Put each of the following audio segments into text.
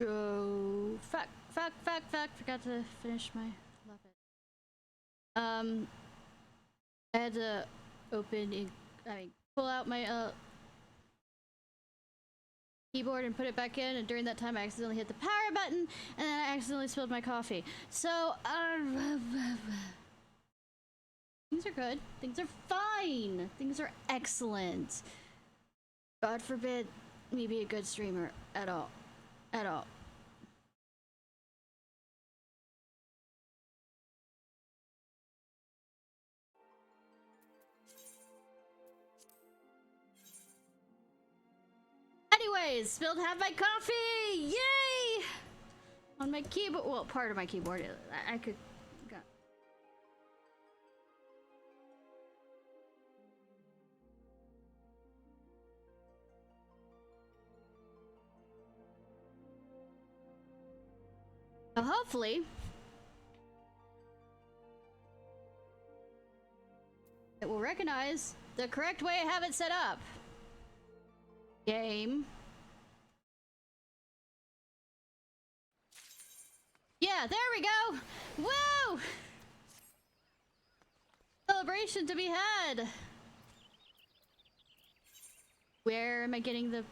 Oh, fuck. Forgot to finish my weapon. I had to pull out my keyboard and put it back in, and during that time I accidentally hit the power button, and then I accidentally spilled my coffee. So, things are good. Things are fine. Things are excellent. God forbid me be a good streamer at all. At all. Anyways, spilled half my coffee! Yay! On my keyboard. Well, part of my keyboard. I could. So hopefully, it will recognize the correct way I have it set up. Game. Yeah, there we go! Woo! Celebration to be had! Where am I getting the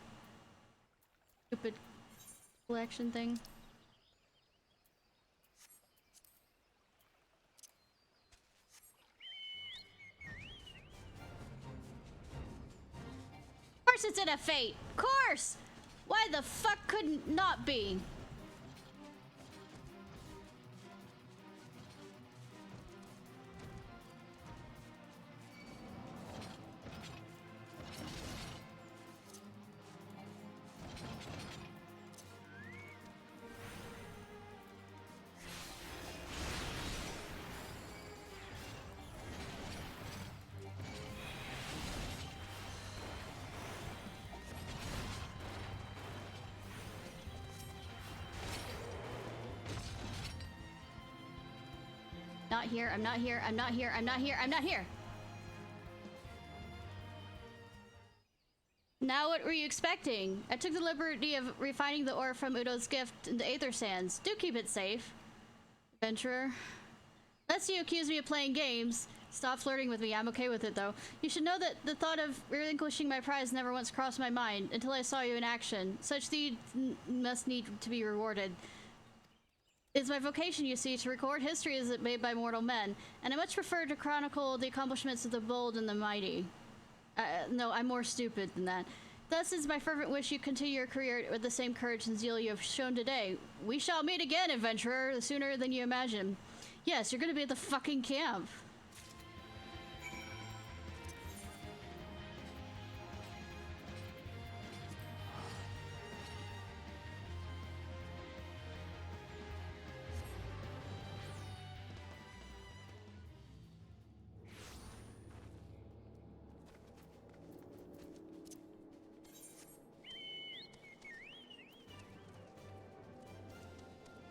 stupid collection thing? Of course it's in a fate! Of course! Why the fuck couldn't not be? Not here, I'm not here, I'm not here, I'm not here, I'm not here! Now what were you expecting? I took the liberty of refining the ore from Udo's gift in the Aether Sands. Do keep it safe, adventurer. Lest you accuse me of playing games. Stop flirting with me, I'm okay with it though. You should know that the thought of relinquishing my prize never once crossed my mind until I saw you in action. Such deeds must need to be rewarded. It's my vocation, you see, to record history as it made by mortal men, and I much prefer to chronicle the accomplishments of the bold and the mighty. No, I'm more stupid than that. Thus is my fervent wish you continue your career with the same courage and zeal you have shown today. We shall meet again, adventurer, sooner than you imagine. Yes, you're gonna be at the fucking camp.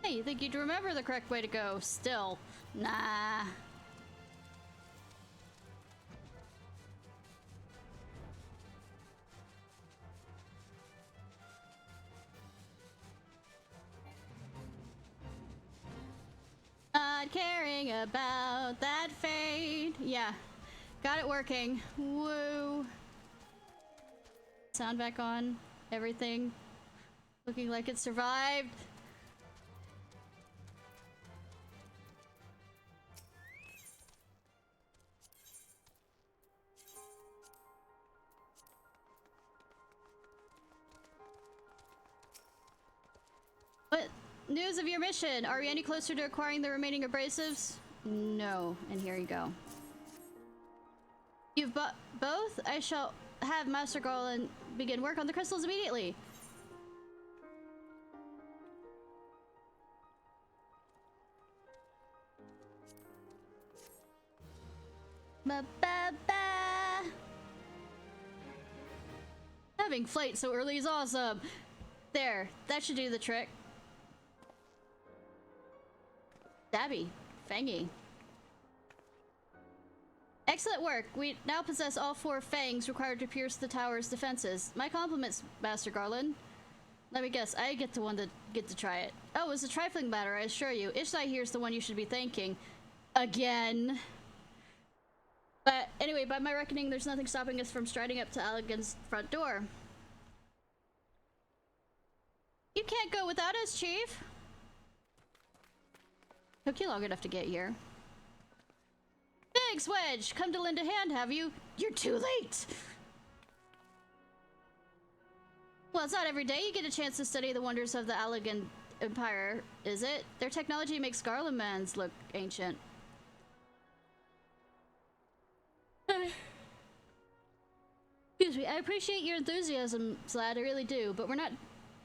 You think you'd remember the correct way to go? Still. Nah. Not caring about that fate. Yeah. Got it working. Woo. Sound back on. Everything looking like it survived. What news of your mission? Are we any closer to acquiring the remaining abrasives? No. And here you go. You've bought both? I shall have Master Garland begin work on the crystals immediately. Ba-ba-ba. Having flight so early is awesome. There, that should do the trick. Stabby. Fangy. Excellent work. We now possess all 4 fangs required to pierce the tower's defenses. My compliments, Master Garland. Let me guess, I get to try it. Oh, it's a trifling matter, I assure you. Ishnai here's the one you should be thanking. Again. But anyway, by my reckoning, there's nothing stopping us from striding up to Allegan's front door. You can't go without us, Chief. Took you long enough to get here. Thanks, Wedge! Come to lend a hand, have you? You're too late! Well, it's not every day you get a chance to study the wonders of the Allegan Empire, is it? Their technology makes Garlemans look ancient. Excuse me, I appreciate your enthusiasm, Slad, I really do, but we're not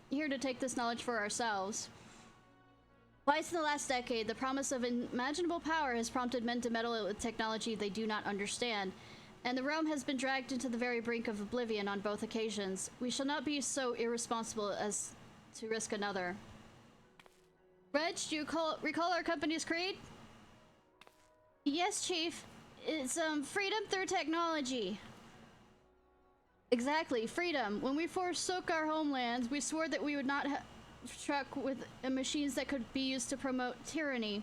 here to take this knowledge for ourselves. Twice in the last decade, the promise of unimaginable power has prompted men to meddle with technology they do not understand, and the realm has been dragged into the very brink of oblivion on both occasions. We shall not be so irresponsible as to risk another. Reg, do you recall our company's creed? Yes, Chief. It's, freedom through technology. Exactly, freedom. When we forsook our homelands, we swore that we would not truck with machines that could be used to promote tyranny.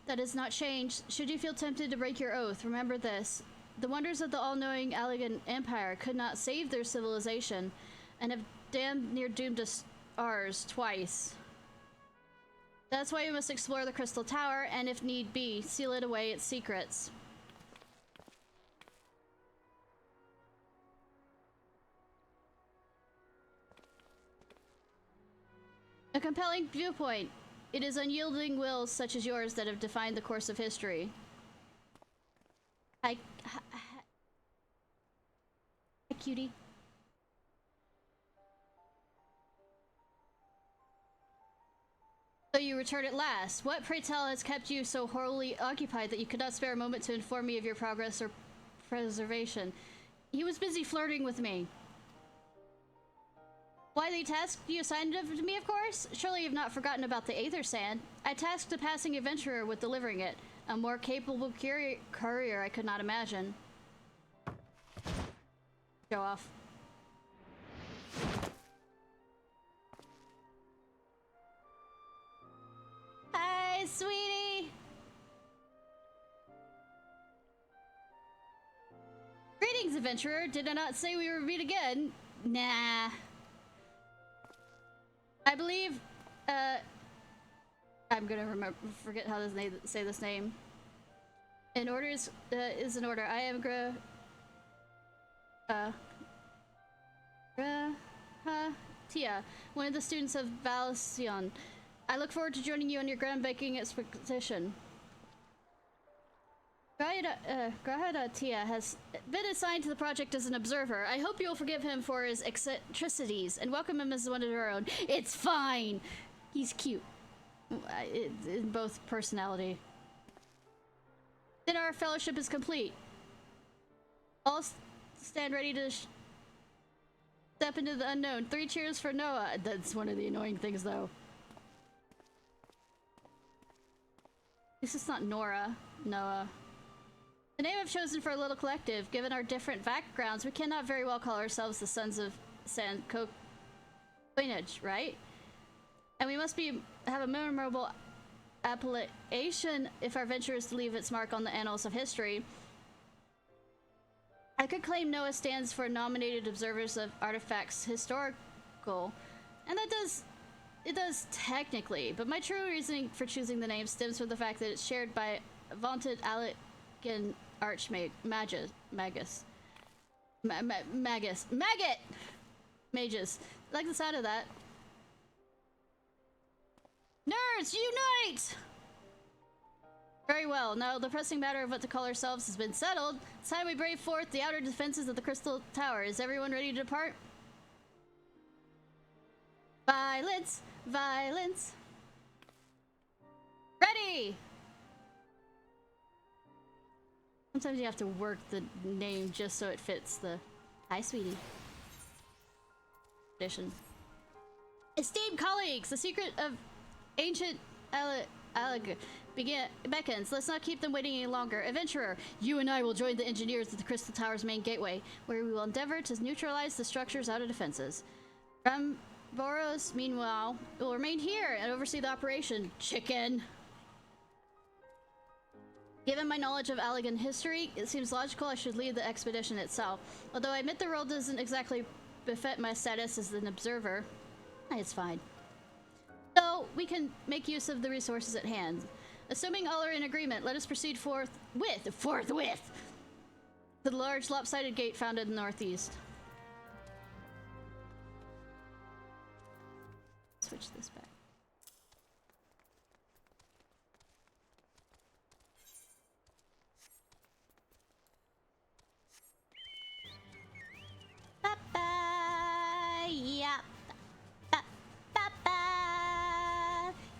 That has not changed. Should you feel tempted to break your oath, remember this. The wonders of the all-knowing Allegan Empire could not save their civilization, and have damn near doomed us ours twice. That's why we must explore the Crystal Tower, and if need be, seal it away its secrets. A compelling viewpoint. It is unyielding wills such as yours that have defined the course of history. Hi, cutie. So you return at last. What, pray tell, has kept you so wholly occupied that you could not spare a moment to inform me of your progress or preservation? He was busy flirting with me. Why the task you assigned to me, of course? Surely you've not forgotten about the Aether Sand. I tasked a passing adventurer with delivering it. A more capable courier I could not imagine. Show off. Hi, sweetie! Greetings, adventurer. Did I not say we would meet again? Nah. I believe, I'm gonna forget how to say this name. An order is an order. I am Tia, one of the students of Valsion. I look forward to joining you on your groundbreaking expedition. Grahada Tia has been assigned to the project as an observer. I hope you'll forgive him for his eccentricities and welcome him as one of your own. It's fine! He's cute. In both personality. Then our fellowship is complete. All stand ready to step into the unknown. 3 cheers for Noah. That's one of the annoying things, though. This is not Nora. Noah. The name I've chosen for a little collective, given our different backgrounds, we cannot very well call ourselves the Sons of Sand Coinage, right? And we must have a memorable appellation if our venture is to leave its mark on the annals of history. I could claim Noah stands for Nominated Observers of Artifacts Historical, and it does technically, but my true reasoning for choosing the name stems from the fact that it's shared by vaunted Allegan Magus. I like the sound of that. Nerds, unite! Very well, now the pressing matter of what to call ourselves has been settled. It's time we brave forth the outer defenses of the Crystal Tower. Is everyone ready to depart? Violence! Violence! Ready! Sometimes you have to work the name just so it fits the... Hi, sweetie. Edition. Esteemed colleagues, the secret of ancient Alleg beckons. Let's not keep them waiting any longer. Adventurer, you and I will join the engineers at the Crystal Tower's main gateway, where we will endeavor to neutralize the structure's outer defenses. Boros, meanwhile, will remain here and oversee the operation. Chicken! Given my knowledge of Allegan history, it seems logical I should lead the expedition itself. Although I admit the role doesn't exactly befit my status as an observer. It's fine. So, we can make use of the resources at hand. Assuming all are in agreement, let us proceed forthwith to the large lopsided gate found in the northeast. Switch this back. Yep.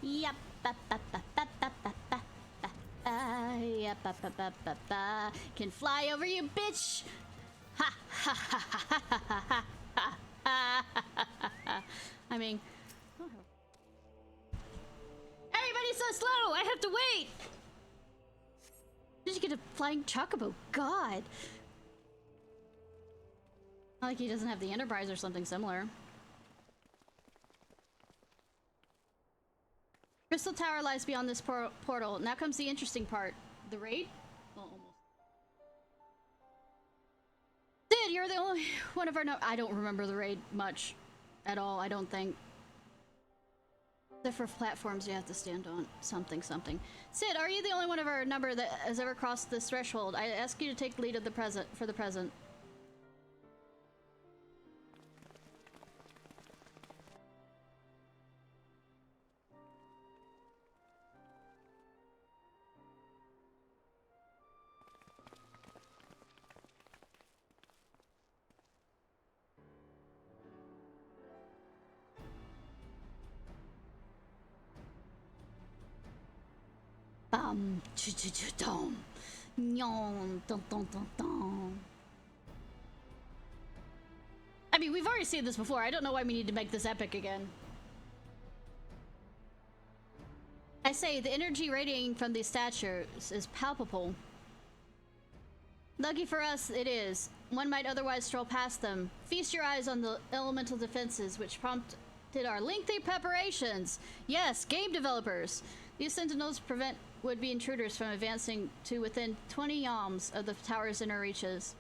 Yep. Can fly over you, bitch! Ha ha ha ha ha ha ha ha. I mean, everybody's so slow. I have to wait. Did you get a flying chocobo? God. Not like he doesn't have the Enterprise or something similar. Crystal Tower lies beyond this portal. Now comes the interesting part. The raid? Well, almost. Sid, you're the only one of our I don't remember the raid much at all, I don't think. Except for platforms you have to stand on. Something. Sid, are you the only one of our number that has ever crossed this threshold? I ask you to take the lead of the present for the present. I mean, we've already seen this before. I don't know why we need to make this epic again. I say, the energy radiating from these statues is palpable. Lucky for us, it is. One might otherwise stroll past them. Feast your eyes on the elemental defenses, which prompted our lengthy preparations. Yes, game developers. These sentinels prevent would-be intruders from advancing to within 20 yalms of the tower's inner reaches.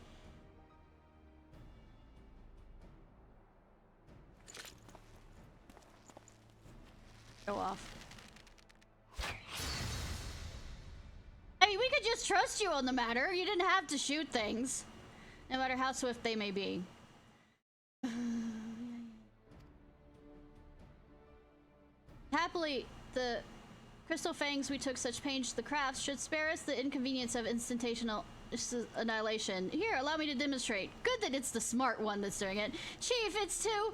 Go off. I mean, we could just trust you on the matter. You didn't have to shoot things, no matter how swift they may be. Happily, the crystal fangs we took such pains to craft should spare us the inconvenience of instantaneous annihilation. Here, allow me to demonstrate. Good that it's the smart one that's doing it. Chief, it's too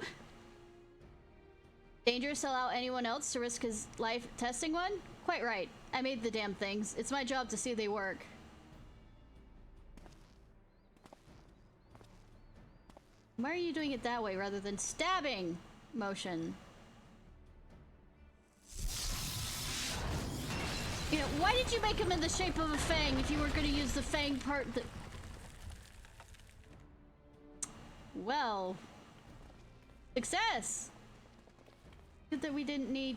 dangerous to allow anyone else to risk his life testing one? Quite right. I made the damn things. It's my job to see they work. Why are you doing it that way rather than stabbing motion? You know, why did you make him in the shape of a fang if you weren't going to use the fang part that... Well... Success! Good that we didn't need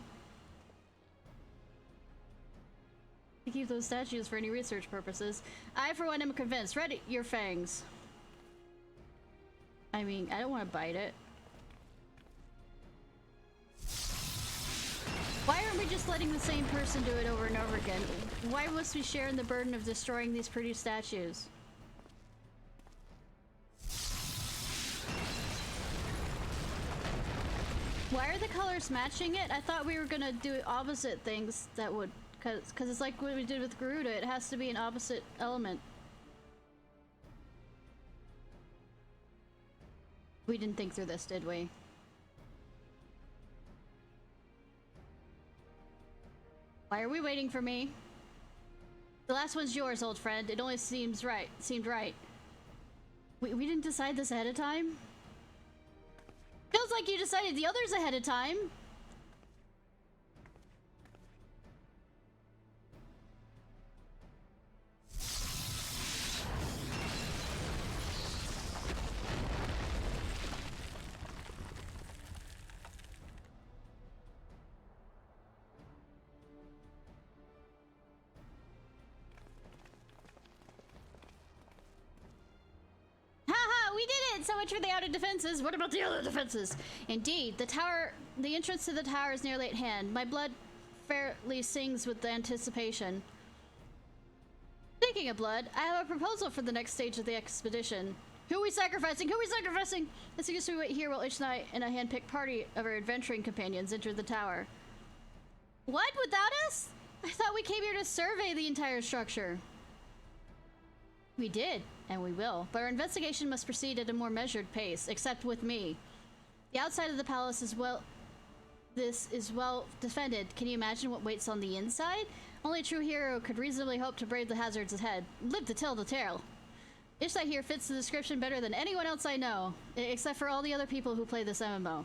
to keep those statues for any research purposes. I, for one, am convinced. Ready your fangs. I mean, I don't want to bite it. Why aren't we just letting the same person do it over and over again? Why must we share in the burden of destroying these pretty statues? Why are the colors matching it? I thought we were gonna do opposite things that would... Cause it's like what we did with Garuda. It has to be an opposite element. We didn't think through this, did we? Why are we waiting for me? The last one's yours, old friend. It only seemed right. We didn't decide this ahead of time? Feels like you decided the others ahead of time. Right, so much for the outer defenses. What about the other defenses? Indeed, the entrance to the tower is nearly at hand. My blood fairly sings with the anticipation. Speaking of blood, I have a proposal for the next stage of the expedition. Who are we sacrificing? Who are we sacrificing? I suggest we wait here while Ishnai and a hand-picked party of our adventuring companions enter the tower. What? Without us? I thought we came here to survey the entire structure. We did, and we will, but our investigation must proceed at a more measured pace, except with me. The outside of the palace is well defended. Can you imagine what waits on the inside? Only a true hero could reasonably hope to brave the hazards ahead. Live to tell the tale. Ishnai here fits the description better than anyone else I know, except for all the other people who play this MMO.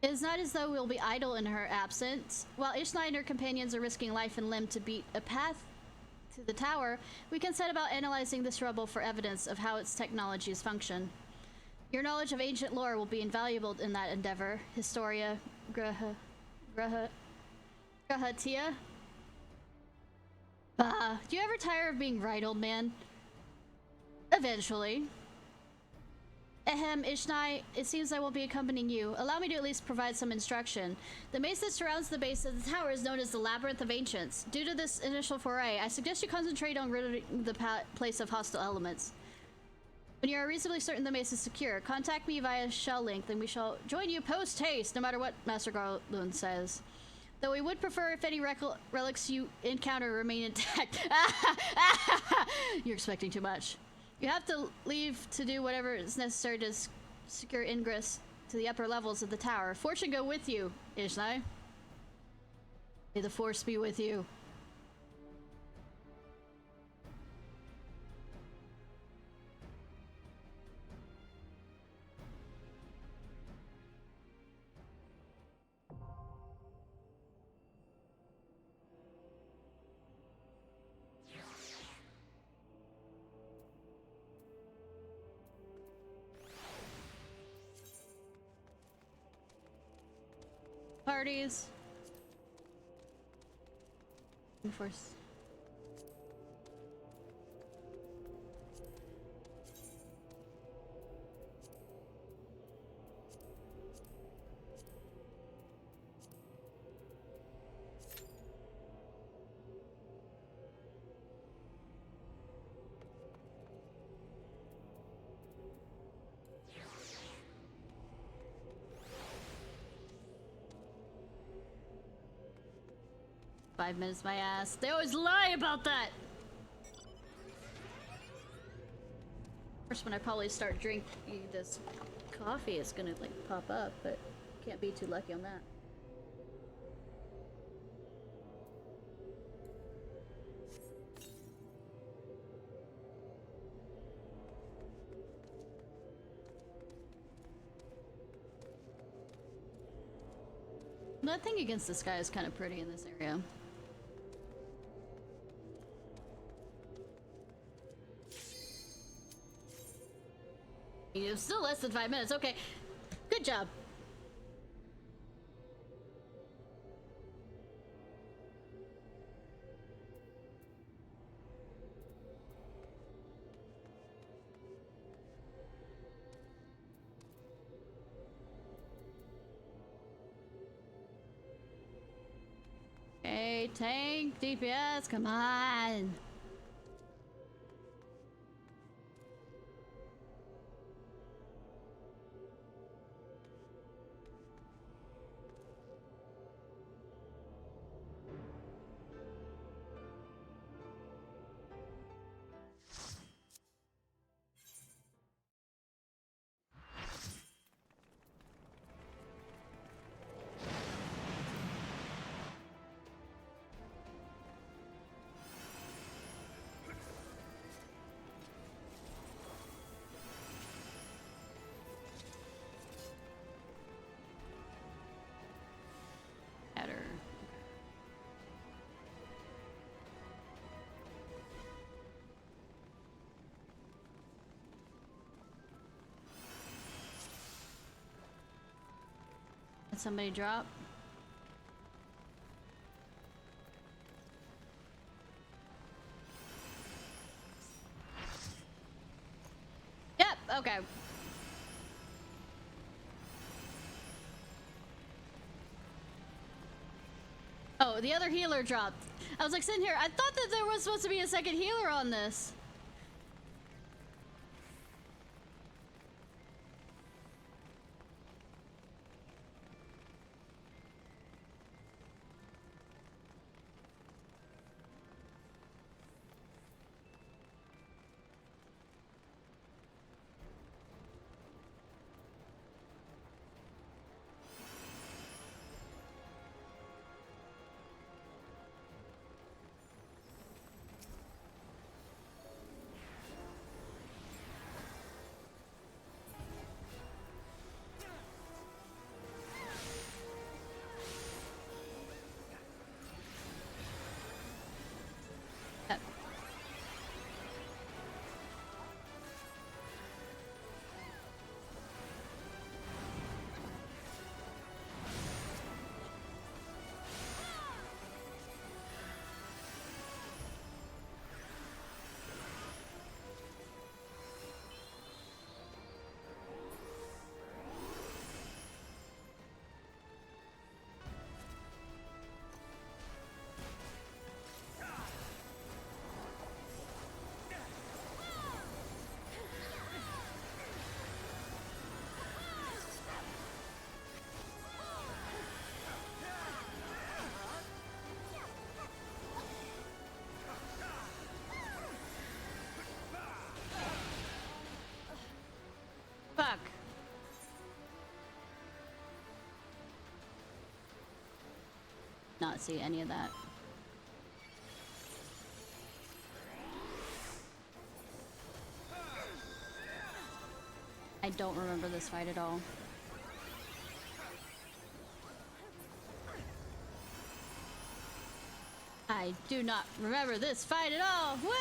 It is not as though we'll be idle in her absence. While Ishnai and her companions are risking life and limb to beat a path to the tower, we can set about analyzing this rubble for evidence of how its technologies function. Your knowledge of ancient lore will be invaluable in that endeavor. Historia Grahatia? Do you ever tire of being right, old man? Eventually. Ahem, Ishnai, it seems I will be accompanying you. Allow me to at least provide some instruction. The maze that surrounds the base of the tower is known as the Labyrinth of Ancients. Due to this initial foray, I suggest you concentrate on ridding the place of hostile elements. When you are reasonably certain the maze is secure, contact me via shell link, then we shall join you post-haste, no matter what Master Garland says. Though we would prefer if any relics you encounter remain intact. You're expecting too much. You have to leave to do whatever is necessary to secure ingress to the upper levels of the tower. Fortune go with you, Ishnai. May the force be with you. Parties. Enforce. "5 minutes, my ass." They always lie about that! First, when I probably start drinking this coffee, it's gonna like pop up, but can't be too lucky on that. Nothing against this guy is kind of pretty in this area. It's still less than 5 minutes. Okay. Good job. Okay, tank, DPS, come on. Did somebody drop? no, the other healer dropped. I was like sitting here, I thought that there was supposed to be a second healer on this. Fuck. Not see any of that. I don't remember this fight at all. I do not remember this fight at all. Woo!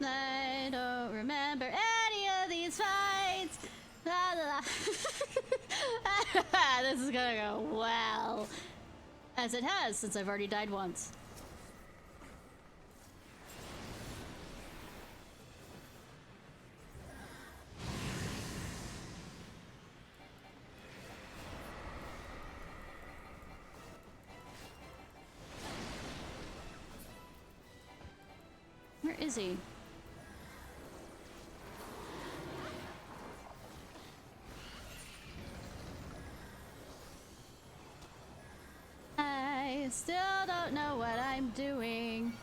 I don't remember any of these fights. La, la, la. This is gonna go well. As it has, since I've already died once. Where is he? I still don't know what I'm doing.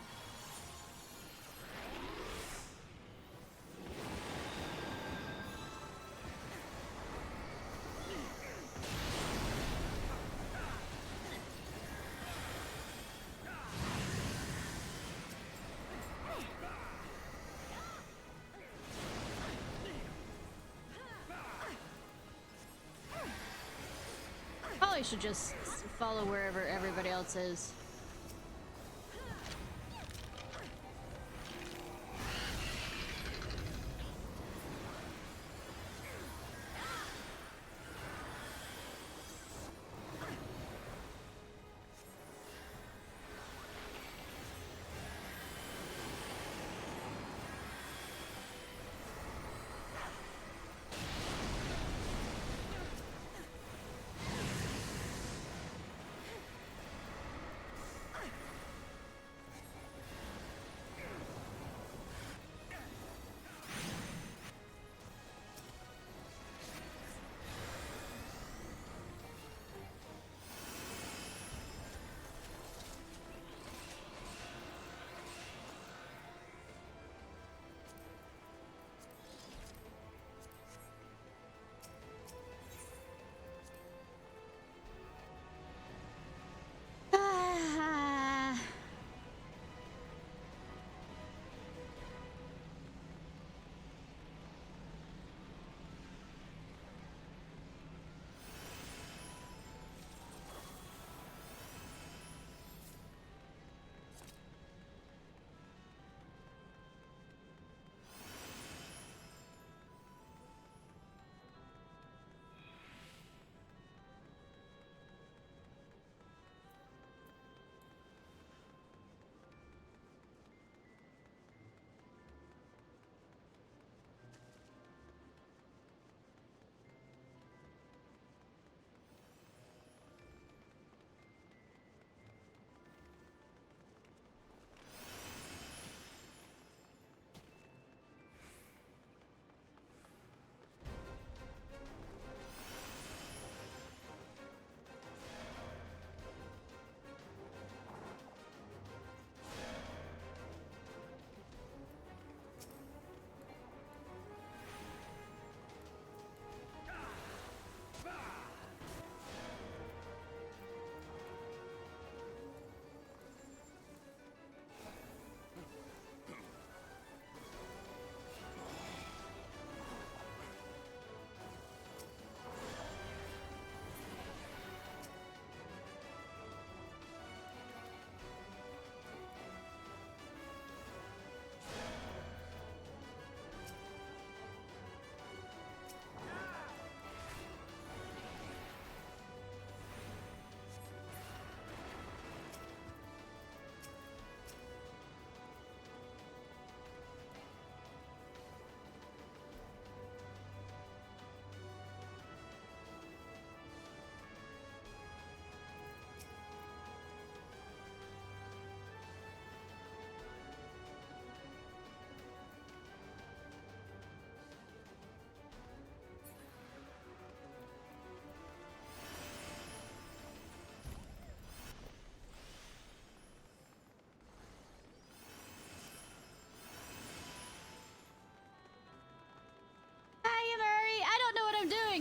Probably should just follow wherever everybody else is.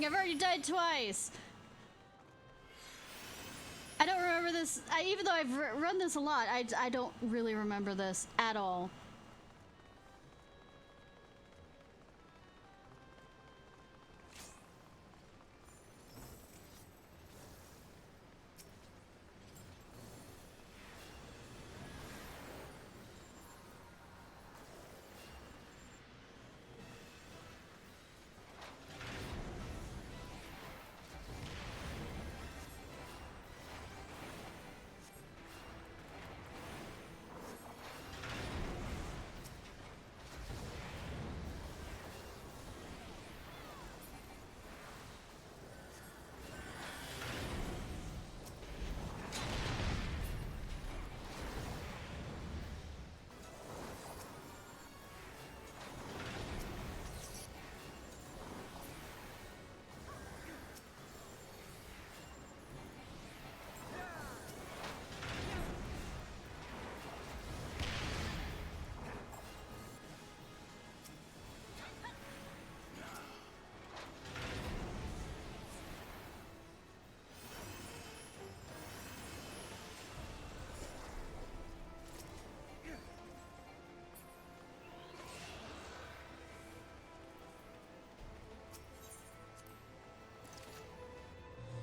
I've already died twice. I don't remember this. Even though I've run this a lot, I don't really remember this at all.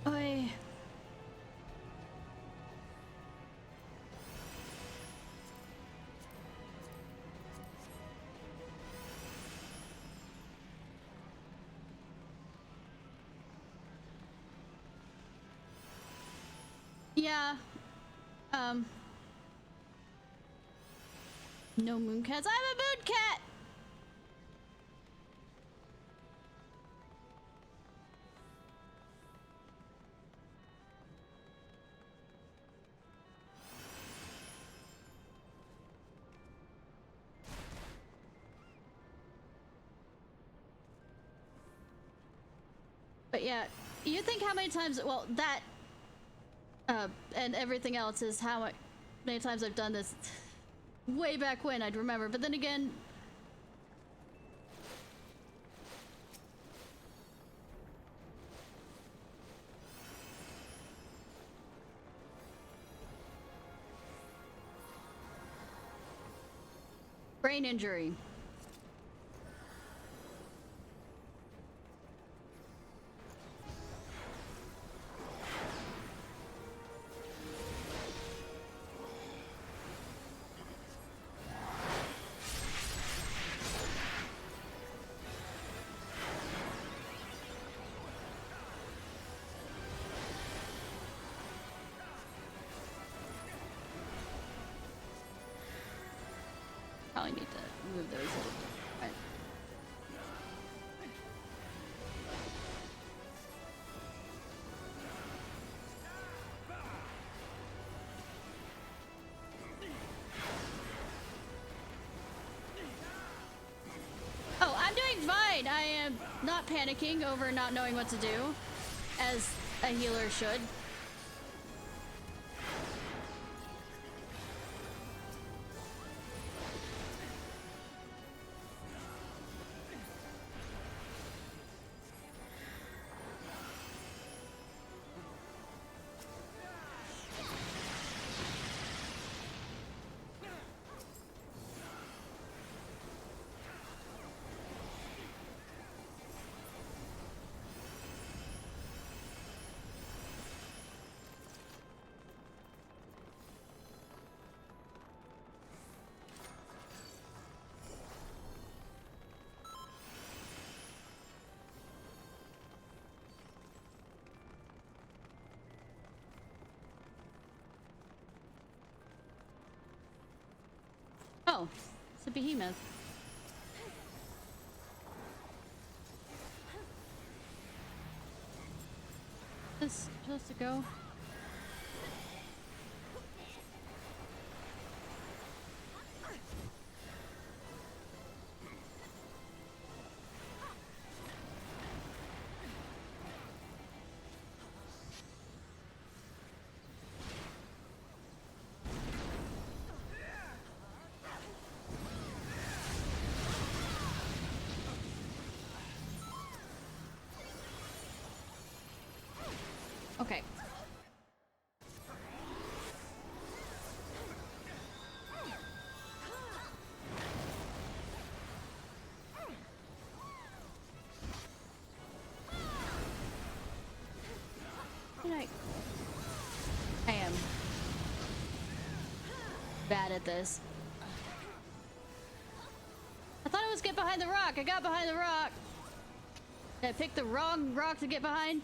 Oy. Yeah. No moon cats. I'm a moon cat! But yeah, you think how many times, well, that, and everything else is how many times I've done this way back when I'd remember, but then again, brain injury. Probably need to move those a little bit. Right. Oh, I'm doing fine. I am not panicking over not knowing what to do, as a healer should. Oh, it's a behemoth. Is this supposed to go? Okay. I am bad at this. I thought it was get behind the rock. I got behind the rock. Did I pick the wrong rock to get behind?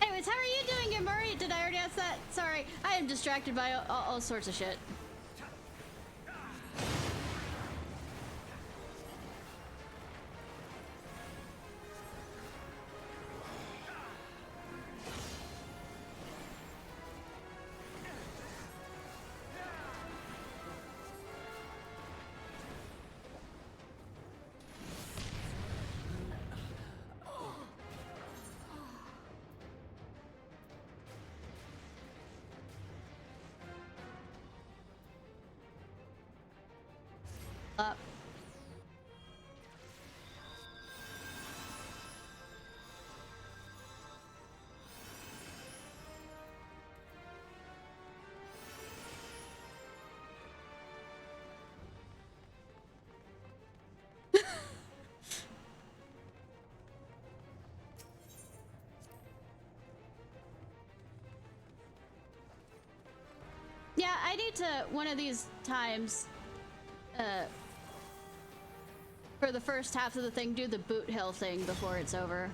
Anyways, how are you doing, Murray? Did I already ask that? Sorry, I am distracted by all sorts of shit. Up. Yeah, I need to one of these times for the first half of the thing, do the boot hill thing before it's over.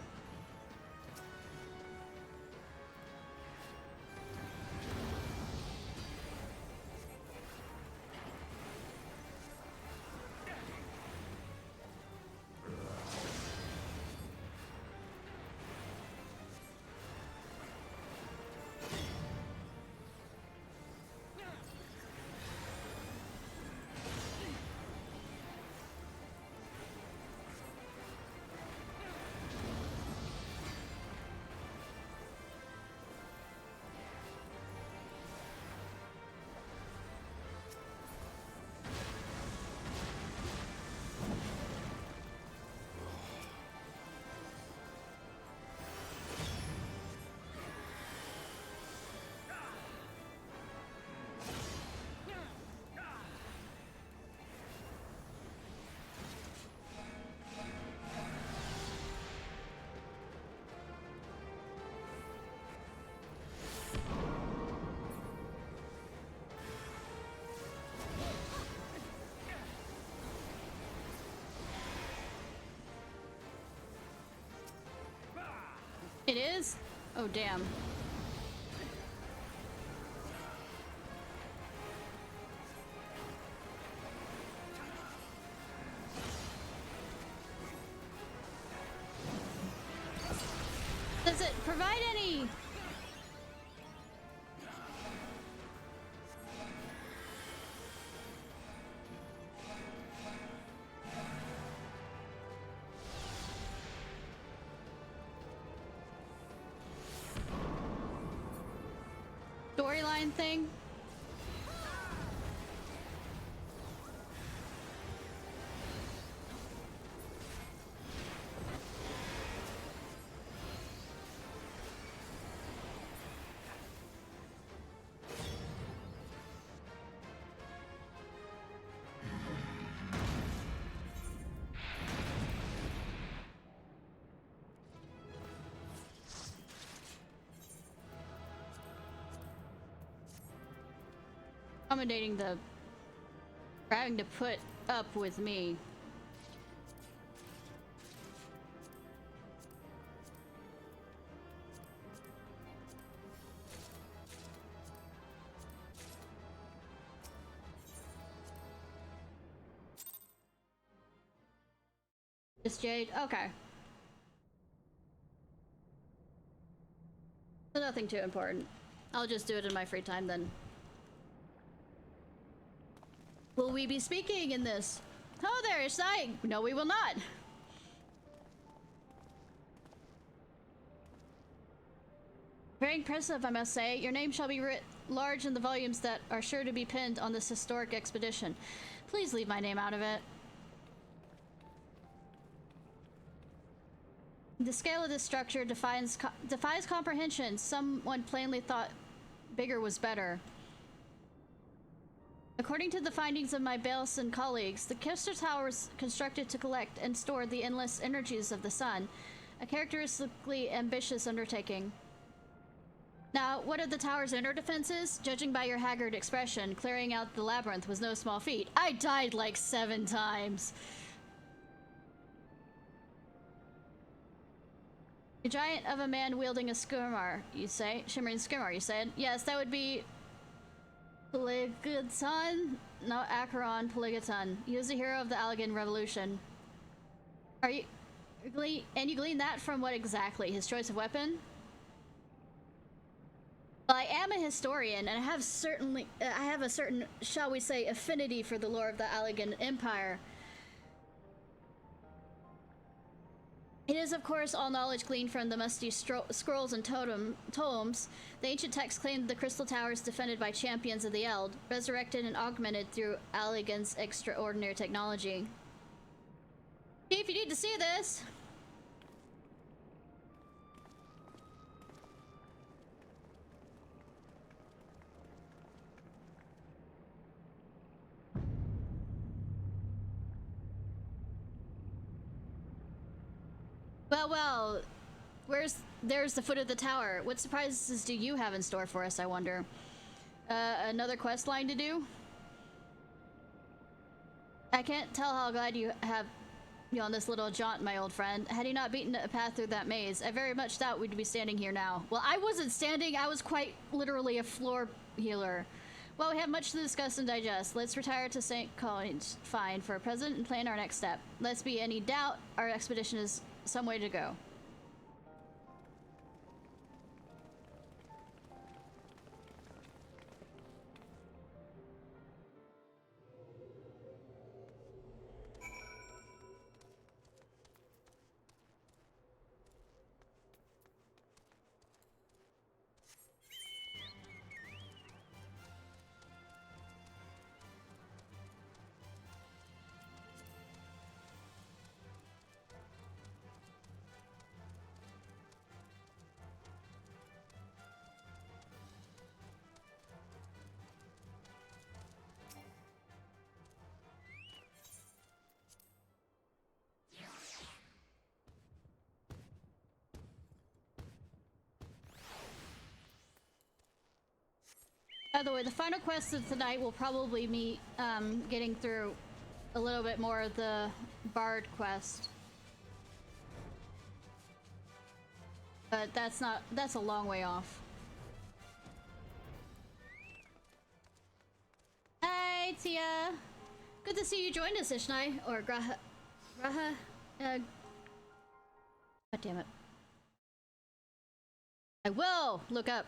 It is? Oh, damn. storyline thing. Accommodating the having to put up with me. This Jade? Okay. So nothing too important. I'll just do it in my free time then. Will we be speaking in this? Oh, there, Ishnai! No, we will not! Very impressive, I must say. Your name shall be writ large in the volumes that are sure to be pinned on this historic expedition. Please leave my name out of it. The scale of this structure defies comprehension. Someone plainly thought bigger was better. According to the findings of my Baleson colleagues, the Kister Tower was constructed to collect and store the endless energies of the sun, a characteristically ambitious undertaking. Now, what are the tower's inner defenses? Judging by your haggard expression, clearing out the labyrinth was no small feat. I died like 7 times. A giant of a man wielding a skimar, you say? Shimmering skimar, you said? Yes, that would be Polygaton? No, Acheron Polygaton. He was a hero of the Allegan Revolution. Are you... And you glean that from what exactly? His choice of weapon? Well, I am a historian, and I have a certain, shall we say, affinity for the lore of the Allegan Empire. It is, of course, all knowledge gleaned from the musty scrolls and tomes. The ancient texts claimed the Crystal Towers defended by champions of the Eld, resurrected and augmented through Allegan's extraordinary technology. If you need to see this! Well, there's the foot of the tower. What surprises do you have in store for us, I wonder? Another quest line to do? I can't tell how glad you have you on this little jaunt, my old friend. Had you not beaten a path through that maze, I very much doubt we'd be standing here now. Well, I wasn't standing, I was quite literally a floor healer. Well, we have much to discuss and digest. Let's retire to St. College fine for a present and plan our next step. Lest be any doubt, our expedition is some way to go. By the way, the final quest of tonight will probably be getting through a little bit more of the Bard quest. But that's a long way off. Hi, Tia! Good to see you join us, Ishnai. Or Graha. God damn it. I will look up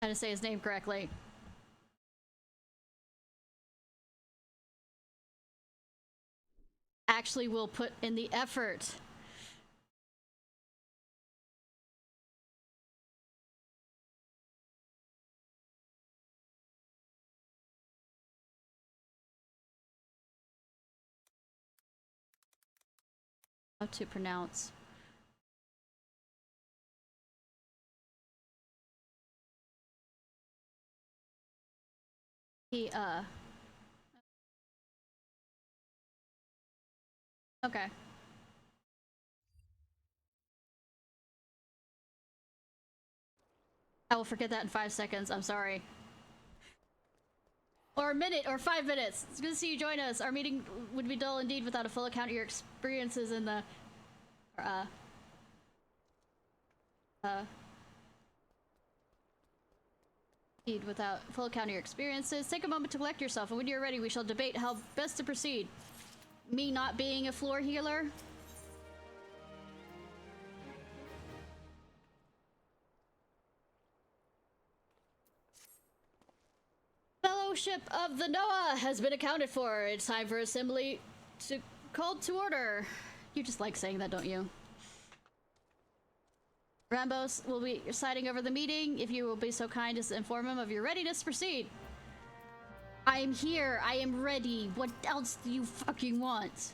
how to say his name correctly. Actually will put in the effort. How to pronounce. He, okay. I will forget that in 5 seconds. I'm sorry. Or a minute, or 5 minutes. It's good to see you join us. Our meeting would be dull indeed without a full account of your experiences in the... without full account of your experiences. Take a moment to collect yourself, and when you're ready, we shall debate how best to proceed. Me not being a floor healer? Fellowship of the Noah has been accounted for. It's time for assembly called to order. You just like saying that, don't you? Rambos will be presiding over the meeting. If you will be so kind as to inform him of your readiness to proceed. I am here. I am ready. What else do you fucking want?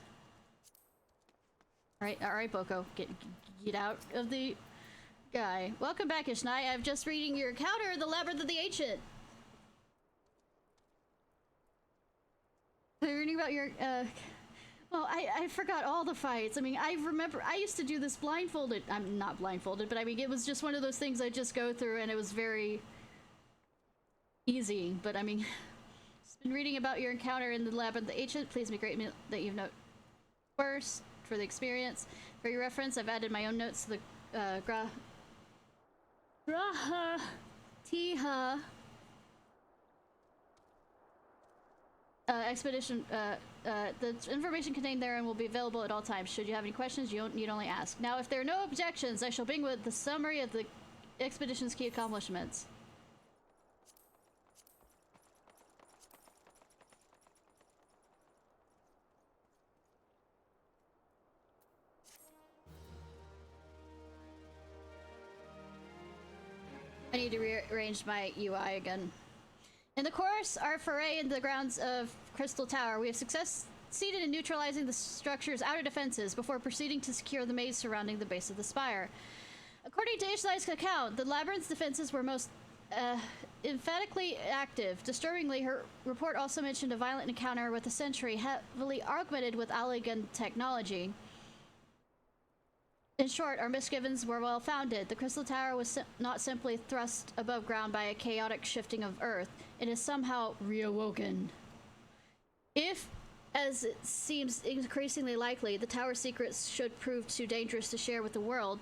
Alright, Boko. Get out of the guy. Welcome back, Ishnai. I'm just reading your encounter in the Labyrinth of the Ancient. Learning about your, well, I forgot all the fights. I mean, I remember, I used to do this blindfolded. I'm not blindfolded, but I mean, it was just one of those things I just go through, and it was very easy. But I mean, just been reading about your encounter in the Labyrinth of the Ancient. Please be great that you've noted first for the experience. For your reference, I've added my own notes to the, Graha Tiha expedition. The information contained therein will be available at all times. Should you have any questions, you need only ask. Now, if there are no objections, I shall begin with the summary of the expedition's key accomplishments. I need to rearrange my UI again. In the course, our foray into the grounds of Crystal Tower, we have succeeded in neutralizing the structure's outer defenses before proceeding to secure the maze surrounding the base of the spire. According to Ishnai's account, the labyrinth's defenses were most emphatically active. Disturbingly, her report also mentioned a violent encounter with a sentry heavily augmented with Aligan technology. In short, our misgivings were well founded. The Crystal Tower was not simply thrust above ground by a chaotic shifting of Earth. It is somehow reawoken. If, as it seems increasingly likely, the tower's secrets should prove too dangerous to share with the world,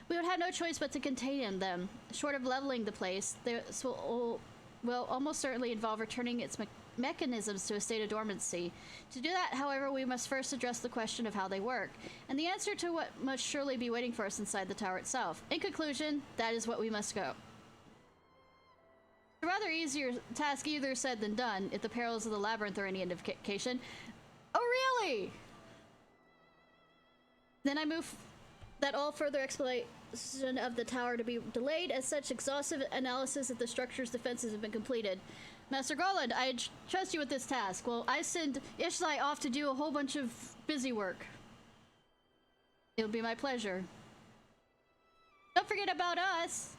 we would have no choice but to contain them. Short of leveling the place, this will almost certainly involve returning its mechanisms to a state of dormancy. To do that, however, we must first address the question of how they work, and the answer to what must surely be waiting for us inside the tower itself. In conclusion, that is what we must go. A rather easier task easier said than done, if the perils of the labyrinth are any indication. Oh, really? Then I move that all further exploration of the tower to be delayed, as such exhaustive analysis of the structure's defenses have been completed. Master Garland, I trust you with this task. Well, I send Ishnai off to do a whole bunch of busy work. It'll be my pleasure. Don't forget about us.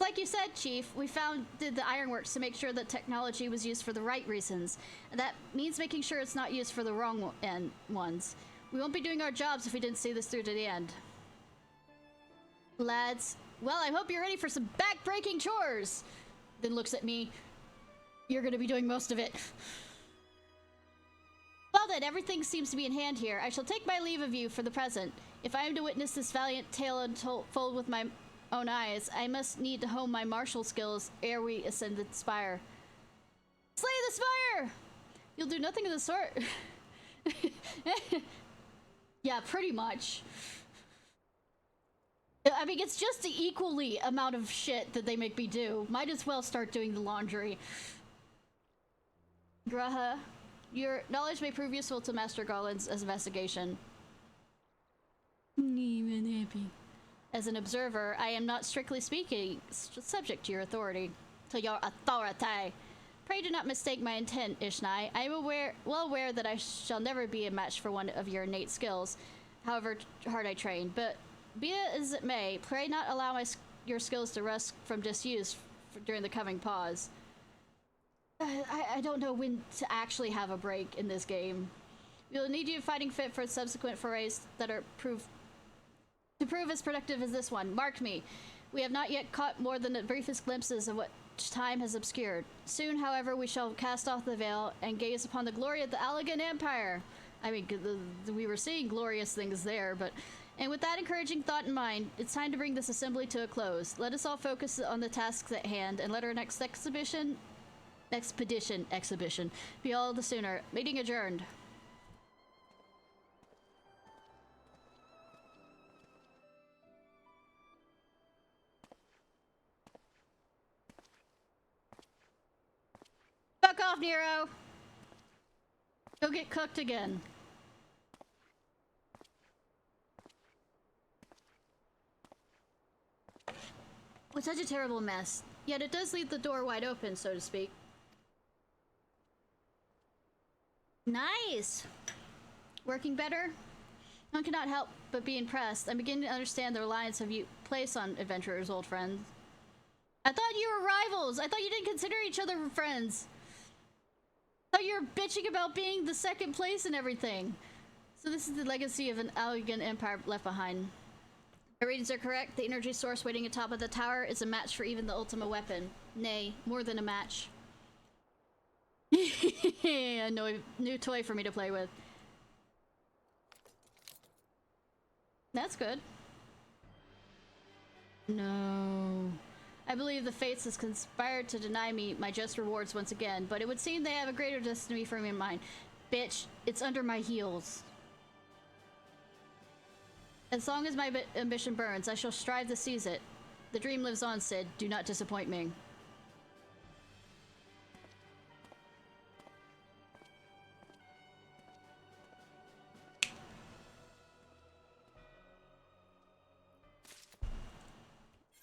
Like you said, Chief, we founded the Ironworks to make sure that technology was used for the right reasons. And that means making sure it's not used for the wrong ones. We won't be doing our jobs if we didn't see this through to the end. Lads, well, I hope you're ready for some back-breaking chores. Then looks at me. You're gonna be doing most of it. Well then, everything seems to be in hand here. I shall take my leave of you for the present. If I am to witness this valiant tale unfold with my own eyes, I must need to hone my martial skills ere we ascend the spire. Slay the spire! You'll do nothing of the sort. Yeah, pretty much. I mean, it's just the equally amount of shit that they make me do. Might as well start doing the laundry. Graha, your knowledge may prove useful to Master Garland's investigation. As an observer, I am not strictly speaking subject to your authority. To your authority. Pray do not mistake my intent, Ishnai. I am well aware that I shall never be a match for one of your innate skills, however hard I train. But be it as it may, pray not allow your skills to rust from disuse during the coming pause. I don't know when to actually have a break in this game. We'll need you fighting fit for subsequent forays that are prove as productive as this one. Mark me. We have not yet caught more than the briefest glimpses of what time has obscured. Soon, however, we shall cast off the veil and gaze upon the glory of the Allegan Empire. I mean, we were seeing glorious things there, but... And with that encouraging thought in mind, it's time to bring this assembly to a close. Let us all focus on the tasks at hand and let our next expedition be all the sooner. Meeting adjourned. Fuck off, Nero! Go get cooked again. It's such a terrible mess. Yet it does leave the door wide open, so to speak. Nice! Working better? One cannot help but be impressed. I'm beginning to understand the reliance you place on adventurers, old friends. I thought you were rivals! I thought you didn't consider each other friends! I thought you were bitching about being the second place and everything. So this is the legacy of an Allegan Empire left behind. My readings are correct. The energy source waiting atop of the tower is a match for even the ultimate weapon. Nay, more than a match. A new toy for me to play with. That's good. No. I believe the fates has conspired to deny me my just rewards once again, but it would seem they have a greater destiny for me in mind. Bitch, it's under my heels. As long as my ambition burns, I shall strive to seize it. The dream lives on, Sid. Do not disappoint me.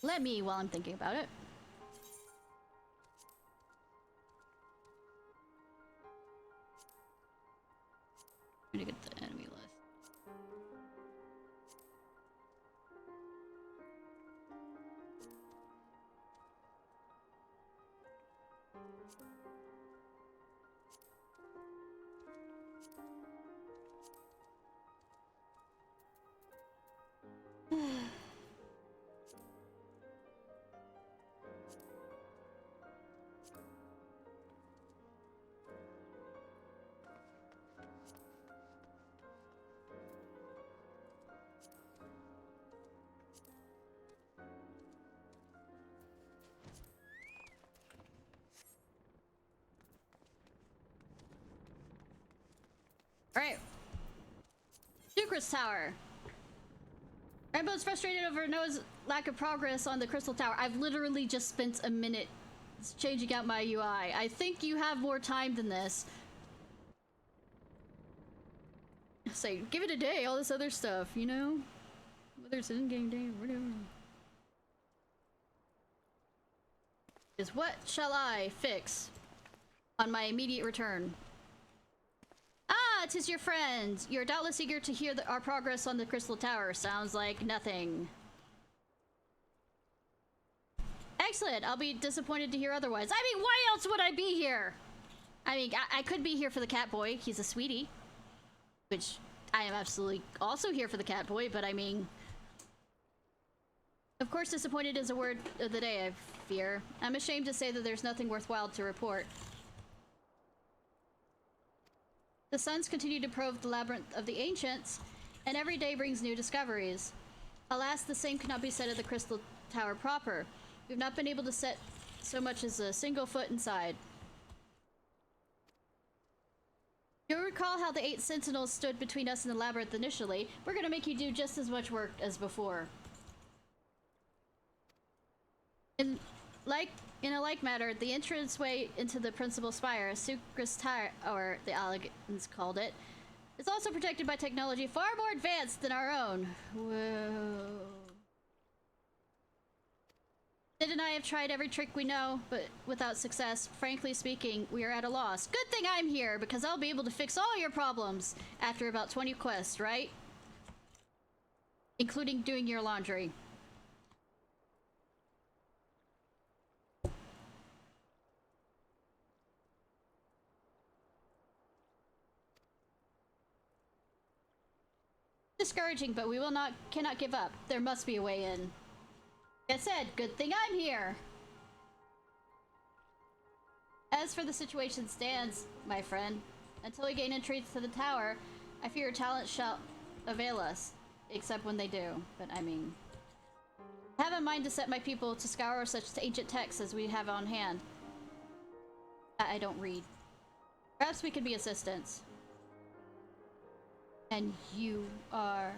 Let me, while I'm thinking about it. I'm gonna get the enemy list. Alright. Sucrose Tower. Rainbow's frustrated over Noah's lack of progress on the Crystal Tower. I've literally just spent a minute changing out my UI. I think you have more time than this. Say, give it a day, all this other stuff, you know? Whether it's an in-game day or whatever. Is what shall I fix on my immediate return? Ah, 'tis your friend. You're doubtless eager to hear our progress on the Crystal Tower. Sounds like nothing. Excellent. I'll be disappointed to hear otherwise. I mean, why else would I be here? I mean, I could be here for the cat boy. He's a sweetie. Which, I am absolutely also here for the cat boy, but I mean... Of course, disappointed is a word of the day, I fear. I'm ashamed to say that there's nothing worthwhile to report. The suns continue to probe the labyrinth of the ancients, and every day brings new discoveries. Alas, the same cannot be said of the Crystal Tower proper. We've not been able to set so much as a single foot inside. You'll recall how the 8 sentinels stood between us and the labyrinth initially. We're gonna make you do just as much work as before. In a like matter, the entranceway into the principal spire, Sucrose Tower, or the Allegans called it, is also protected by technology far more advanced than our own. Whoa. Sid and I have tried every trick we know, but without success. Frankly speaking, we are at a loss. Good thing I'm here, because I'll be able to fix all your problems after about 20 quests, right? Including doing your laundry. Discouraging, but we cannot give up. There must be a way in. Like I said, good thing I'm here. As for the situation stands, my friend, until we gain entry to the tower, I fear your talent shall avail us. Except when they do, but I mean... I have in mind to set my people to scour such ancient texts as we have on hand. I don't read. Perhaps we could be assistants. And you are...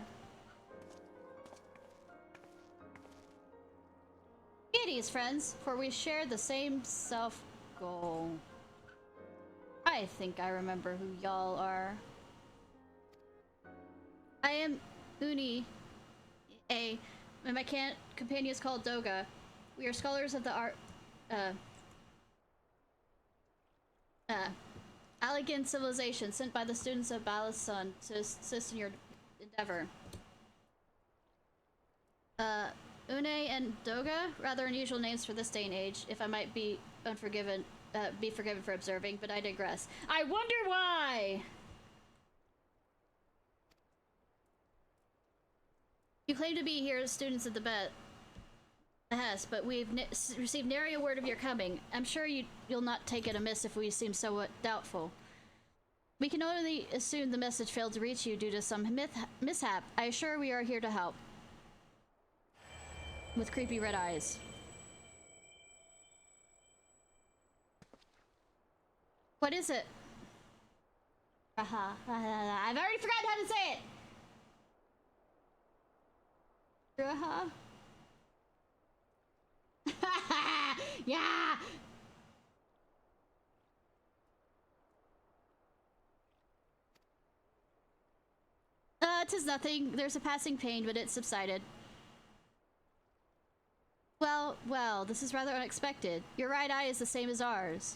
Deities, friends, for we share the same self-goal. I think I remember who y'all are. I am Uni, and my companion is called Doga. We are scholars of the Allegan civilization sent by the students of Balasun to assist in your endeavor. Une and Doga, rather unusual names for this day and age, if I might be forgiven for observing, but I digress. I wonder why! You claim to be here as students of the behest, but we've received nary a word of your coming. I'm sure you'll not take it amiss if we seem somewhat doubtful. We can only assume the message failed to reach you due to some mishap. I assure we are here to help. With creepy red eyes. What is it? I've already forgotten how to say it! Yeah! Tis nothing. There's a passing pain, but it subsided. Well, this is rather unexpected. Your right eye is the same as ours.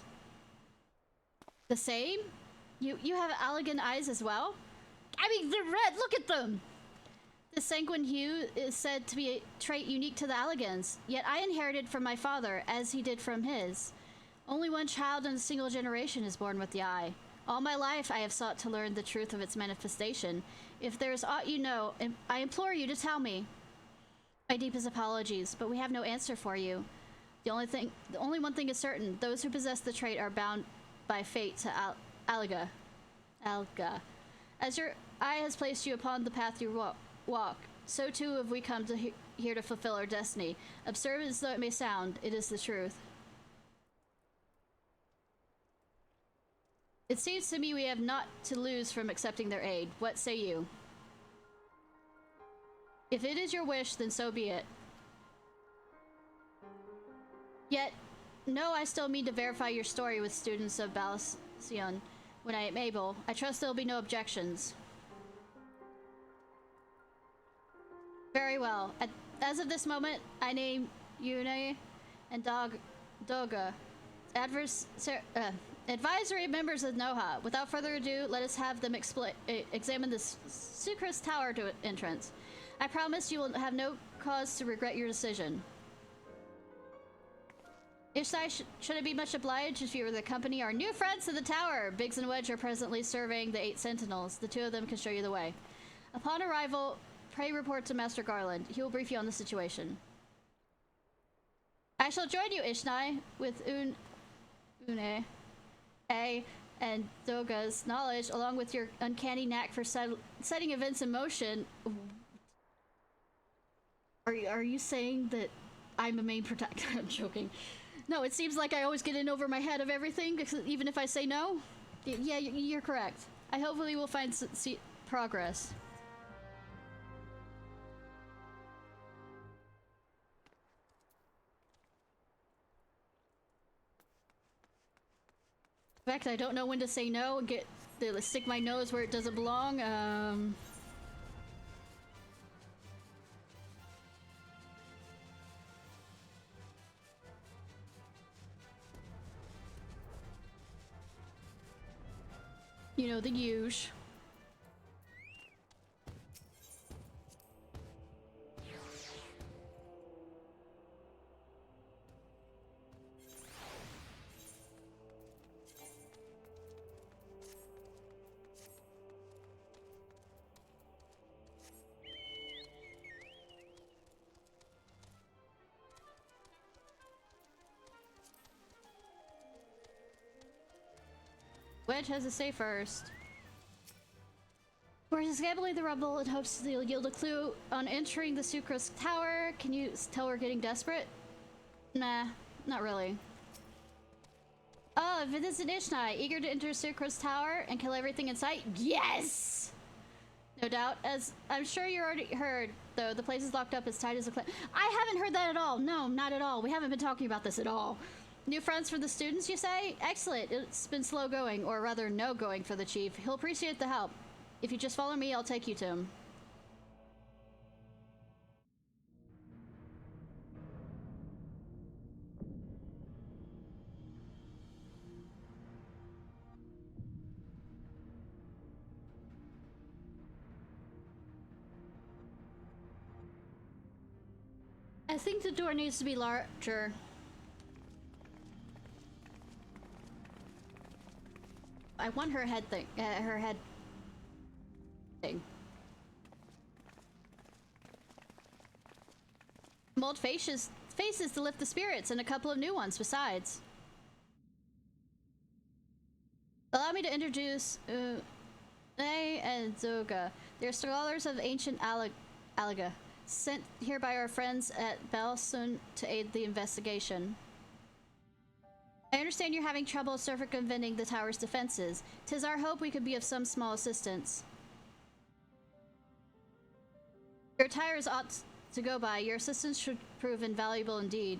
The same? You have Allegan eyes as well? I mean, they're red! Look at them! The sanguine hue is said to be a trait unique to the Allegans, yet I inherited from my father, as he did from his. Only one child in a single generation is born with the eye. All my life I have sought to learn the truth of its manifestation. If there is aught you know, I implore you to tell me. My deepest apologies, but we have no answer for you. The only one thing is certain. Those who possess the trait are bound by fate to Alga. As your eye has placed you upon the path you walk, so too have we come here to fulfill our destiny. Absurd as though it may sound, it is the truth. It seems to me we have naught to lose from accepting their aid. What say you? If it is your wish, then so be it. Yet, no, I still mean to verify your story with students of Balasun when I am able. I trust there will be no objections. Very well. As of this moment, I name Une and Doga advisory members of Noha. Without further ado, let us have them examine this Sucrose Tower entrance. I promise you will have no cause to regret your decision. Ishnai, should I be much obliged if you were the company? Our new friends to the tower! Biggs and Wedge are presently surveying the 8 sentinels. The 2 of them can show you the way. Upon arrival, pray report to Master Garland. He will brief you on the situation. I shall join you, Ishnai, with Une, and Doga's knowledge, along with your uncanny knack for setting events in motion. Are you saying that I'm a main protector? I'm joking. No, it seems like I always get in over my head of everything, even if I say no. Yeah, you're correct. I hopefully will find progress. In fact, I don't know when to say no and stick my nose where it doesn't belong. You know, the huge. Wedge has to say first. We're scambling the rubble in hopes they'll yield a clue on entering the Sucrose Tower. Can you tell we're getting desperate? Nah, not really. Oh, if it isn't Ishnai, eager to enter Sucrose Tower and kill everything in sight? Yes! No doubt. As I'm sure you already heard, though, the place is locked up as tight as a clip. I haven't heard that at all. No, not at all. We haven't been talking about this at all. New friends for the students, you say? Excellent. It's been slow going, or rather no going for the chief. He'll appreciate the help. If you just follow me, I'll take you to him. I think the door needs to be larger. I want her head thing, her head thing. Mold faces to lift the spirits, and a couple of new ones besides. Allow me to introduce Ishnai and Zoga. They're scholars of ancient Alaga, sent here by our friends at Belsun to aid the investigation. I understand you're having trouble circumventing the tower's defenses. 'Tis our hope we could be of some small assistance. Your tires ought to go by. Your assistance should prove invaluable indeed.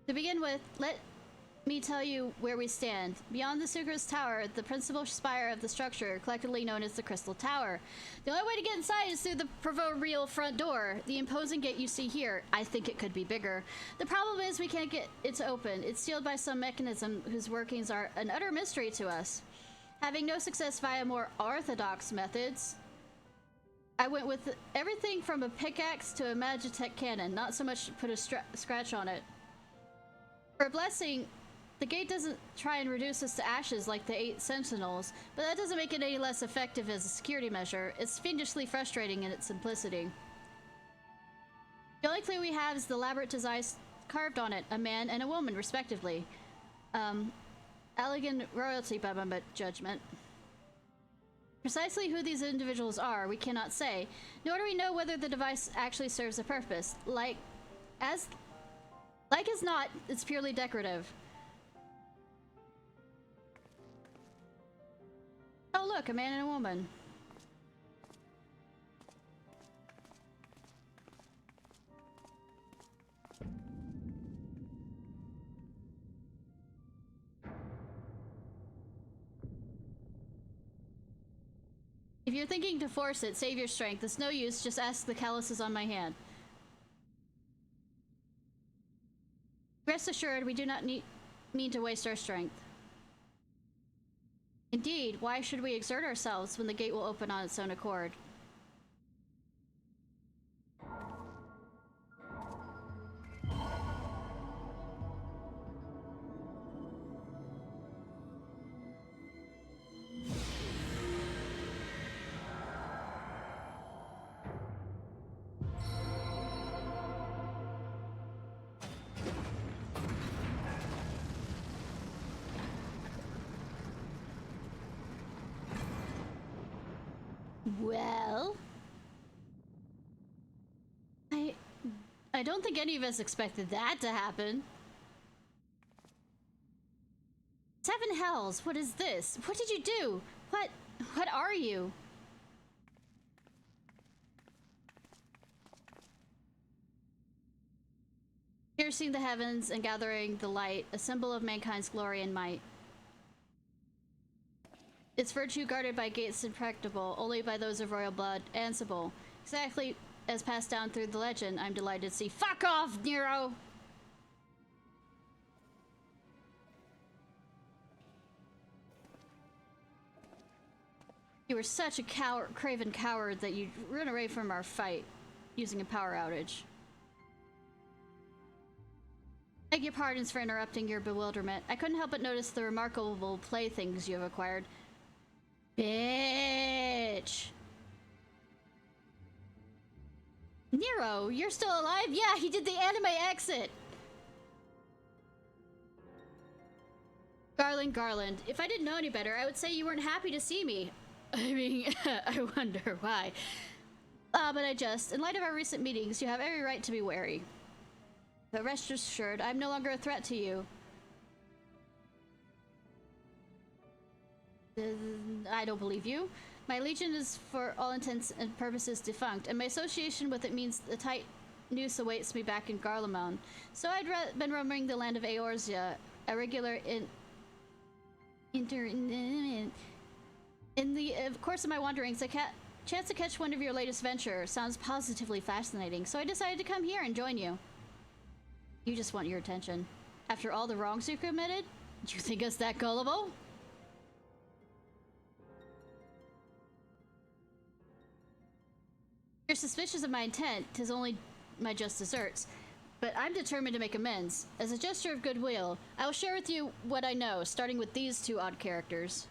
To begin with, let me tell you where we stand. Beyond the Sucrose Tower, the principal spire of the structure, collectively known as the Crystal Tower. The only way to get inside is through the proverbial front door, the imposing gate you see here. I think it could be bigger. The problem is we can't get it to open. It's sealed by some mechanism whose workings are an utter mystery to us. Having no success via more orthodox methods, I went with everything from a pickaxe to a Magitech cannon, not so much to put a scratch on it. For a blessing, the gate doesn't try and reduce us to ashes like the 8 sentinels, but that doesn't make it any less effective as a security measure. It's fiendishly frustrating in its simplicity. The only clue we have is the elaborate designs carved on it, a man and a woman, respectively. Elegant royalty by my judgment. Precisely who these individuals are, we cannot say, nor do we know whether the device actually serves a purpose. Like as not, it's purely decorative. Oh look, a man and a woman. If you're thinking to force it, save your strength. It's no use, just ask the calluses on my hand. Rest assured, we do not mean to waste our strength. Indeed, why should we exert ourselves when the gate will open on its own accord? Well, I don't think any of us expected that to happen. Seven hells, what is this? What did you do? What are you? Piercing the heavens and gathering the light, a symbol of mankind's glory and might. Its virtue guarded by gates impregnable, only by those of royal blood, ansible. Exactly as passed down through the legend, I'm delighted to see. Fuck off, Nero! You were such a craven coward that you ran away from our fight using a power outage. Beg your pardons for interrupting your bewilderment. I couldn't help but notice the remarkable playthings you have acquired. Bitch! Nero, you're still alive? Yeah, he did the anime exit! Garland, if I didn't know any better, I would say you weren't happy to see me. I mean, I wonder why. But I just, in light of our recent meetings, you have every right to be wary. But rest assured, I'm no longer a threat to you. I don't believe you. My legion is, for all intents and purposes, defunct, and my association with it means the tight noose awaits me back in Garlemald. So I'd been roaming the land of Eorzea, a regular in the course of my wanderings, I chance to catch one of your latest ventures. Sounds positively fascinating, so I decided to come here and join you. You just want your attention. After all the wrongs you committed? Do you think us that gullible? You're suspicious of my intent, 'tis only my just deserts. But I'm determined to make amends. As a gesture of goodwill, I will share with you what I know, starting with these two odd characters.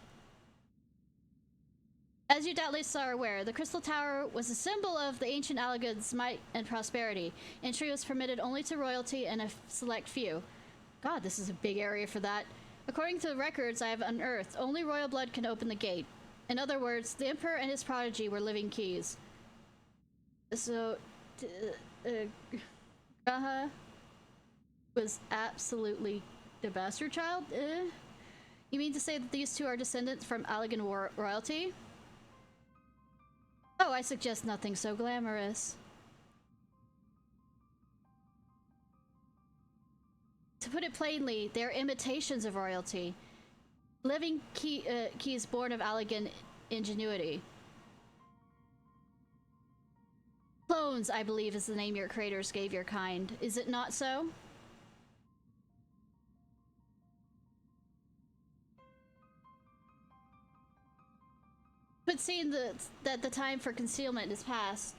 As you doubtless are aware, the Crystal Tower was a symbol of the ancient Allagan's might and prosperity. Entry was permitted only to royalty and a select few. God, this is a big area for that. According to the records I have unearthed, only royal blood can open the gate. In other words, the Emperor and his prodigy were living keys. So, Graha was absolutely the bastard child? You mean to say that these two are descendants from Allagan royalty? Oh, I suggest nothing so glamorous. To put it plainly, they're imitations of royalty. Living keys born of Allagan ingenuity. Clones, I believe, is the name your creators gave your kind. Is it not so? But seeing that the time for concealment is past.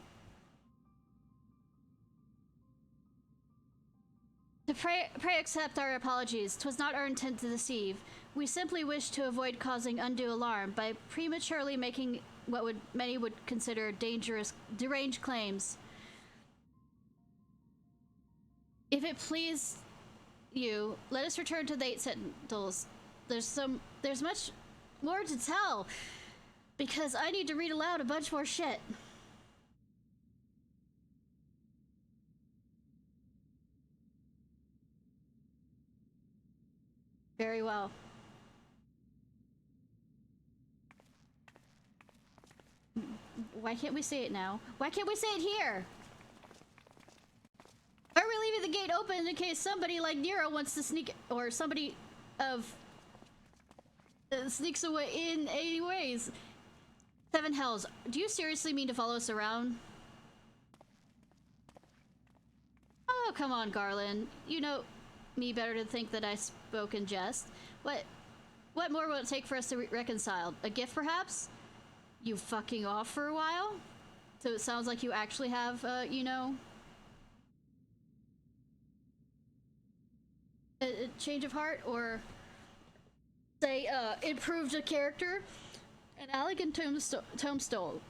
Pray accept our apologies. 'Twas not our intent to deceive. We simply wish to avoid causing undue alarm by prematurely making what many would consider deranged claims. If it please you, let us return to the Eight Sentinels. There's much more to tell, because I need to read aloud a bunch more shit. Very well. Why can't we say it now? Why can't we say it here? Are we leaving the gate open in case somebody like Nero wants to sneak, or somebody of sneaks away in any ways? Seven hells, do you seriously mean to follow us around? Oh, come on, Garland. You know me better to think that I spoke in jest. What more will it take for us to reconcile? A gift, perhaps? You fucking off for a while? So it sounds like you actually have, you know, a change of heart, or say, improved a character. An Allagan tombstone.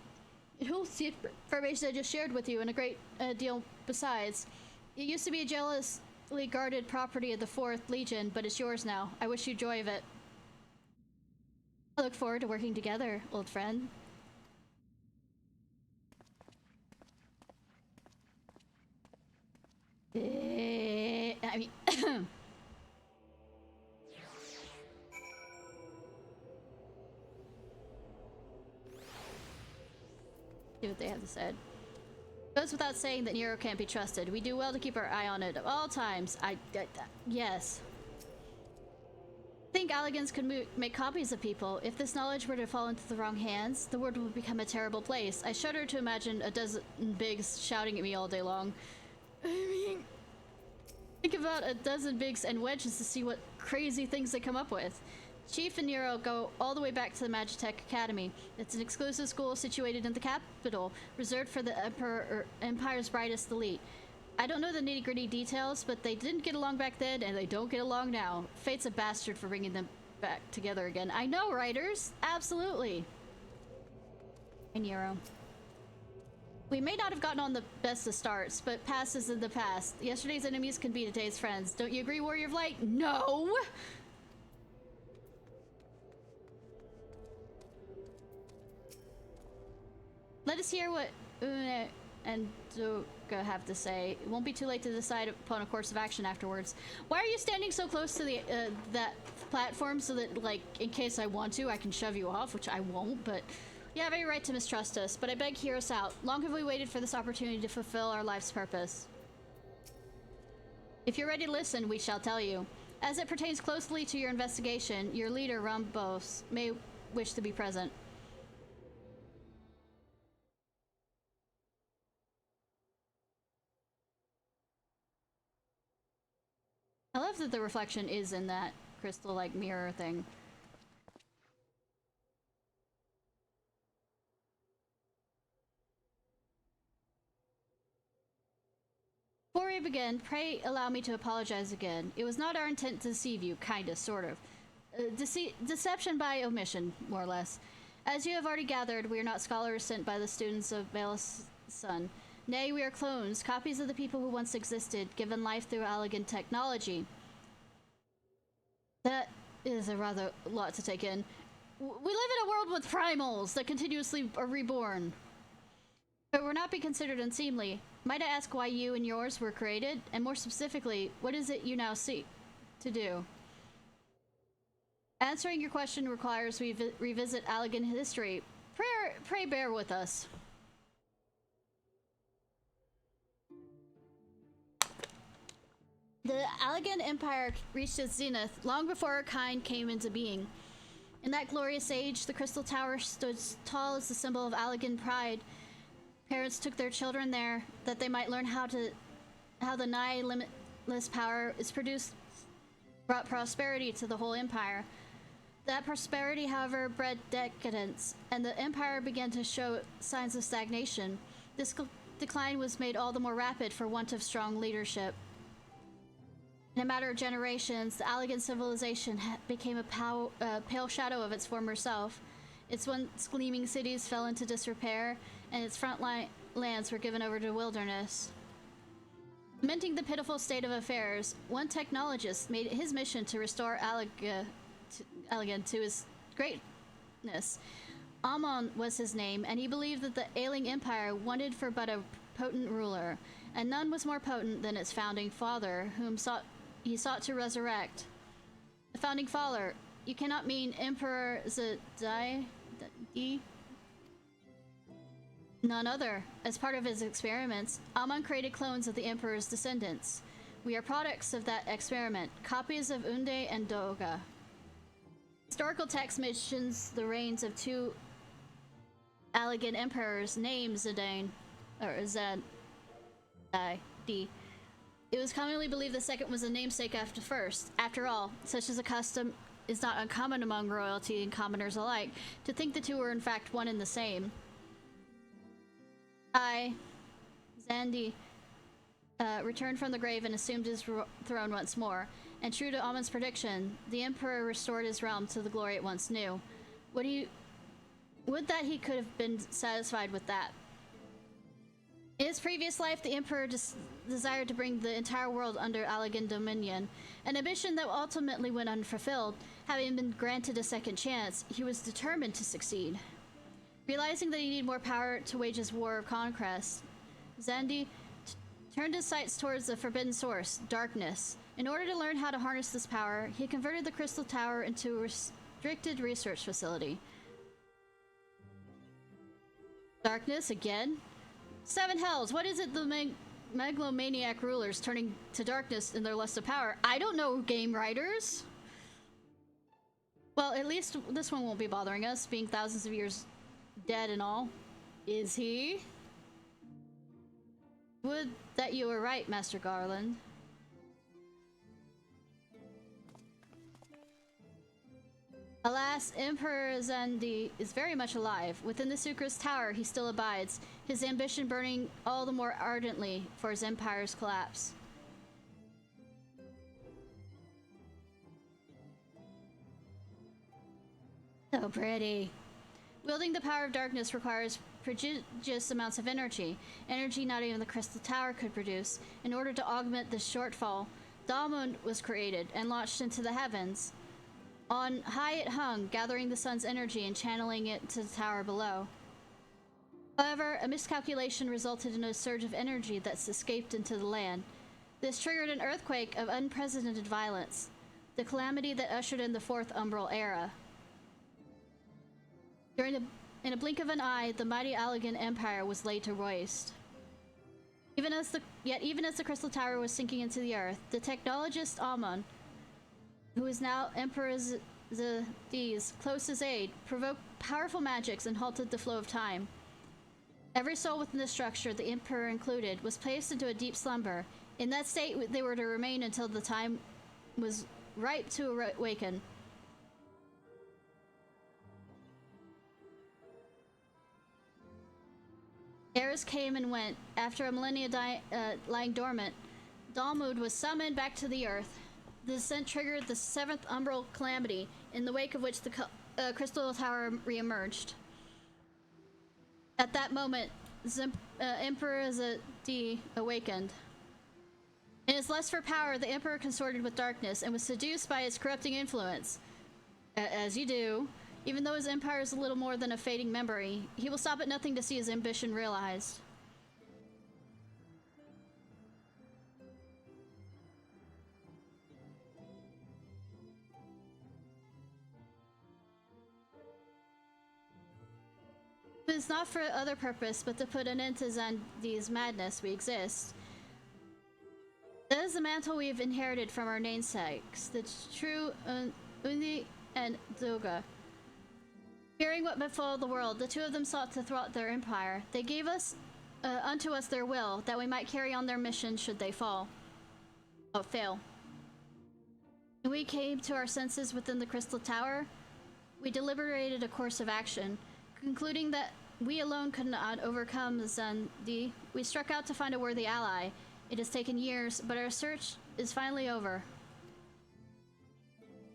It holds the information I just shared with you and a great deal besides. It used to be a jealously guarded property of the 4th Legion, but it's yours now. I wish you joy of it. I look forward to working together, old friend. I mean... See what they have to say. Goes without saying that Nero can't be trusted. We do well to keep our eye on it at all times. Yes. I think Allagans could make copies of people. If this knowledge were to fall into the wrong hands, the world would become a terrible place. I shudder to imagine a dozen bigs shouting at me all day long. I mean, think about a dozen bigs and wedges to see what crazy things they come up with. Chief and Nero go all the way back to the Magitech Academy. It's an exclusive school situated in the capital, reserved for the Empire's brightest elite. I don't know the nitty-gritty details, but they didn't get along back then, and they don't get along now. Fate's a bastard for bringing them back together again. I know, writers! Absolutely! Hey, Nero. We may not have gotten on the best of starts, but past is in the past. Yesterday's enemies can be today's friends. Don't you agree, Warrior of Light? No! Let us hear what Une and Doga have to say. It won't be too late to decide upon a course of action afterwards. Why are you standing so close to the that platform so that, like, in case I want to, I can shove you off, which I won't, but you have every right to mistrust us, but I beg, hear us out. Long have we waited for this opportunity to fulfill our life's purpose. If you're ready to listen, we shall tell you. As it pertains closely to your investigation, your leader, Rambos, may wish to be present. I love that the reflection is in that crystal-like mirror thing. Before we begin, pray allow me to apologize again. It was not our intent to deceive you, kinda, sort of. Deception by omission, more or less. As you have already gathered, we are not scholars sent by the students of Bael's Sun. Nay, we are clones, copies of the people who once existed, given life through elegant technology. That is a rather lot to take in. We live in a world with primals that continuously are reborn. But will not be considered unseemly. Might I ask why you and yours were created? And more specifically, what is it you now seek to do? Answering your question requires we revisit Allegan history. Pray bear with us. The Allegan Empire reached its zenith long before our kind came into being. In that glorious age, the Crystal Tower stood tall as the symbol of Allegan pride. Parents took their children there that they might learn how the nigh limitless power is produced, brought prosperity to the whole empire. That prosperity, however, bred decadence, and the empire began to show signs of stagnation. This decline was made all the more rapid for want of strong leadership. In a matter of generations, the Allegan civilization became a pale shadow of its former self. Its once gleaming cities fell into disrepair, and its frontline lands were given over to wilderness. Lamenting the pitiful state of affairs, one technologist made it his mission to restore Allegan to his greatness. Amon was his name, and he believed that the ailing empire wanted for but a potent ruler, and none was more potent than its founding father, whom he sought to resurrect. The founding father, you cannot mean Emperor Zedai? None other. As part of his experiments, Amon created clones of the Emperor's descendants. We are products of that experiment, copies of Unde and Doga. Historical text mentions the reigns of two Allegan emperors named Zedane, or Zedai. It was commonly believed the second was a namesake after the first. After all, such as a custom is not uncommon among royalty and commoners alike, to think the two were in fact one and the same. Zandi, returned from the grave and assumed his throne once more, and true to Amon's prediction, the Emperor restored his realm to the glory it once knew. Would that he could have been satisfied with that. In his previous life, the Emperor desired to bring the entire world under Allegan dominion, an ambition that ultimately went unfulfilled. Having been granted a second chance, he was determined to succeed. Realizing that he needed more power to wage his war of conquest, Zandi turned his sights towards the forbidden source, darkness. In order to learn how to harness this power, he converted the Crystal Tower into a restricted research facility. Darkness again? Seven hells, what is it the megalomaniac rulers turning to darkness in their lust of power? I don't know, game writers. Well, at least this one won't be bothering us, being thousands of years dead and all. Is he? Would that you were right, Master Garland. Alas, Emperor Zandi is very much alive. Within the Sucre's tower, he still abides, his ambition burning all the more ardently for his empire's collapse. So pretty. Wielding the power of darkness requires prodigious amounts of energy, energy not even the Crystal Tower could produce. In order to augment this shortfall, Dalmund was created and launched into the heavens. On high it hung, gathering the sun's energy and channeling it to the tower below. However, a miscalculation resulted in a surge of energy that's escaped into the land. This triggered an earthquake of unprecedented violence, the calamity that ushered in the Fourth Umbral Era. In a blink of an eye, the mighty Allegan Empire was laid to waste. Even as the Crystal Tower was sinking into the earth, the technologist Amon, who is now Emperor Z's closest aide, provoked powerful magics and halted the flow of time. Every soul within the structure, the Emperor included, was placed into a deep slumber. In that state, they were to remain until the time was ripe to awaken. Eras came and went. After a millennia lying dormant, Dalmud was summoned back to the earth. The descent triggered the seventh umbral calamity, in the wake of which the Crystal Tower re-emerged. At that moment, Emperor Zadi awakened. In his lust for power, the Emperor consorted with darkness and was seduced by its corrupting influence. As you do. Even though his empire is a little more than a fading memory, he will stop at nothing to see his ambition realized. It is not for other purpose, but to put an end to Zandi's madness, we exist. That is the mantle we have inherited from our namesakes, the true Undi and Zoga. Hearing what befell the world, the two of them sought to thwart their empire. They gave us unto us their will, that we might carry on their mission should they fail. When we came to our senses within the Crystal Tower, we deliberated a course of action. Concluding that we alone could not overcome Zandi, we struck out to find a worthy ally. It has taken years, but our search is finally over.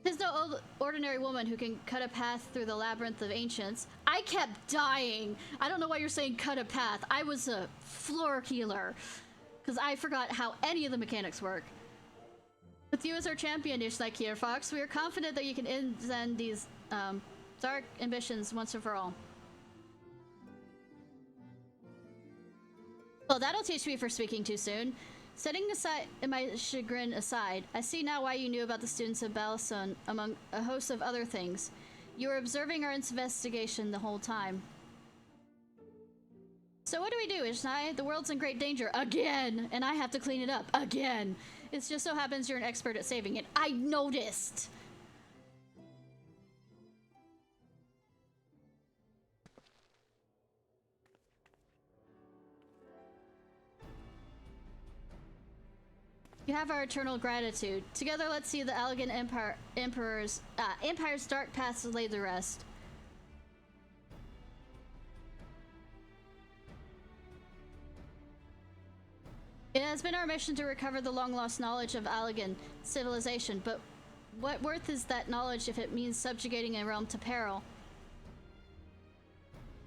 There's no ordinary woman who can cut a path through the labyrinth of ancients. I kept dying. I don't know why you're saying cut a path. I was a floor healer, because I forgot how any of the mechanics work. With you as our champion, Ishnai Ciarfox, we are confident that you can end Zandi's dark ambitions once and for all. Well, that'll teach me for speaking too soon. Setting aside my chagrin aside, I see now why you knew about the students of Balson, among a host of other things. You were observing our investigation the whole time. So what do we do, Ishnai? The world's in great danger again, and I have to clean it up again. It just so happens you're an expert at saving it. I noticed! You have our eternal gratitude. Together, let's see the Allegan Empire's dark paths laid to rest. It has been our mission to recover the long-lost knowledge of Allegan civilization, but what worth is that knowledge if it means subjugating a realm to peril?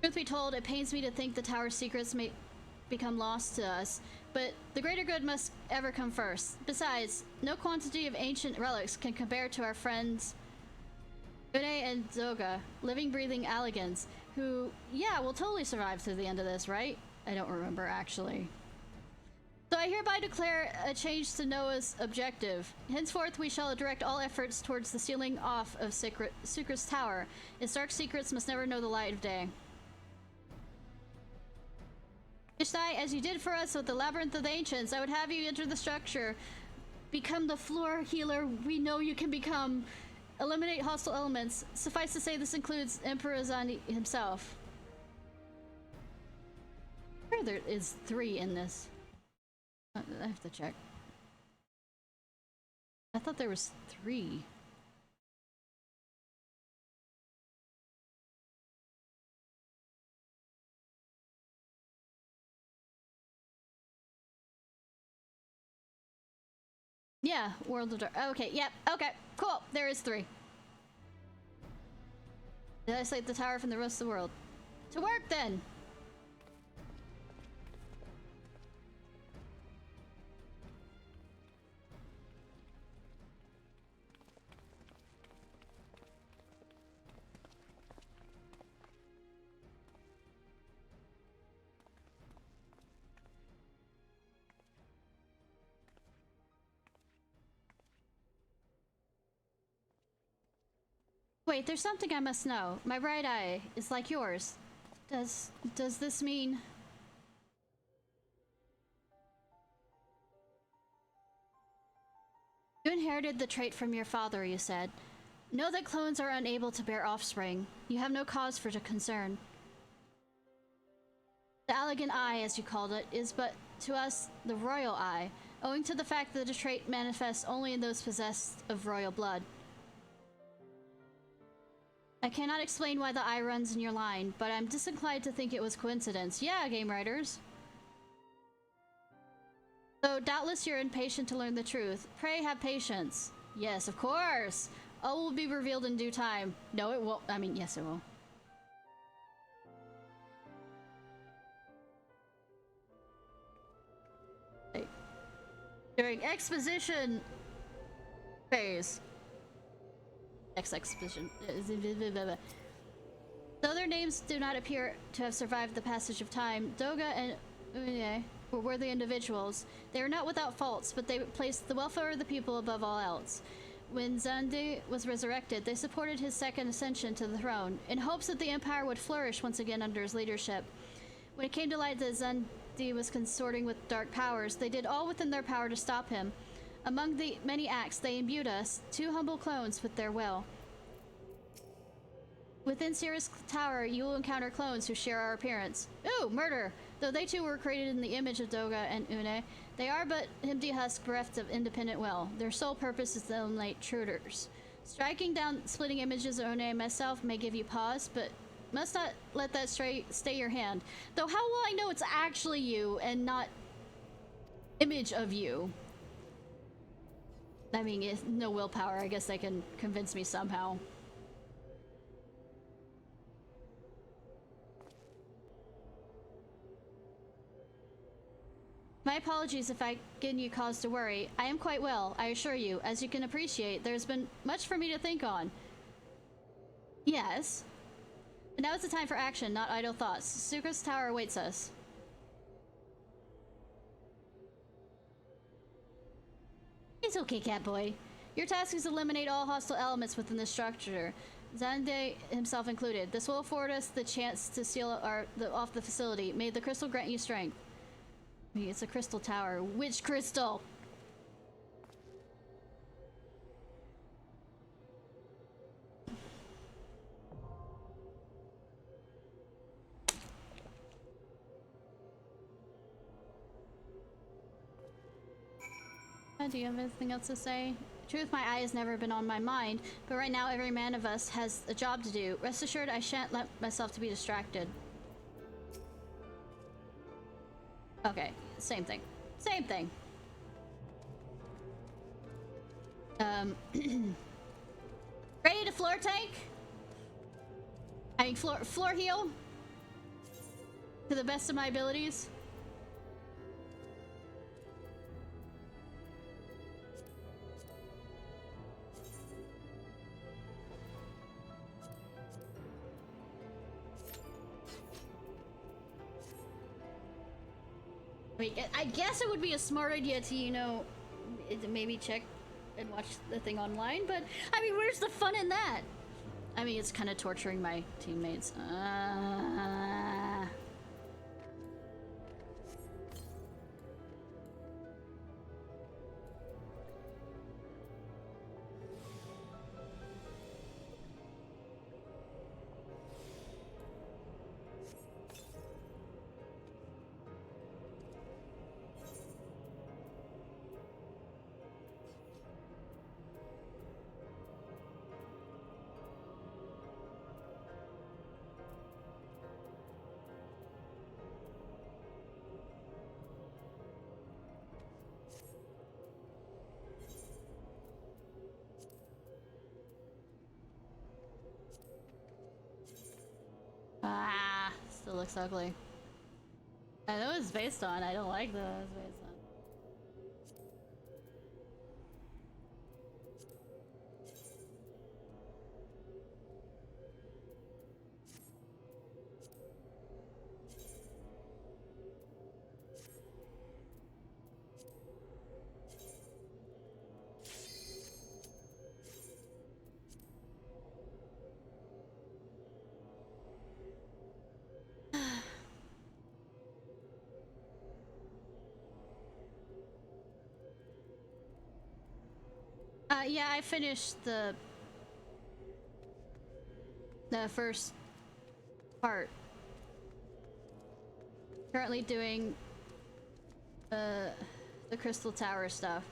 Truth be told, it pains me to think the tower's secrets may become lost to us, but the greater good must ever come first. Besides, no quantity of ancient relics can compare to our friends Une and Zoga, living, breathing Allegans, who, yeah, will totally survive through the end of this, right? I don't remember, actually. So I hereby declare a change to Noah's objective. Henceforth, we shall direct all efforts towards the sealing off of Sucre's tower. Its dark secrets must never know the light of day. Ishnai, as you did for us with the Labyrinth of the Ancients, I would have you enter the structure. Become the floor healer we know you can become. Eliminate hostile elements. Suffice to say, this includes Emperor Zandi himself. I'm sure there is 3 in this. I have to check. I thought there was 3. Yeah, World of Dark. Okay, yep, okay, cool. There is 3. Isolate the tower from the rest of the world. To work then! Wait, there's something I must know. My right eye is like yours. Does this mean... You inherited the trait from your father, you said. Know that clones are unable to bear offspring. You have no cause for concern. The elegant eye, as you called it, is but to us the royal eye, owing to the fact that the trait manifests only in those possessed of royal blood. I cannot explain why the eye runs in your line, but I'm disinclined to think it was coincidence. Yeah, game writers. Though doubtless you're impatient to learn the truth, pray have patience. Yes, of course! All will be revealed in due time. No, it won't. I mean, yes, it will. During exposition phase. Next exposition. Though their names do not appear to have survived the passage of time, Doga and Une were worthy individuals. They are not without faults, but they placed the welfare of the people above all else. When Zandi was resurrected, they supported his second ascension to the throne, in hopes that the empire would flourish once again under his leadership. When it came to light that Zandi was consorting with dark powers, they did all within their power to stop him. Among the many acts, they imbued us, 2 humble clones, with their will. Within Cirrus Tower, you will encounter clones who share our appearance. Ooh, murder! Though they too were created in the image of Doga and Une, they are but empty husks bereft of independent will. Their sole purpose is to eliminate intruders. Striking down splitting images of Une and myself may give you pause, but must not let that stay your hand. Though how will I know it's actually you and not image of you? I mean, if no willpower, I guess they can convince me somehow. My apologies if I've given you cause to worry. I am quite well, I assure you. As you can appreciate, there's been much for me to think on. Yes. But now is the time for action, not idle thoughts. Cirrus Tower awaits us. It's okay, Catboy. Your task is to eliminate all hostile elements within the structure, Zande himself included. This will afford us the chance to seal off the facility. May the crystal grant you strength. I mean, it's a crystal tower. Which crystal? Do you have anything else to say? Truth, my eye has never been on my mind, but right now every man of us has a job to do. Rest assured, I shan't let myself to be distracted. Okay, same thing. Same thing. Ready to floor tank? I mean, floor heal? To the best of my abilities? I mean, I guess it would be a smart idea to, you know, maybe check and watch the thing online, but I mean, where's the fun in that? I mean, it's kind of torturing my teammates. looks ugly. I know it's based on. I don't like the it's based on. Yeah, I finished the first part. Currently doing the Crystal Tower stuff.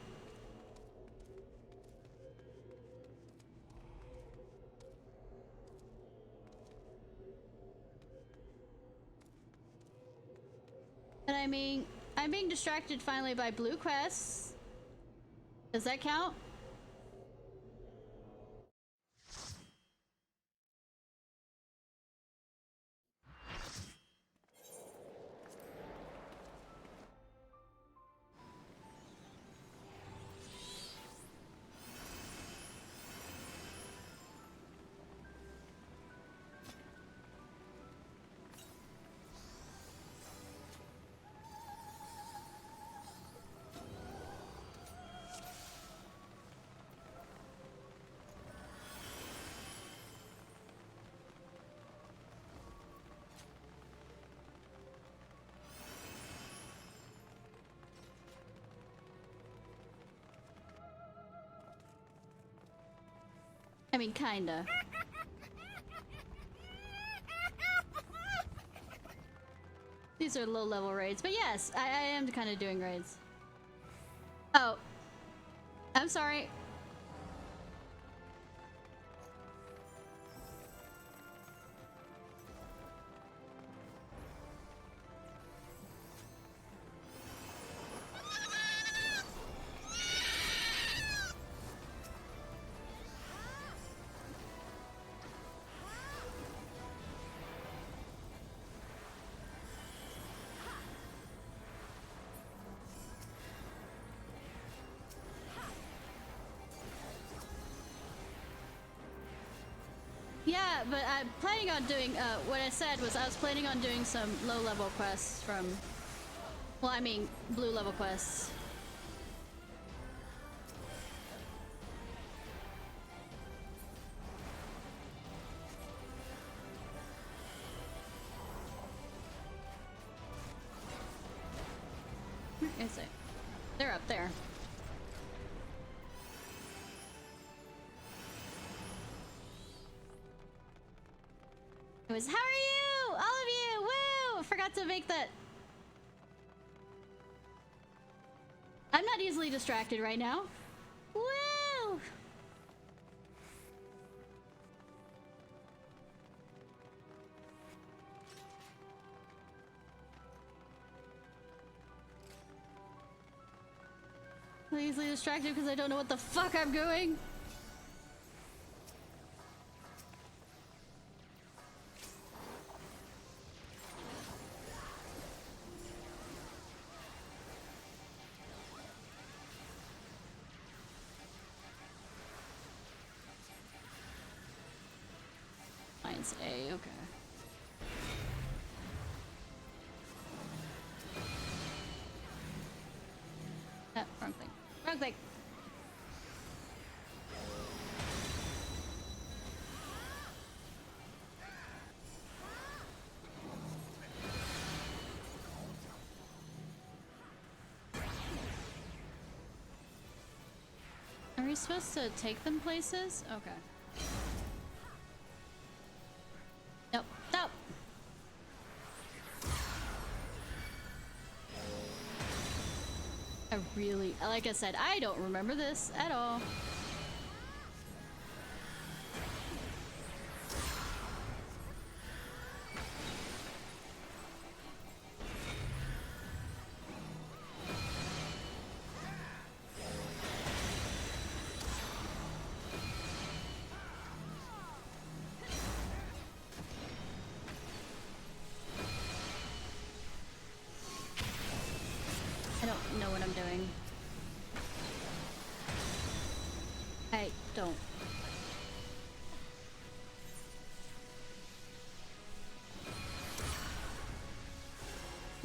But I mean, I'm being distracted finally by blue quests. Does that count? I mean, kinda. These are low-level raids, but yes, I am kind of doing raids. Oh. I'm sorry. Yeah, but I'm planning on doing, what I said was I was planning on doing some low-level quests from... Well, I mean, blue-level quests. Where is it? They're up there. It was, how are you? All of you! Woo! I forgot to make that. I'm not easily distracted right now. Woo! I'm easily distracted because I don't know what the fuck I'm doing. Mine's A, okay. Ah, wrong thing. Wrong thing. Are we supposed to take them places? Okay. Nope. Nope. I really, like I said, I don't remember this at all. I don't know what I'm doing. I don't.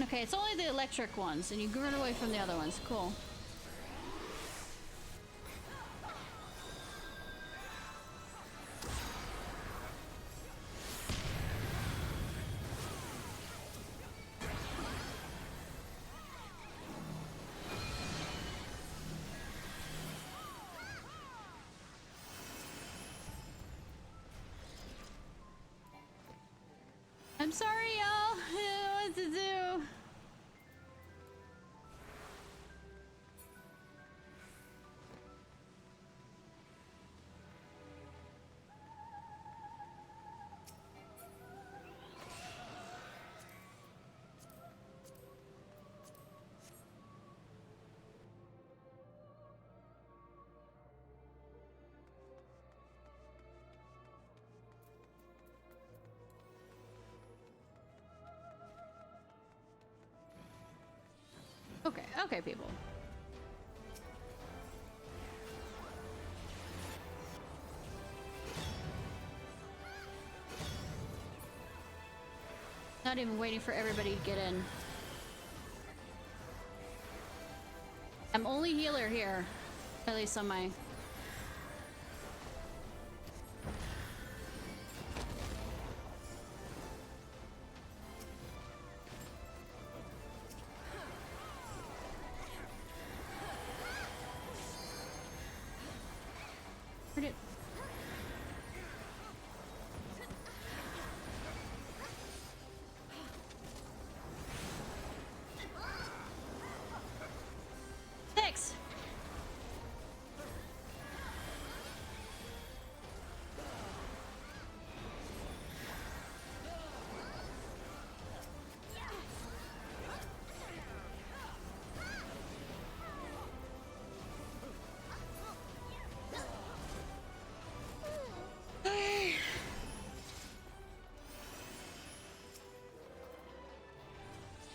Okay, it's only the electric ones, and you run away from the other ones. Cool. I'm sorry, y'all. I don't know what to do. Okay, okay, people. Not even waiting for everybody to get in. I'm only healer here. At least on my... Where'd it... Six!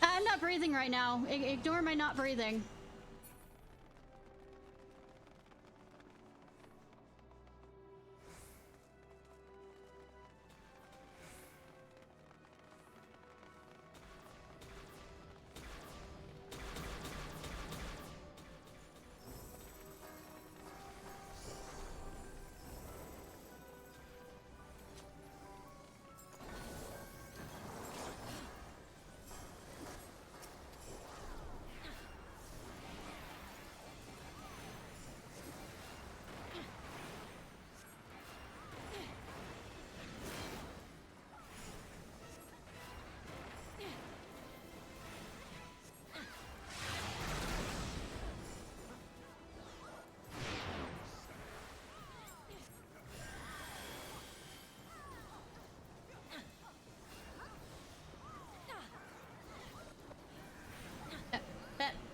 I'm not breathing right now. Ignore my not breathing.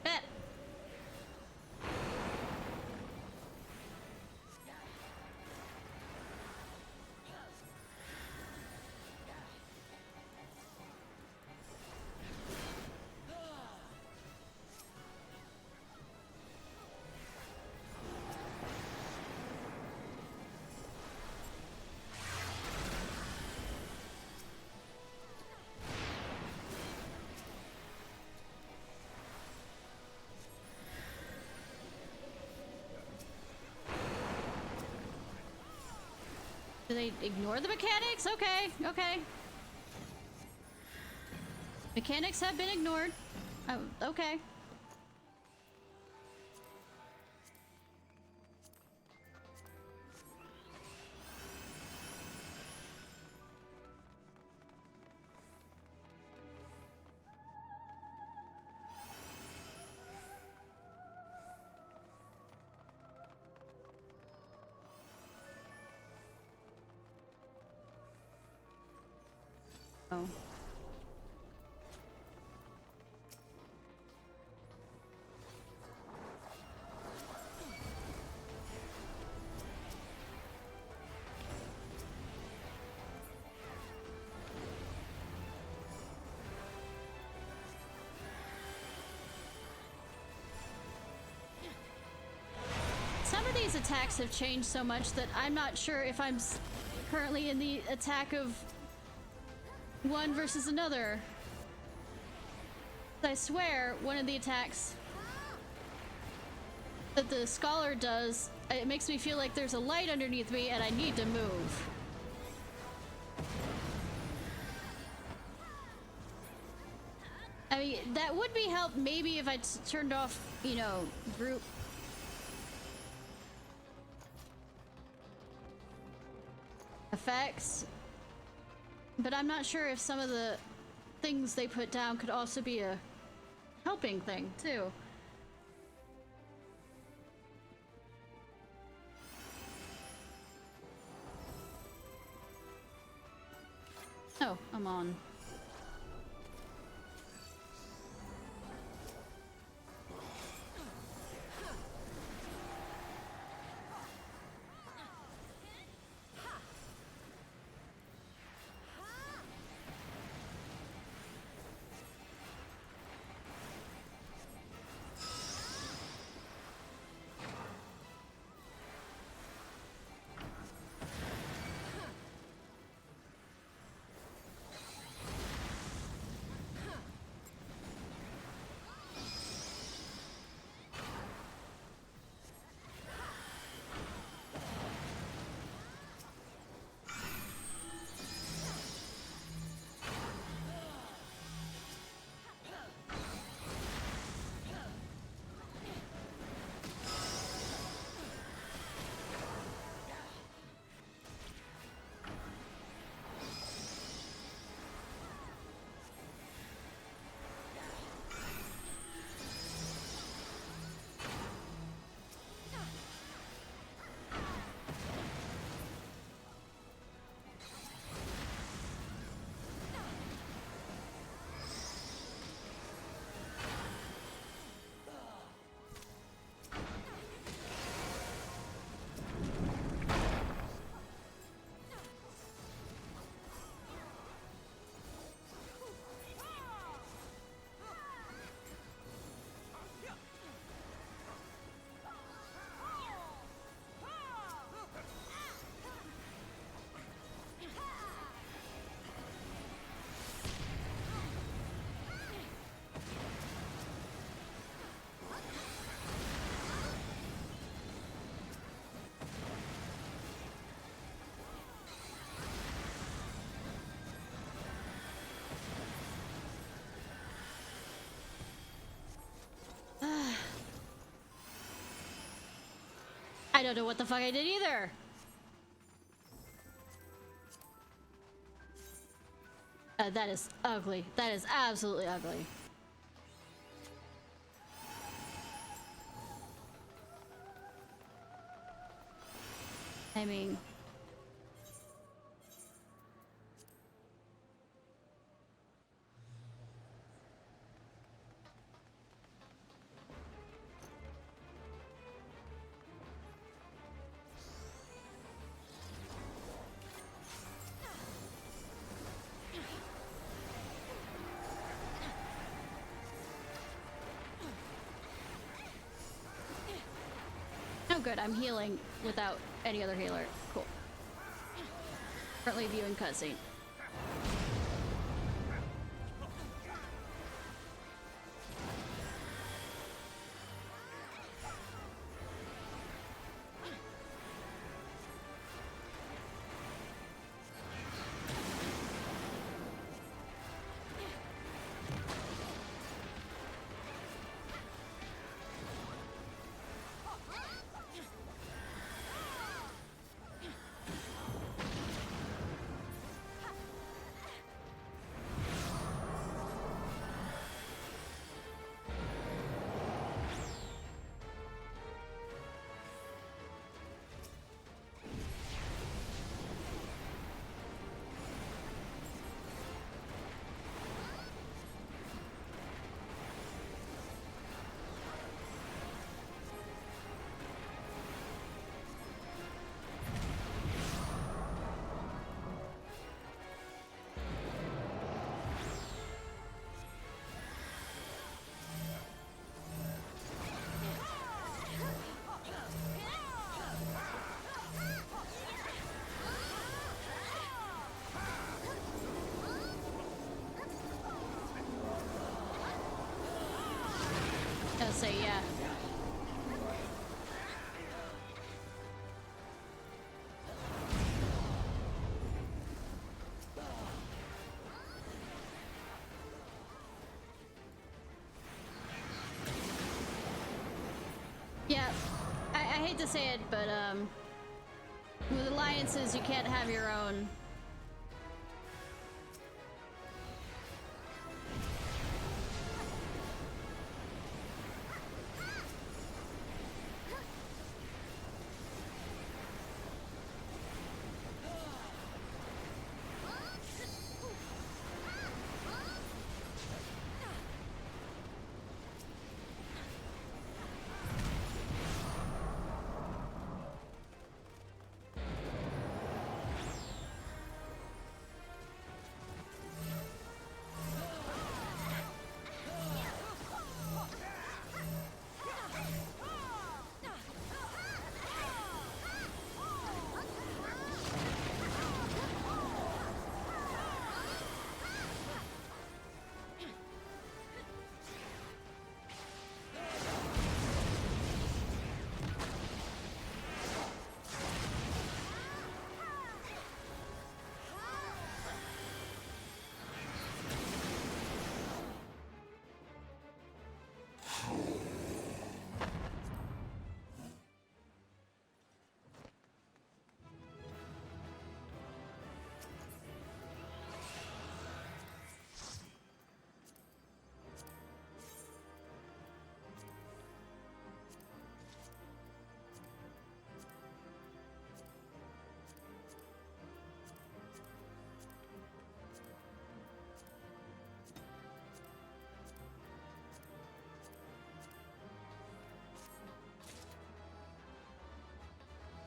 Bet. Do they ignore the mechanics? Okay, okay. Mechanics have been ignored. Oh, okay. Oh. these attacks have changed so much that I'm not sure if I'm currently in the attack of one versus another. I swear, one of the attacks that the scholar does, it makes me feel like there's a light underneath me and I need to move. I mean, that would be help maybe if I turned off, you know, group effects. But I'm not sure if some of the things they put down could also be a helping thing, too. Oh, I'm on. I don't know what the fuck I did either. That is ugly. That is absolutely ugly. I mean... Oh good, I'm healing without any other healer. Cool. Currently viewing cutscene. say, yeah. Yeah, I hate to say it, but with alliances, you can't have your own.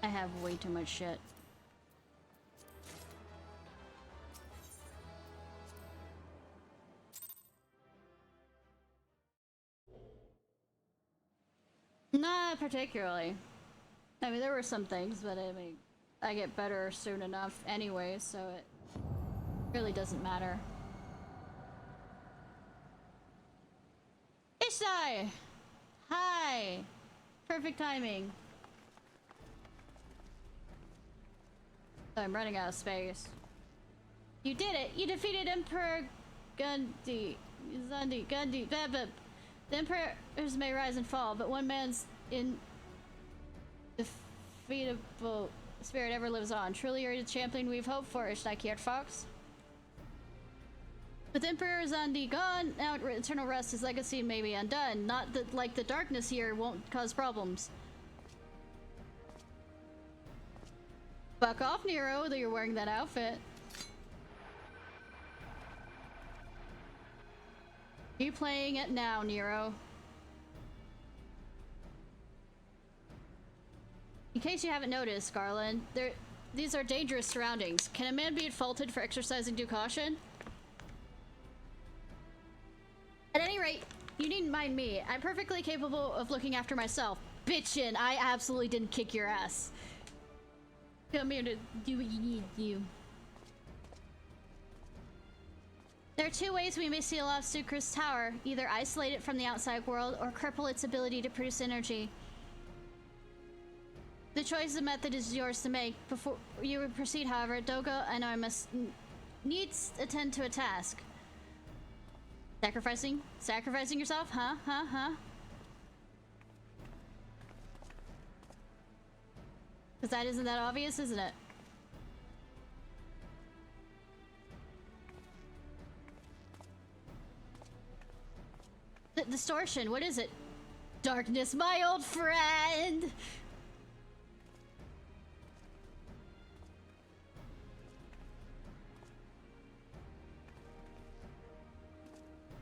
I have way too much shit. Not particularly. I mean, there were some things, but I mean, I get better soon enough anyway, so it really doesn't matter. Ishnai! Hi! Perfect timing. I'm running out of space. You did it! You defeated Emperor Gandhi. The emperors may rise and fall, but one man's indefeatable spirit ever lives on. Truly you're the champion we've hoped for, Ishnai Ciarfox. With Emperor Zandi gone, now eternal rest, his legacy may be undone. Not that, like, the darkness here won't cause problems. Fuck off, Nero, that you're wearing that outfit. You playing it now, Nero. In case you haven't noticed, Garland, these are dangerous surroundings. Can a man be faulted for exercising due caution? At any rate, you needn't mind me. I'm perfectly capable of looking after myself. Bitchin', I absolutely didn't kick your ass. Come here to do what you need to do. There are two ways we may seal off Sucre's tower. Either isolate it from the outside world or cripple its ability to produce energy. The choice of method is yours to make. Before you proceed, however, Dogo and I must needs attend to a task. Sacrificing yourself? Huh? Because that isn't that obvious, isn't it? The distortion, what is it? Darkness, my old friend!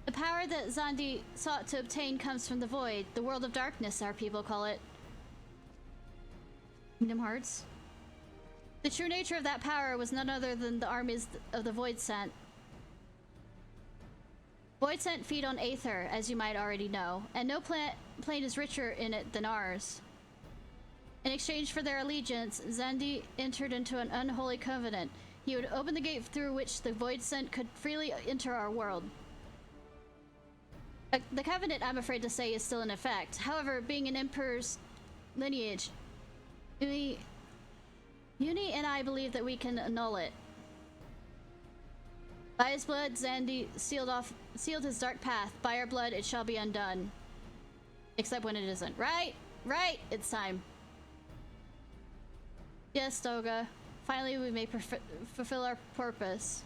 The power that Zandi sought to obtain comes from the void. The world of darkness, our people call it. Kingdom Hearts. The true nature of that power was none other than the armies of the Void Sent. Void Sent feed on Aether, as you might already know, and no plane is richer in it than ours. In exchange for their allegiance, Zandi entered into an unholy covenant. He would open the gate through which the Void Sent could freely enter our world. The covenant, I'm afraid to say, is still in effect. However, being an emperor's lineage, Uni and I believe that we can annul it. By his blood, Xandi sealed his dark path. By our blood, it shall be undone. Except when it isn't. Right? Right! It's time. Yes, Doga. Finally, we may fulfill our purpose.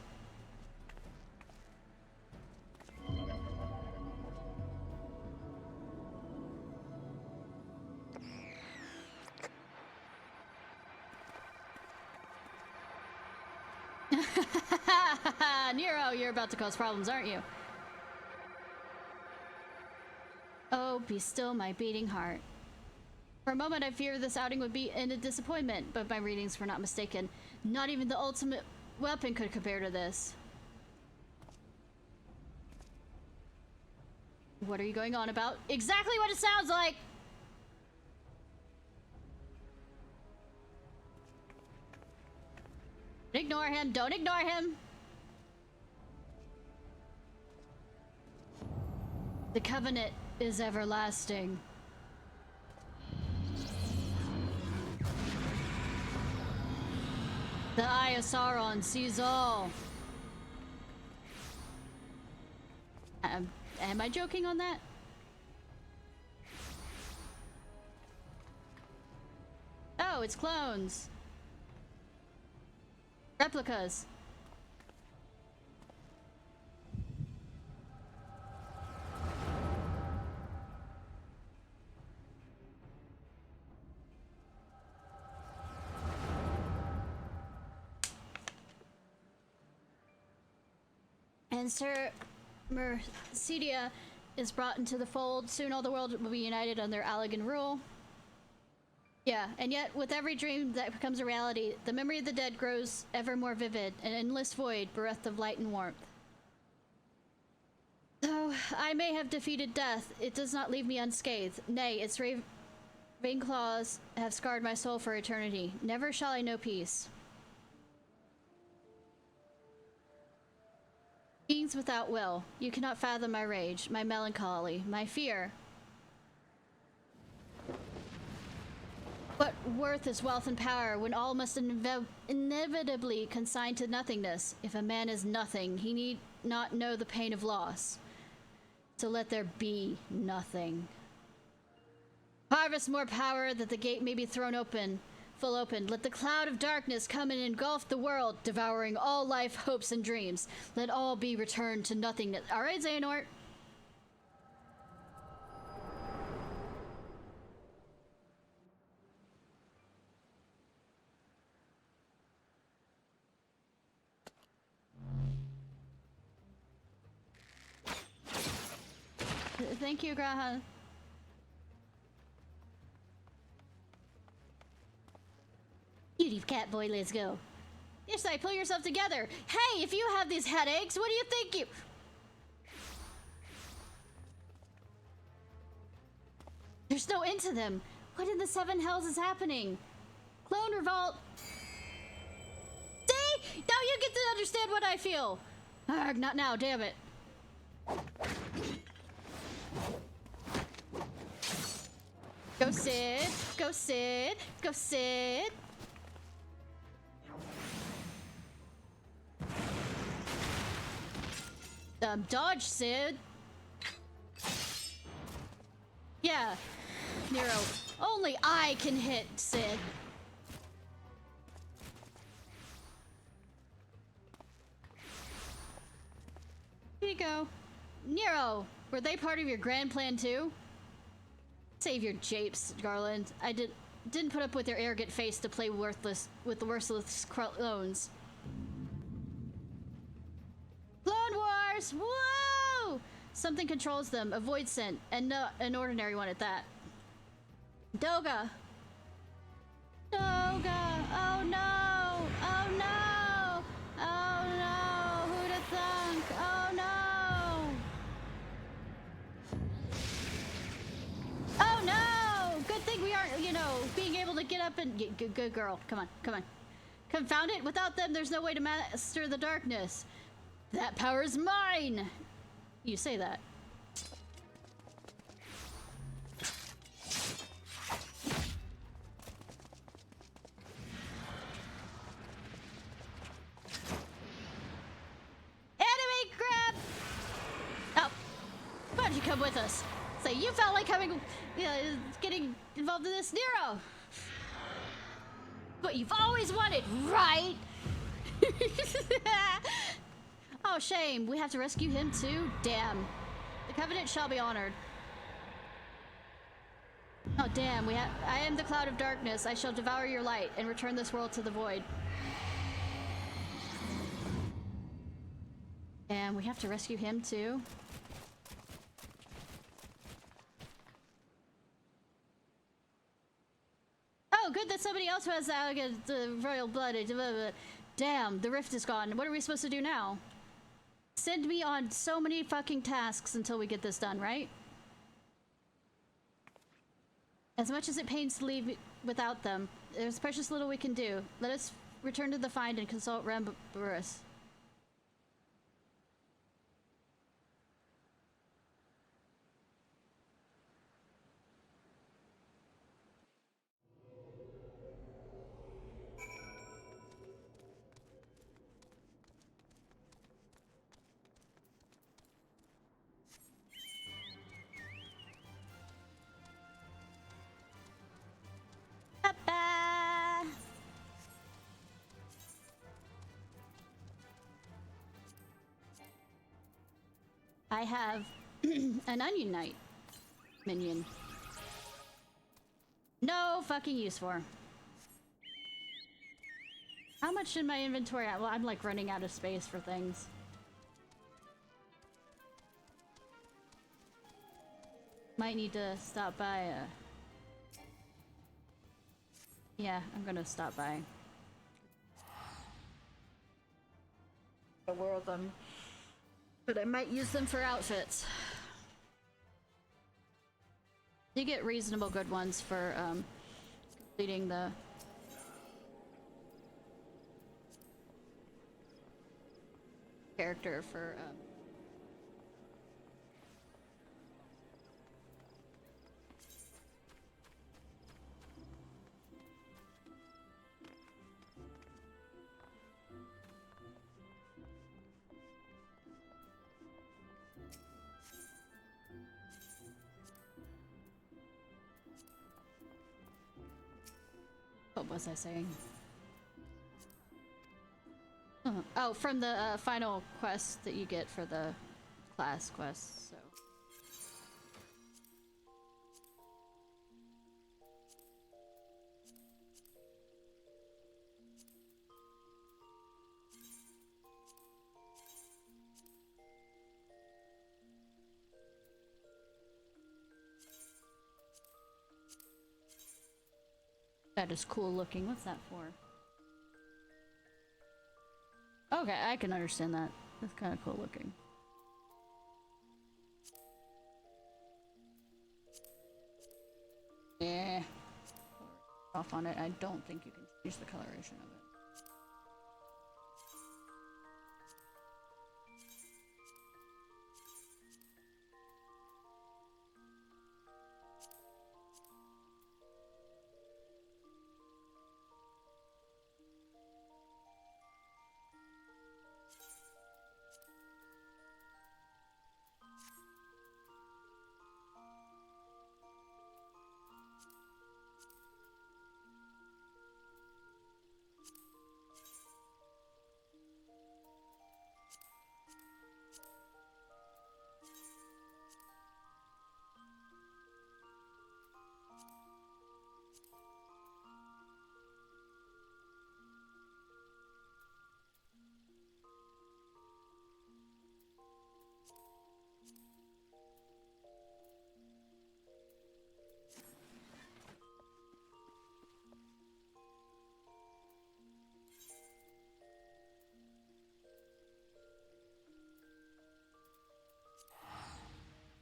Nero, you're about to cause problems, aren't you? Oh, be still, my beating heart. For a moment, I feared this outing would be in a disappointment, but my readings were not mistaken. Not even the ultimate weapon could compare to this. What are you going on about? Exactly what it sounds like! Ignore him. Don't ignore him. The covenant is everlasting. The Eye of Sauron sees all. Am I joking on that? Oh, it's clones. Replicas. And Sir Mercedia is brought into the fold. Soon all the world will be united under Allegan rule. Yeah, and yet with every dream that becomes a reality, the memory of the dead grows ever more vivid, an endless void bereft of light and warmth. Though I may have defeated death, it does not leave me unscathed. Nay, its raven claws have scarred my soul for eternity. Never shall I know peace. Beings without will, you cannot fathom my rage, my melancholy, my fear. What worth is wealth and power when all must inevitably consign to nothingness? If a man is nothing, he need not know the pain of loss. So let there be nothing. Harvest more power that the gate may be thrown open, full open. Let the cloud of darkness come and engulf the world, devouring all life, hopes, and dreams. Let all be returned to nothingness. All right, Xehanort. Thank you, Graha. Cutie cat boy, let's go. Ishnai, pull yourself together. Hey, if you have these headaches, what do you think you... There's no end to them. What in the seven hells is happening? Clone revolt. See? Now you get to understand what I feel. Arrgh, not now, damn it. Go Sid. Go Sid. Go Sid. Dodge, Sid. Yeah, Nero. Only I can hit Sid. Here you go. Nero, were they part of your grand plan too? Save your japes, Garland. I didn't put up with your arrogant face to play with the worthless clones. Clone Wars! Whoa! Something controls them, a void scent, and not an ordinary one at that. Doga! Doga! Oh no! Oh no! Oh no! Who'da thunk? Oh no! Oh no! Good thing we aren't, you know, being able to get up and... Good girl. Come on, come on. Confound it! Without them, there's no way to master the darkness. That power is mine! You say that. don't you come with us? Say, you felt like getting involved in this, Nero. What you've always wanted, right? Oh, shame. We have to rescue him too? Damn. The covenant shall be honored. Oh, damn. I am the cloud of darkness. I shall devour your light and return this world to the void. And we have to rescue him too? Oh, good that somebody else who has the royal blood. Damn, the rift is gone. What are we supposed to do now? Send me on so many fucking tasks until we get this done, right? As much as it pains to leave without them, there's precious little we can do. Let us return to the find and consult Ramburus. I have an Onion Knight minion. No fucking use for. How much in my inventory? Well, I'm like running out of space for things. Might need to stop by. Yeah, I'm gonna stop by. The world them. But I might use them for outfits. You get reasonable good ones for completing the character for what was I saying? Oh, from the final quest that you get for the class quest, so. That is cool looking. What's that for? Okay, I can understand that. That's kind of cool looking. Yeah. Off on it. I don't think you can change the coloration of it.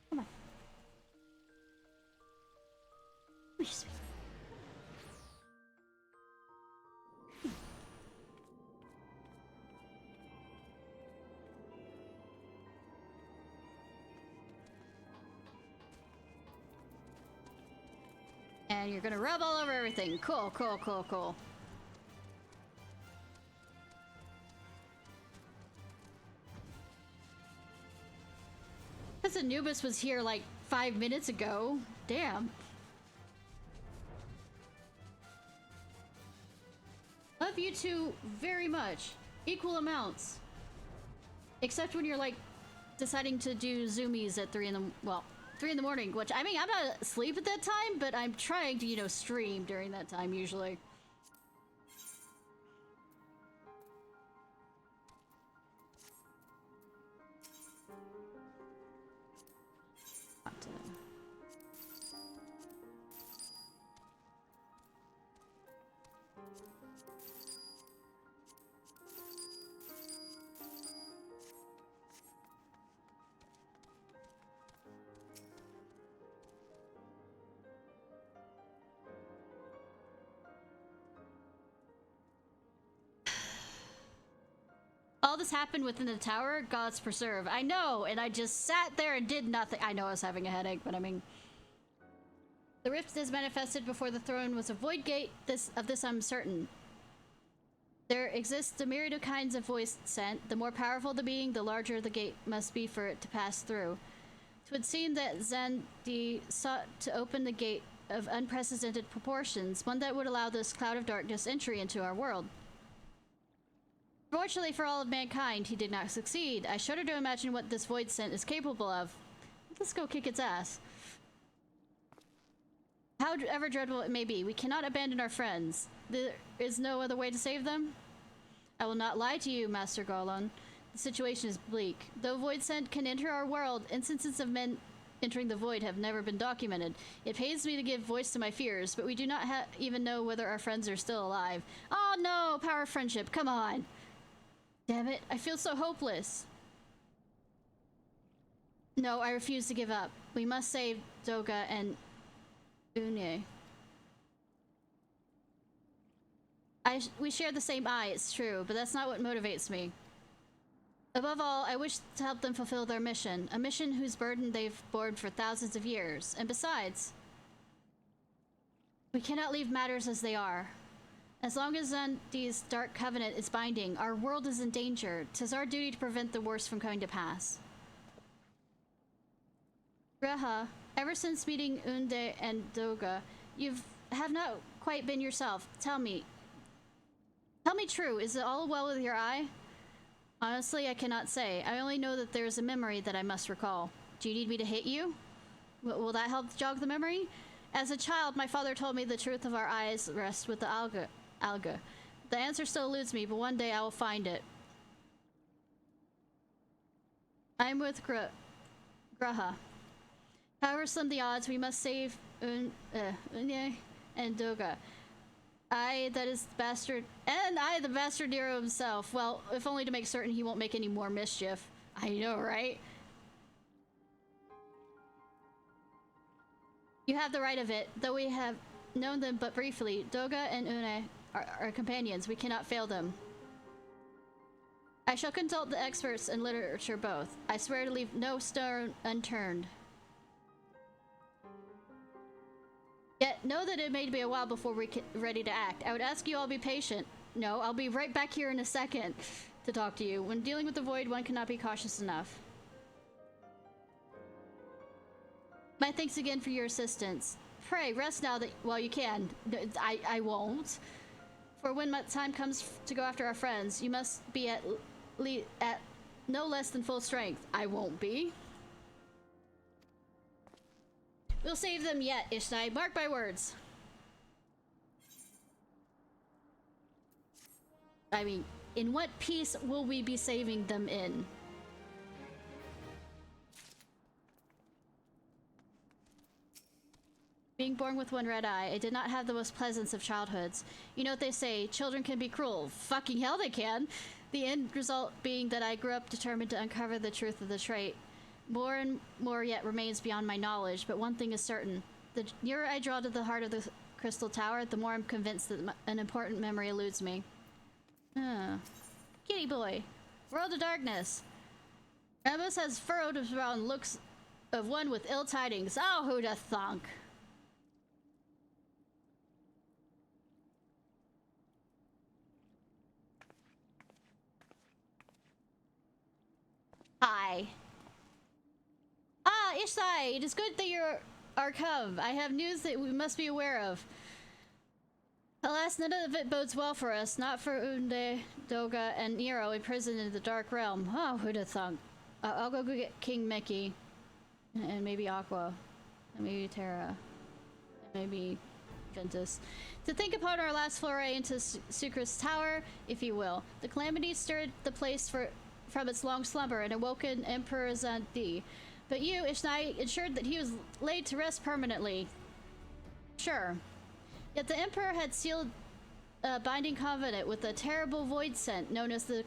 Come on. Please. And you're gonna rub all over everything. Cool, cool, cool, cool. Cause Prince Anubis was here like 5 minutes ago. Damn. Love you two very much. Equal amounts. Except when you're like deciding to do zoomies at 3 in the morning, which I mean, I'm not asleep at that time, but I'm trying to, you know, stream during that time usually. All this happened within the tower, gods preserve. I know, and I just sat there and did nothing. I know I was having a headache, but I mean... The rift is manifested before the throne was a void gate. Of this I'm certain. There exists a myriad of kinds of voice sent. The more powerful the being, the larger the gate must be for it to pass through. It would seem that Zandi sought to open the gate of unprecedented proportions, one that would allow this cloud of darkness entry into our world. Fortunately for all of mankind, he did not succeed. I shudder to imagine what this void scent is capable of. Let's go kick its ass. However dreadful it may be, we cannot abandon our friends. There is no other way to save them? I will not lie to you, Master Garlon. The situation is bleak. Though void scent can enter our world, instances of men entering the void have never been documented. It pains me to give voice to my fears, but we do not even know whether our friends are still alive. Oh no, power of friendship, come on! Damn it, I feel so hopeless. No, I refuse to give up. We must save Doga and Une. We share the same eye, it's true, but that's not what motivates me. Above all, I wish to help them fulfill their mission, a mission whose burden they've borne for thousands of years. And besides, we cannot leave matters as they are. As long as Zandi's dark covenant is binding, our world is in danger. 'Tis our duty to prevent the worst from coming to pass. Reha, ever since meeting Unde and Doga, have not quite been yourself. Tell me true, is it all well with your eye? Honestly, I cannot say. I only know that there is a memory that I must recall. Do you need me to hit you? Will that help jog the memory? As a child, my father told me the truth of our eyes rests with the alga. The answer still eludes me, but one day I will find it. I'm with Graha. However slim the odds, we must save Unye and Doga. The bastard Nero himself. Well, if only to make certain he won't make any more mischief. I know, right? You have the right of it, though we have known them but briefly. Doga and Une are companions. We cannot fail them. I shall consult the experts in literature both. I swear to leave no stone unturned. Yet, know that it may be a while before we're ready to act. I would ask you all be patient. No, I'll be right back here in a second to talk to you. When dealing with the void, one cannot be cautious enough. My thanks again for your assistance. Pray, rest now while you can. I won't. For when my time comes to go after our friends, you must be at no less than full strength. I won't be. We'll save them yet, Ishnai. Mark my words. I mean, in what peace will we be saving them in? Being born with one red eye, I did not have the most pleasant of childhoods. You know what they say, children can be cruel. Fucking hell they can! The end result being that I grew up determined to uncover the truth of the trait. More and more yet remains beyond my knowledge, but one thing is certain. The nearer I draw to the heart of the Crystal Tower, the more I'm convinced that an important memory eludes me. Kitty boy. World of Darkness. Ramos has furrowed around looks of one with ill tidings. Oh, who'da thunk? Hi. Ah, Ishnai, it is good that you are come. I have news that we must be aware of. Alas, none of it bodes well for us. Not for Unde, Doga, and Nero imprisoned in the Dark Realm. Oh, who'd have thunk? I'll go get King Mickey. And maybe Aqua. And maybe Terra. And maybe Ventus. To think upon our last foray into Sucre's Tower, if you will. The calamity stirred the place from its long slumber and awoken Emperor Zandi. But you, Ishnai, ensured that he was laid to rest permanently. Sure. Yet the Emperor had sealed a binding covenant with a terrible void scent known as the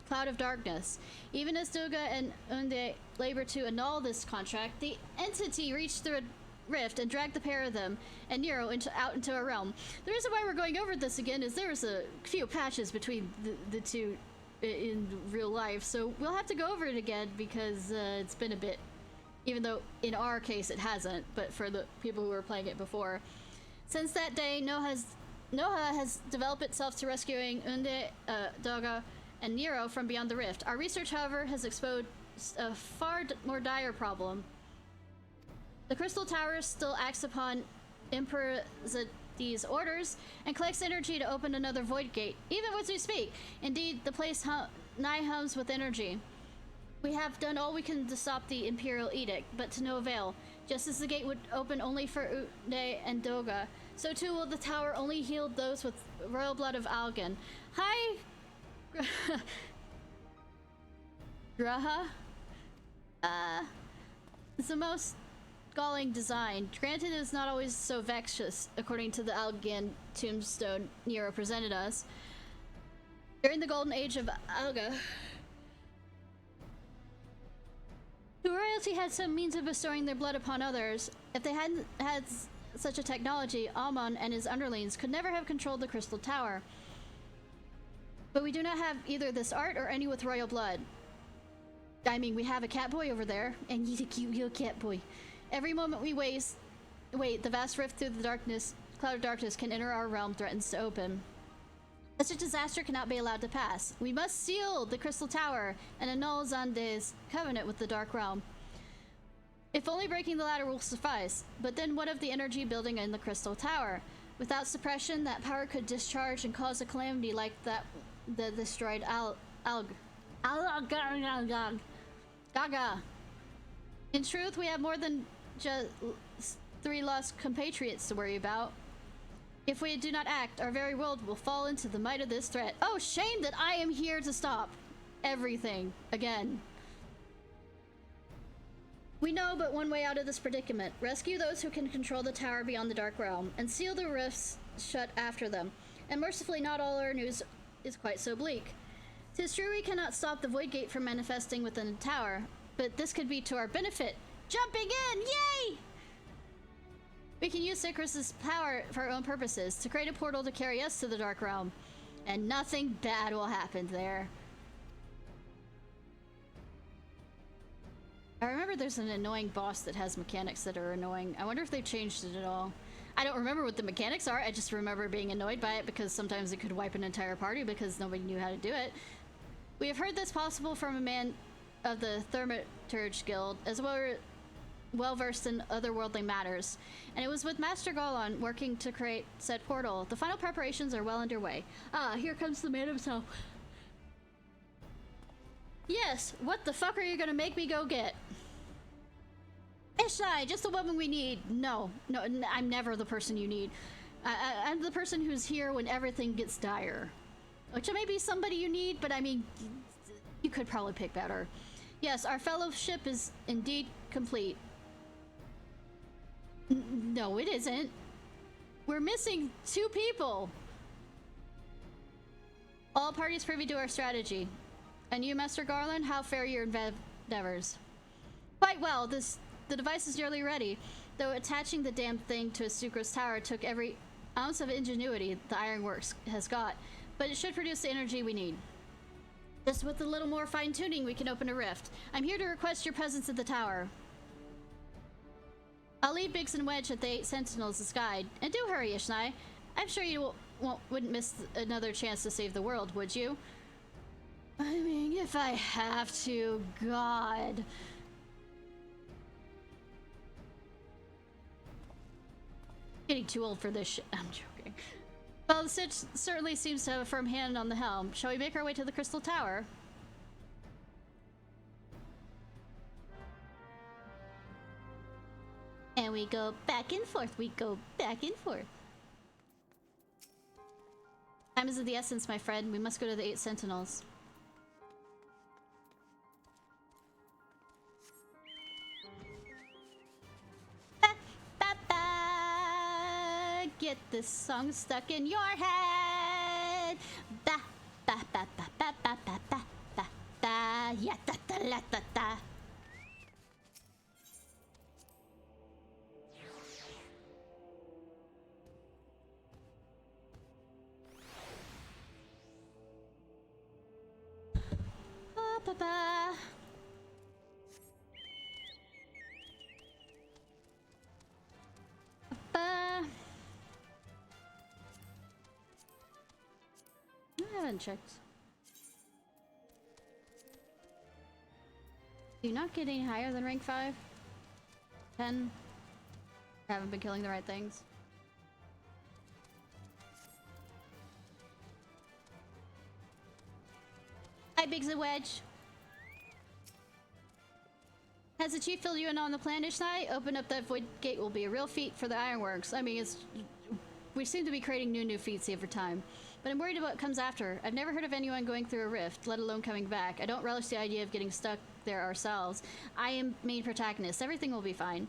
Cloud of Darkness. Even as Duga and Unde labored to annul this contract, the entity reached through a rift and dragged the pair of them and Nero out into a realm. The reason why we're going over this again is there was a few patches between the two in real life, so we'll have to go over it again because it's been a bit, even though in our case it hasn't, but for the people who were playing it before. Since that day, Noha has developed itself to rescuing Unde, Doga, and Nero from beyond the rift. Our research, however, has exposed a far more dire problem. The Crystal Tower still acts upon Emperor Zadi's orders and collects energy to open another void gate, even as we speak. Indeed, the place nigh hums with energy. We have done all we can to stop the Imperial Edict, but to no avail. Just as the gate would open only for Unde and Doga, so too will the tower only heal those with royal blood of Algan. Hi, Graha. It's the most galling design. Granted, it is not always so vexatious, according to the Algan tombstone Nero presented us. During the golden age of Alga, the royalty had some means of bestowing their blood upon others. If they hadn't had such a technology, Amon and his underlings could never have controlled the Crystal Tower. But we do not have either this art or any with royal blood. I mean, we have a cat boy over there, and he's a cute little cat boy. Every moment we wait, the vast rift through the darkness, cloud of darkness can enter our realm, threatens to open. Such a disaster cannot be allowed to pass. We must seal the Crystal Tower and annul Zande's covenant with the Dark Realm. If only breaking the ladder will suffice, but then what of the energy building in the Crystal Tower? Without suppression, that power could discharge and cause a calamity like that the destroyed Gaga. In truth, we have more than just 3 lost compatriots to worry about. If we do not act, our very world will fall into the might of this threat. Oh, shame that I am here to stop everything again. We know but one way out of this predicament. Rescue those who can control the tower beyond the Dark Realm, and seal the rifts shut after them. And mercifully, not all our news is quite so bleak. 'Tis true we cannot stop the Void Gate from manifesting within the tower, but this could be to our benefit. Jumping in! Yay! We can use Ciarfox's power for our own purposes, to create a portal to carry us to the Dark Realm. And nothing bad will happen there. I remember there's an annoying boss that has mechanics that are annoying. I wonder if they've changed it at all. I don't remember what the mechanics are, I just remember being annoyed by it because sometimes it could wipe an entire party because nobody knew how to do it. We have heard this possible from a man of the Thaumaturge Guild, as well versed in otherworldly matters, and it was with Master Golan working to create said portal. The final preparations are well underway. Ah, here comes the man himself. Yes, what the fuck are you gonna make me go get? Ishnai, just the woman we need. No, I'm never the person you need. I'm the person who's here when everything gets dire. Which may be somebody you need, but I mean, you could probably pick better. Yes, our fellowship is indeed complete. No, it isn't. We're missing 2 people. All parties privy to our strategy. And you, Master Garland, how fare your endeavors? Quite well. The device is nearly ready, though attaching the damn thing to a Sucre's tower took every ounce of ingenuity the Ironworks has got, but it should produce the energy we need. Just with a little more fine-tuning, we can open a rift. I'm here to request your presence at the tower. I'll leave Biggs and Wedge at the 8 Sentinels as guide. And do hurry, Ishnai. I'm sure you wouldn't miss another chance to save the world, would you? I mean, if I have to, God. Getting too old for this shit. I'm joking. Well, the Stitch certainly seems to have a firm hand on the helm. Shall we make our way to the Crystal Tower? And we go back and forth. We go back and forth. Time is of the essence, my friend. We must go to the 8 Sentinels. Ba, ba, ba. Get this song stuck in your head. Ba, ba, ba, ba, ba, ba, ba, ba, ba, ba. Ya, da, da, la, da, da. Ba, ba. Ba. I haven't checked. Do you not get any higher than rank 5? 10? I haven't been killing the right things. Hi, Biggs and Wedge. Has the chief filled you in on the plan, Ishnai? Open up that void gate will be a real feat for the Ironworks. I mean, we seem to be creating new feats every time. But I'm worried about what comes after. I've never heard of anyone going through a rift, let alone coming back. I don't relish the idea of getting stuck there ourselves. I am main protagonist. Everything will be fine.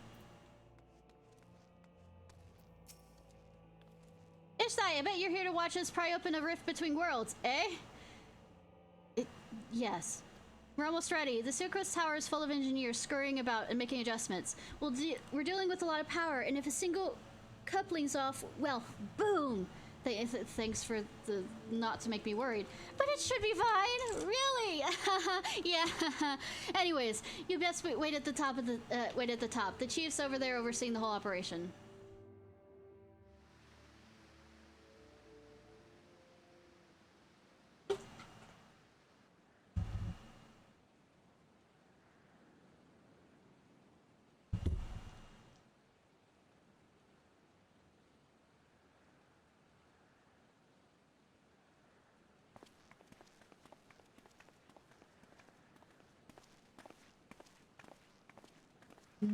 Ishnai, I bet you're here to watch us pry open a rift between worlds, eh? Yes. We're almost ready. The Sucrose Tower is full of engineers scurrying about and making adjustments. We're dealing with a lot of power, and if a single coupling's off, well, boom! Thanks for the not to make me worried. But it should be fine! Really? Yeah. Anyways, you best wait at the top of the wait at the top. The chief's over there overseeing the whole operation.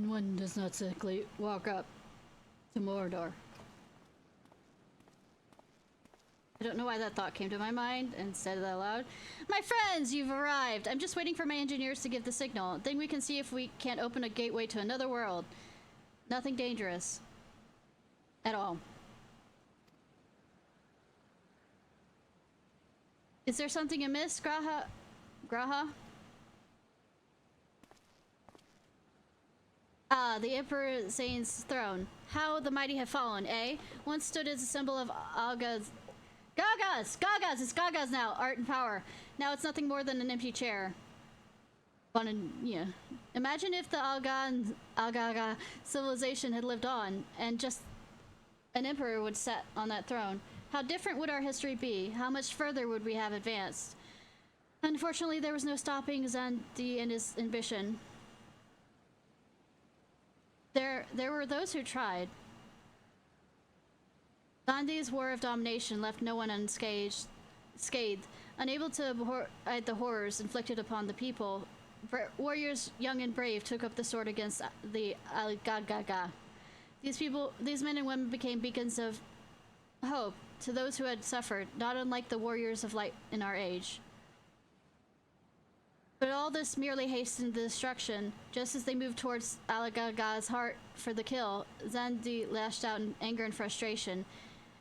One does not simply walk up to Mordor. I don't know why that thought came to my mind and said it out loud. My friends, you've arrived. I'm just waiting for my engineers to give the signal. Then we can see if we can't open a gateway to another world. Nothing dangerous. At all. Is there something amiss, Graha? Graha? Ah, the Emperor Zane's throne. How the mighty have fallen, eh? Once stood as a symbol of Aga's... Gagas! It's Gagas now, art and power. Now it's nothing more than an empty chair. Yeah. Imagine if the Agaga civilization had lived on, and just an emperor would sit on that throne. How different would our history be? How much further would we have advanced? Unfortunately, there was no stopping Zandi and his ambition. There were those who tried. Gandhi's war of domination left no one unscathed. Unable to hide the horrors inflicted upon the people, warriors young and brave took up the sword against the Al-Gagaga. These men and women became beacons of hope to those who had suffered, not unlike the warriors of light in our age. But all this merely hastened the destruction. Just as they moved towards Alagaga's heart for the kill, Zandi lashed out in anger and frustration,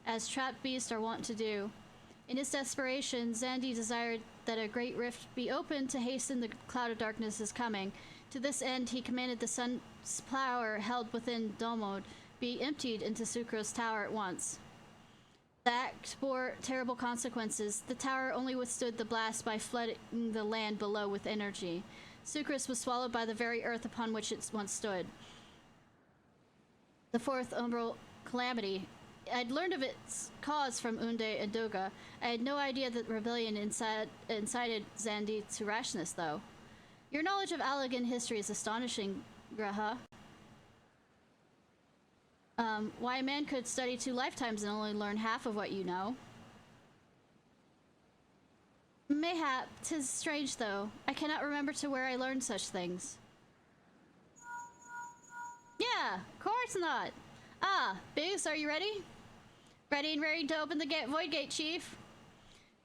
as trapped beasts are wont to do. In his desperation, Zandi desired that a great rift be opened to hasten the cloud of darkness's coming. To this end, he commanded the sun's power held within Domod be emptied into Sucrose Tower at once. The act bore terrible consequences. The tower only withstood the blast by flooding the land below with energy. Sucrose was swallowed by the very earth upon which it once stood. The fourth umbral calamity. I'd learned of its cause from Unde and Doga. I had no idea that rebellion incited Zandi to rashness, though. Your knowledge of Allagan history is astonishing, Graha. Why a man could study 2 lifetimes and only learn half of what you know. Mayhap, 'tis strange though. I cannot remember to where I learned such things. Yeah, of course not. Ah, Biggs, are you ready? Ready and raring to open the void gate, Chief.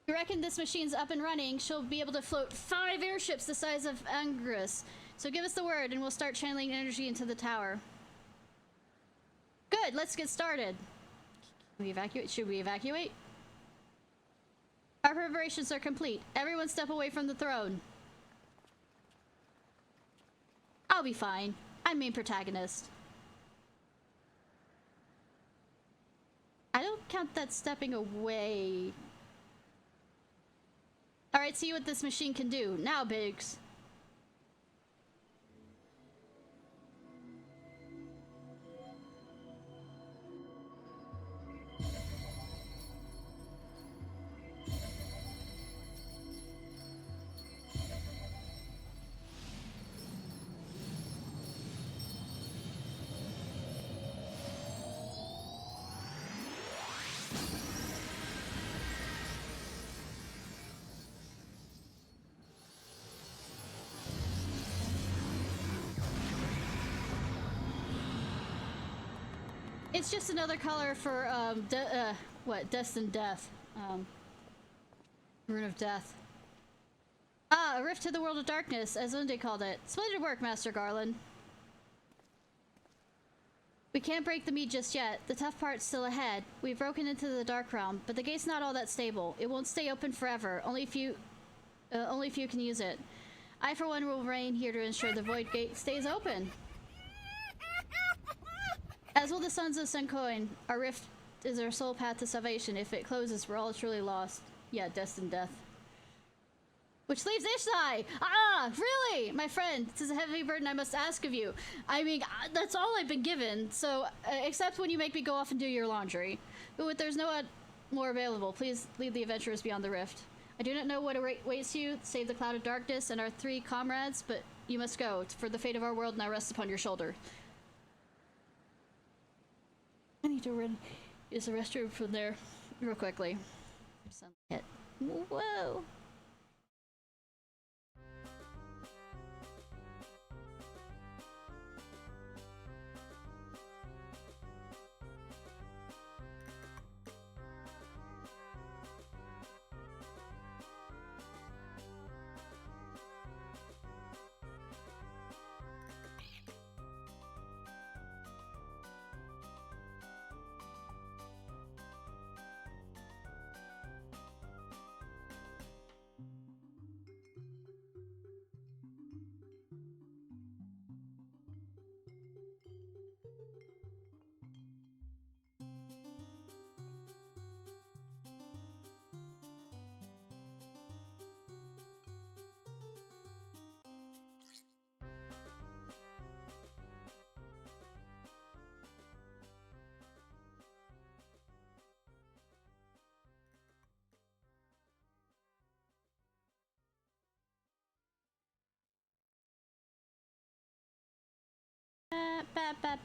You reckon this machine's up and running, she'll be able to float 5 airships the size of Angrus. So give us the word and we'll start channeling energy into the tower. Good, let's get started. Can we evacuate? Should we evacuate? Our preparations are complete. Everyone step away from the throne. I'll be fine. I'm main protagonist. I don't count that stepping away. Alright, see what this machine can do. Now, Biggs. It's just another color for, Destined Death. Rune of Death. Ah, a rift to the world of darkness, as Unde called it. Splendid work, Master Garland. We can't break the mead just yet. The tough part's still ahead. We've broken into the Dark Realm, but the gate's not all that stable. It won't stay open forever. Only few can use it. I, for one, will remain here to ensure the void gate stays open. As will the sons of Senkoin. Our rift is our sole path to salvation. If it closes, we're all truly lost. Yeah, destined death. Which leaves Ishnai! Ah, really? My friend, this is a heavy burden I must ask of you. I mean, that's all I've been given, so, except when you make me go off and do your laundry. But there's no more available. Please lead the adventurers beyond the rift. I do not know what awaits you, save the cloud of darkness and our 3 comrades, but you must go, for the fate of our world now rests upon your shoulder. I need to use the restroom from there real quickly. Sunlight. Whoa!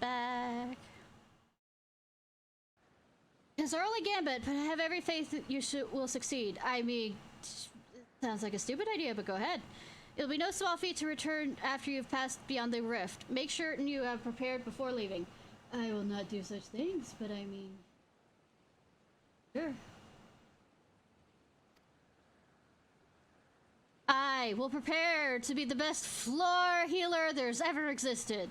Back. It's our only gambit, but I have every faith that you will succeed. I mean, sounds like a stupid idea, but go ahead. It'll be no small feat to return after you've passed beyond the rift. Make sure you have prepared before leaving. I will not do such things, but I mean... Sure. I will prepare to be the best floor healer there's ever existed.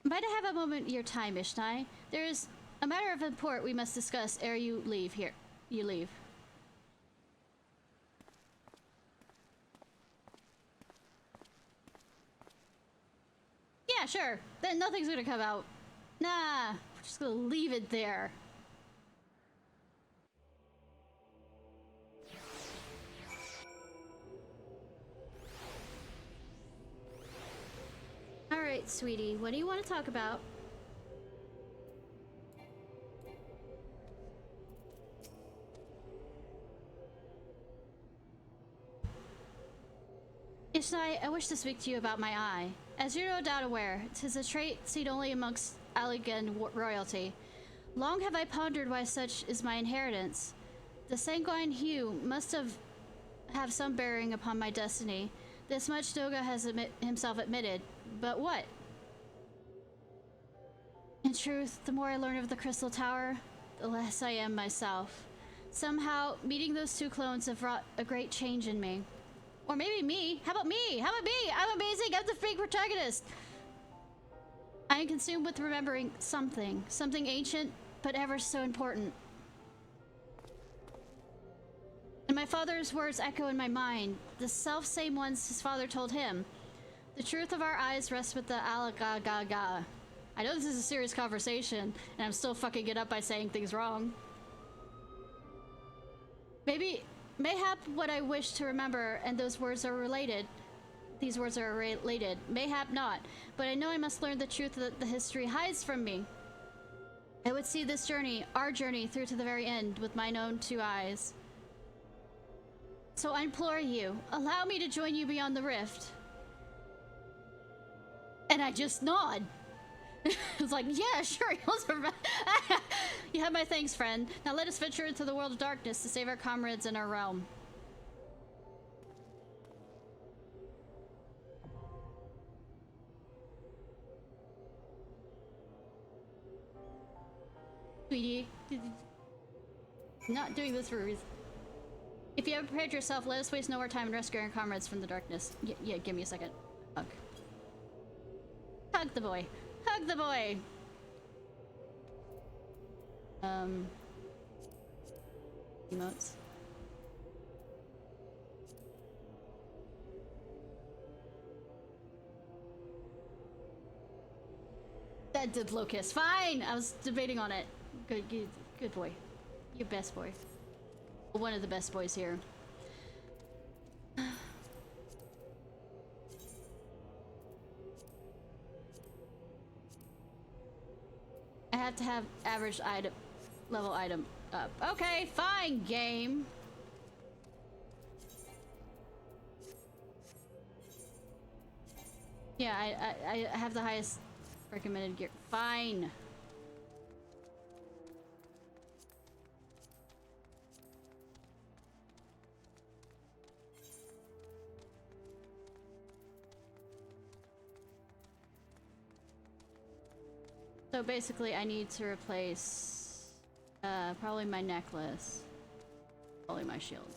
Might I have a moment of your time, Ishnai? There's a matter of import we must discuss ere you leave here. You leave. Yeah, sure. Then nothing's gonna come out. Nah, we're just gonna leave it there. Alright, sweetie, what do you want to talk about? Ishnai, I wish to speak to you about my eye. As you're no doubt aware, 'tis a trait seen only amongst Allegan royalty. Long have I pondered why such is my inheritance. The sanguine hue must have some bearing upon my destiny. This much Doga has himself admitted. But what? In truth, the more I learn of the Crystal Tower, the less I am myself. Somehow, meeting those two clones have wrought a great change in me. Or maybe me. How about me? How about me? I'm amazing. I'm the fake protagonist. I am consumed with remembering something. Something ancient, but ever so important. And my father's words echo in my mind. The self-same ones his father told him. The truth of our eyes rests with the Alagaga. I know this is a serious conversation, and I'm still fucking it up by saying things wrong. Mayhap what I wish to remember and those words are related. These words are related. Mayhap not, but I know I must learn the truth that the history hides from me. I would see this journey, our journey, through to the very end with mine own two eyes. So I implore you, allow me to join you beyond the rift. And I just nod. It's like, yeah, sure. You have my thanks, friend. Now let us venture into the world of darkness to save our comrades and our realm. Sweetie, not doing this for a reason. If you haven't prepared yourself, let us waste no more time in rescuing our comrades from the darkness. Yeah, give me a second. Hug. Hug the boy. Hug the boy! Emotes. That Diplo kiss. Fine! I was debating on it. Good boy. You're best boy. One of the best boys here. I have to have average level item up. Okay, fine, game. Yeah, I have the highest recommended gear. Fine. So basically, I need to replace probably my necklace, probably my shield.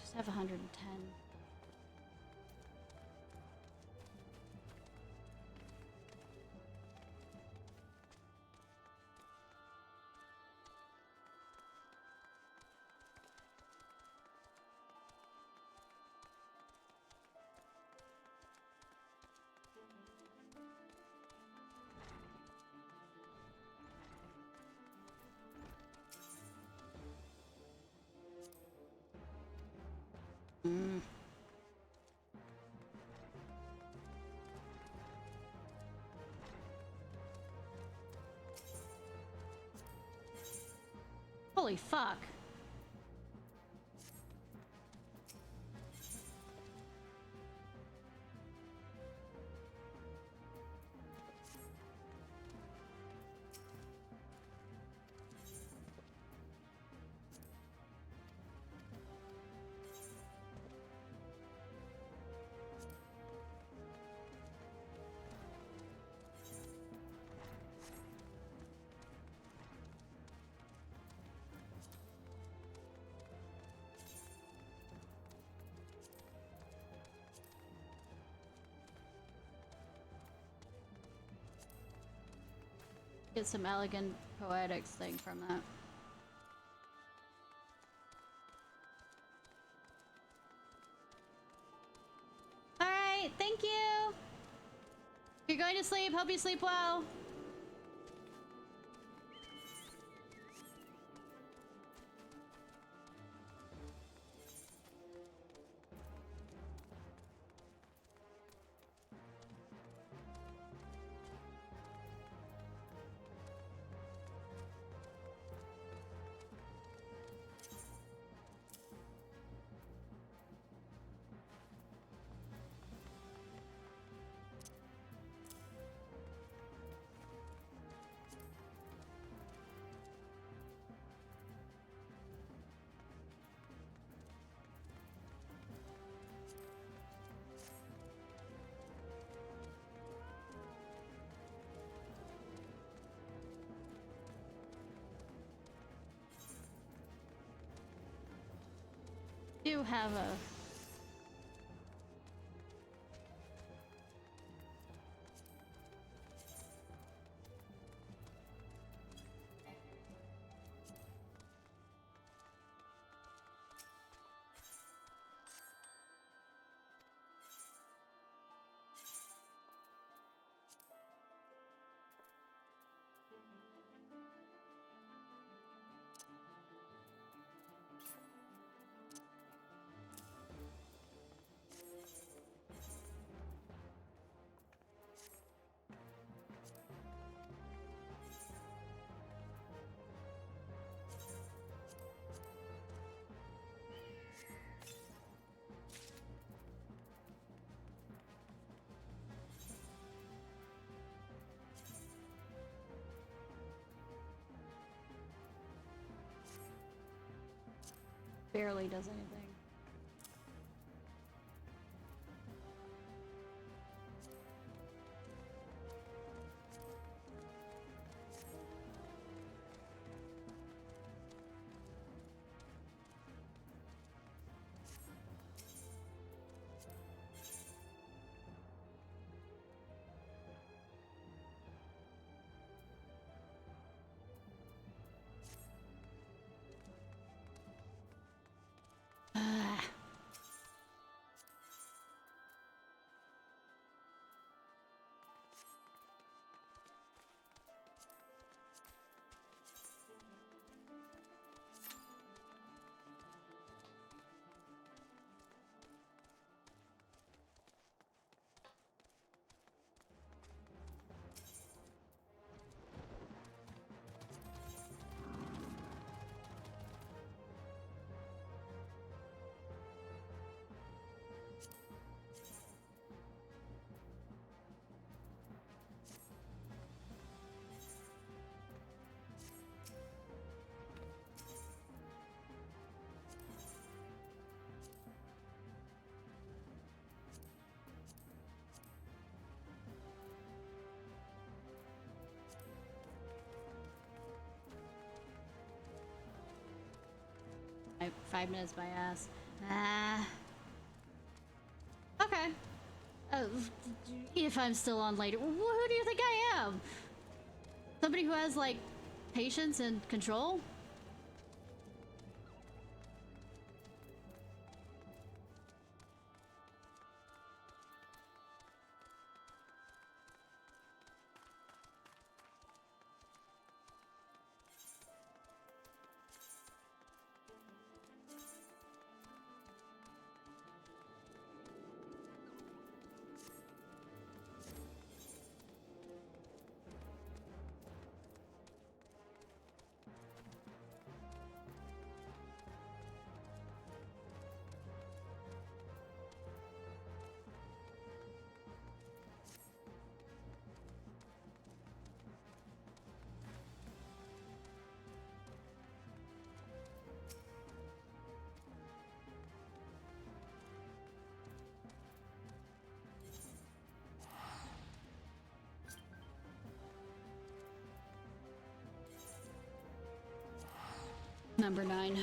Just have 110. Holy fuck. Get some elegant poetics thing from that. Alright, thank you! If you're going to sleep, hope you sleep well. Do have a barely does anything. I, 5 minutes my ass. Okay. If I'm still on later, who do you think I am? Somebody who has like patience and control? Number 9.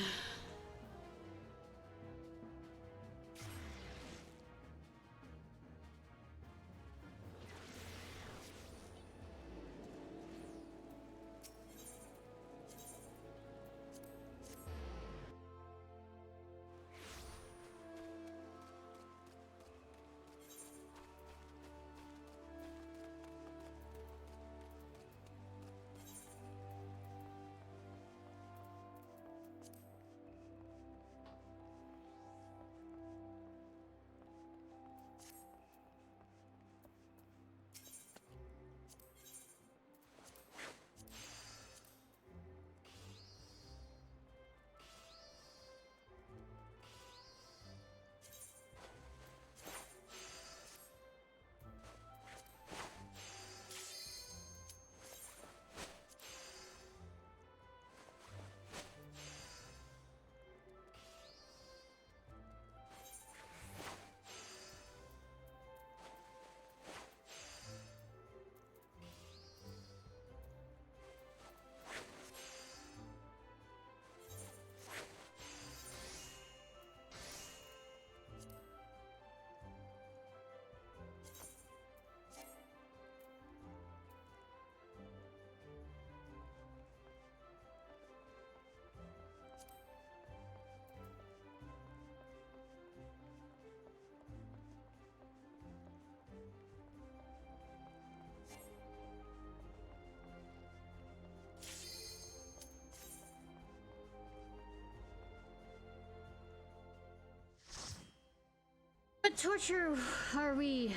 torture are we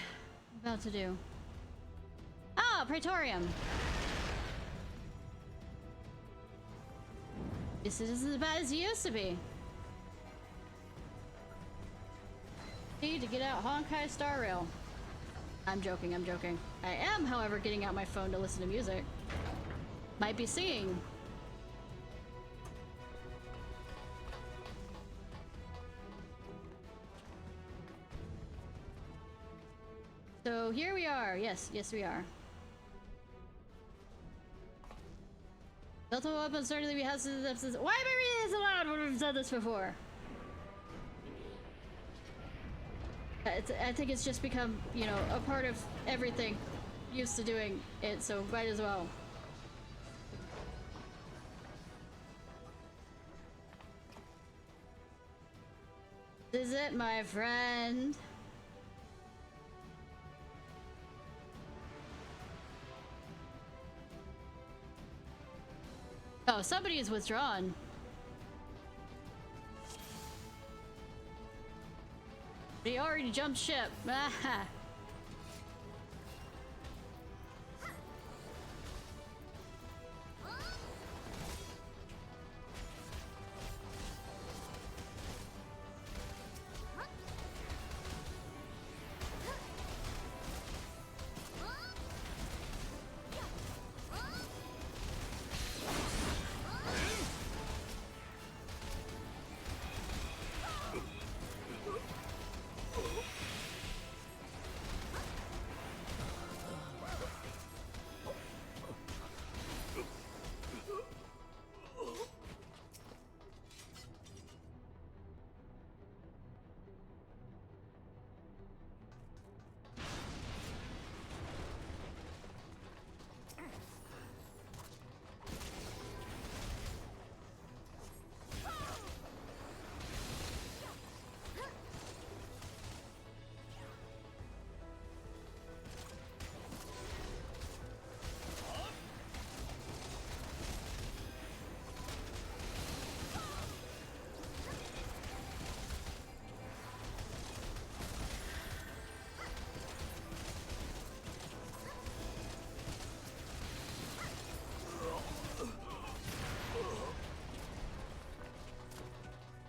about to do? Ah, Praetorium. This isn't as bad as it used to be. Need to get out Honkai Star Rail. I'm joking, I'm joking. I am, however, getting out my phone to listen to music. Might be singing. So here we are. Yes, yes we are. Multiple weapons certainly we have since. Why am I reading this aloud when we've done this before? I think it's just become, you know, a part of everything. Used to doing it, so might as well. This is it, my friend. Oh, somebody is withdrawn. He already jumped ship. Aha.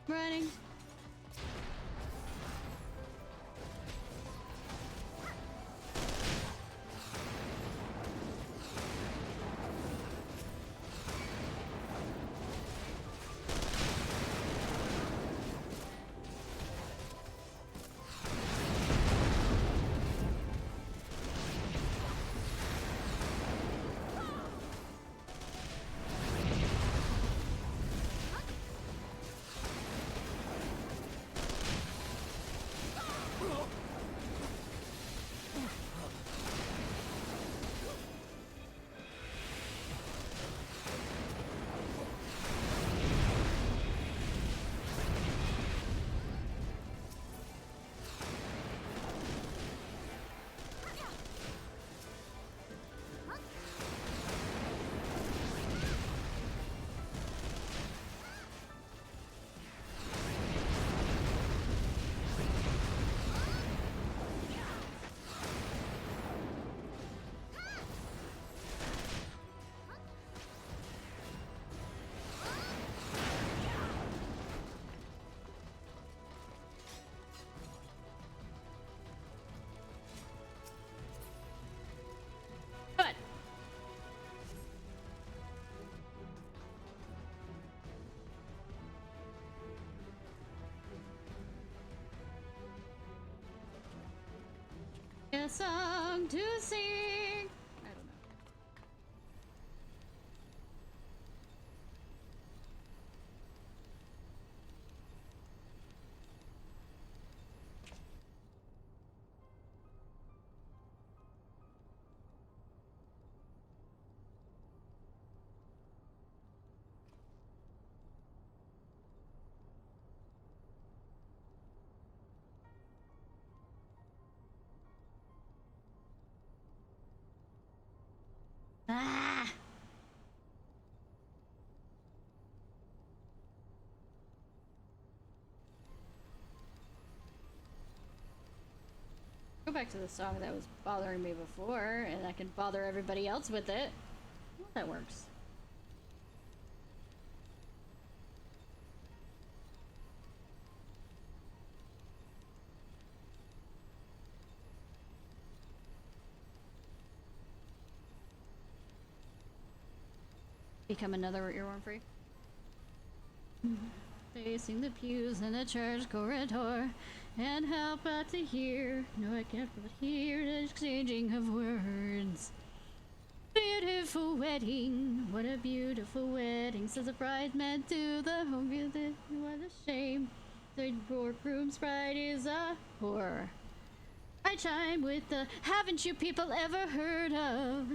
Running. Good. A song to sing. I don't know. back to the song that was bothering me before, and I can bother everybody else with it. Well, that works. Become another earworm free. Facing the pews in the church corridor, and help but to hear. No, I can't but hear the exchanging of words. Beautiful wedding, what a beautiful wedding, says the bridesmaid to the home. What a shame, the groom's bride is a whore. I chime with the haven't you people ever heard of?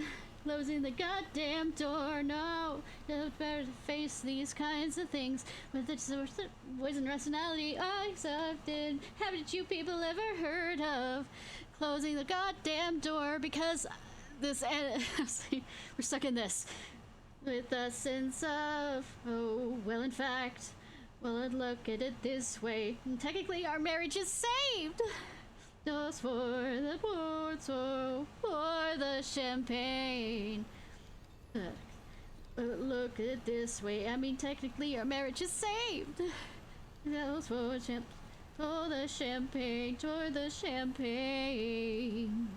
Closing the goddamn door, no. It's better to face these kinds of things with the voice and rationality I accepted. Haven't you people ever heard of closing the goddamn door? Because this, we're stuck in this. With a sense of, oh, well, in fact, well, I'd look at it this way. And technically, our marriage is saved. Just for the poor soul, for the champagne. Look at it this way. I mean, technically, our marriage is saved. Just for the champagne, for the champagne.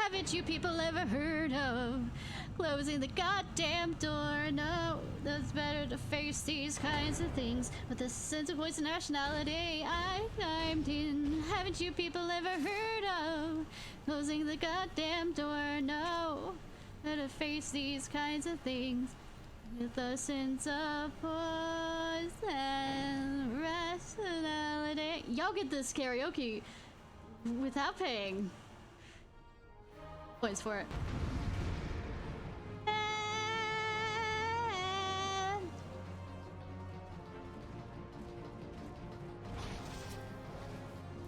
Haven't you people ever heard of closing the goddamn door? No, that's better to face these kinds of things with a sense of voice and nationality I climbed in. Haven't you people ever heard of closing the goddamn door? No, better face these kinds of things with a sense of voice and rationality. Y'all get this karaoke without paying points for it.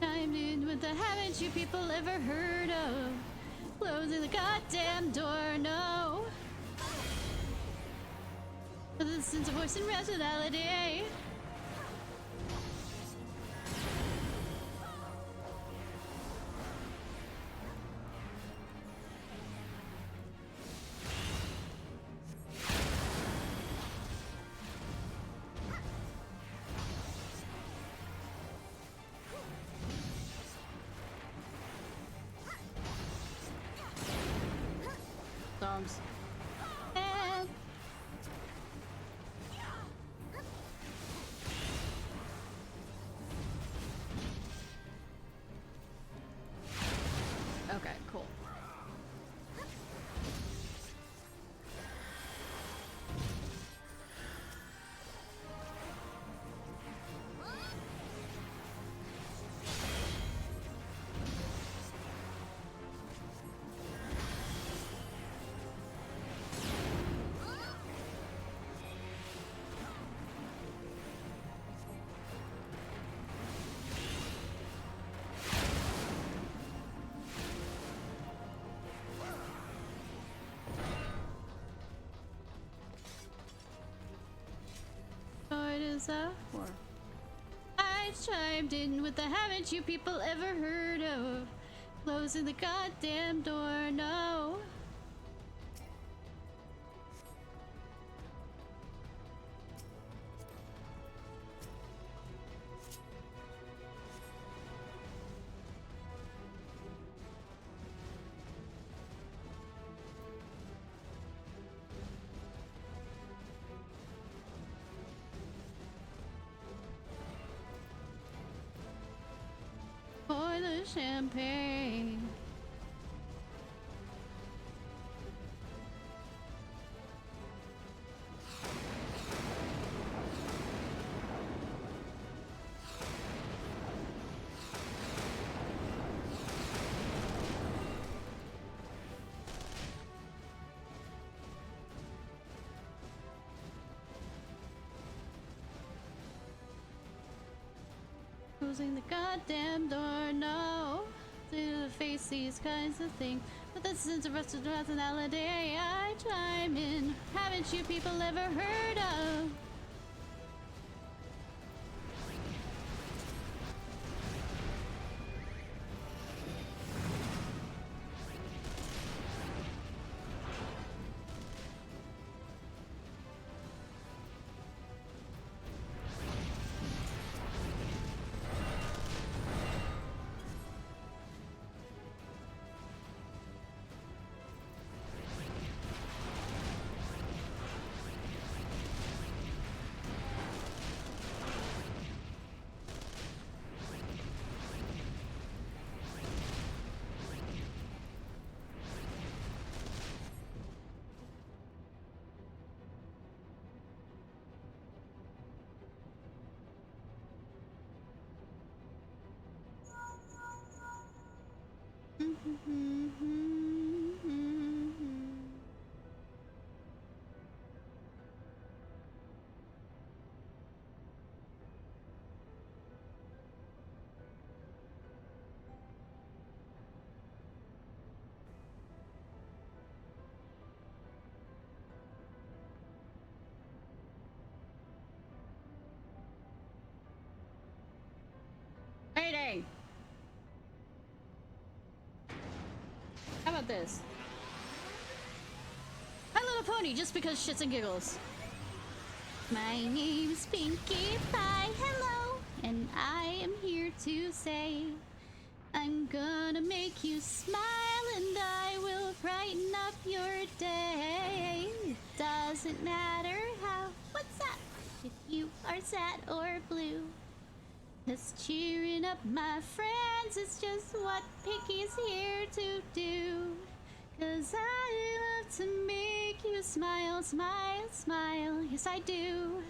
Chimed in with the haven't you people ever heard of closing the goddamn door? No. With a sense of voice and rationality. Songs. And okay, cool. I chimed in with the haven't you people ever heard of closing the goddamn door? No. For the champagne. Closing the goddamn door, no. To face these kinds of things But this is interesting personality I chime in. Haven't you people ever heard of? Mayday! How about this? My Little Pony, just because shits and giggles. My name's Pinkie Pie, hello, and I am here to say I'm gonna make you smile and I will brighten up your day. Doesn't matter how, what's that? If you are sad or blue. 'Cause cheering up my friends is just what Pinkie's here to do. 'Cause I love to make you smile, smile, smile, yes I do.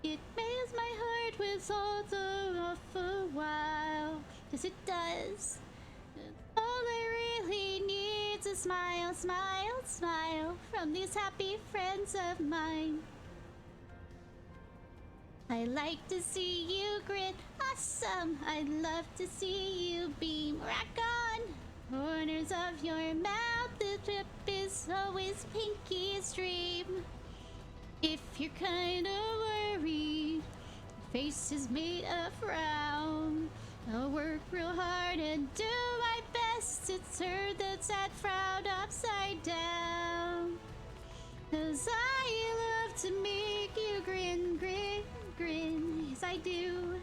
It makes my heart with all the rough a while, yes it does. All I really need is a smile, smile, smile from these happy friends of mine. I like to see you grin, awesome. I'd love to see you beam, rock on. Corners of your mouth, the trip is always Pinkie's dream. If you're kinda worried, your face is made of frown. I'll work real hard and do my best to turn that sad frown upside down. 'Cause I love to make you grin, grin, grin, yes I do.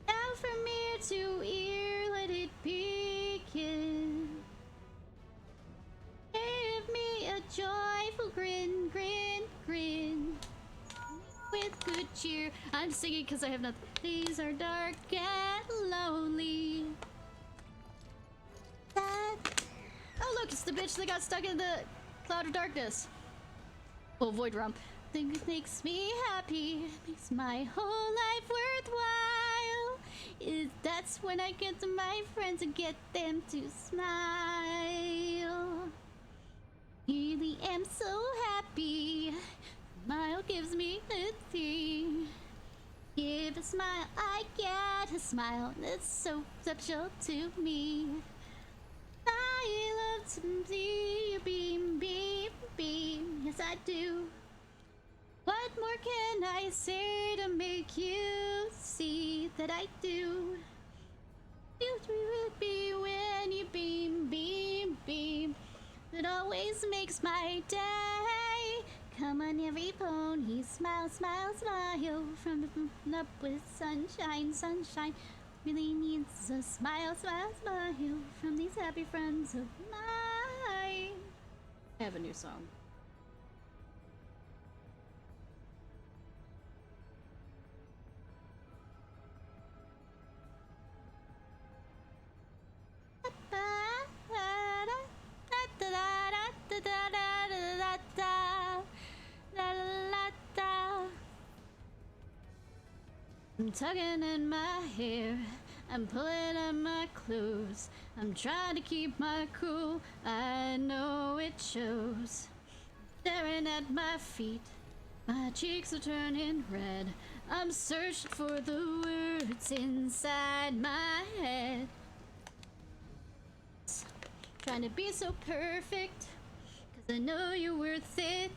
Now from ear to ear, let it begin. Give me a joyful grin, grin, grin. With good cheer, I'm singing because I have nothing. These are dark and lonely. Oh look, it's the bitch that got stuck in the cloud of darkness. Oh, Void Rump. Things makes me happy, makes my whole life worthwhile. That's when I get to my friends and get them to smile. Really am so happy. Smile gives me a thing. Give a smile, I get a smile. That's so special to me. I love to see you beam, beam, beam. Yes, I do. What more can I say to make you see that I do? You would be when you beam, beam, beam. It always makes my day. Come on, every pony, smile, smile, smile. From up with sunshine, sunshine. Really needs a smile, smile, smile from these happy friends of mine. I have a new song. I'm tugging in my hair, I'm pulling at my clothes, I'm trying to keep my cool, I know it shows. Staring at my feet, my cheeks are turning red, I'm searching for the words inside my head. Trying to be so perfect, 'cause I know you're worth it,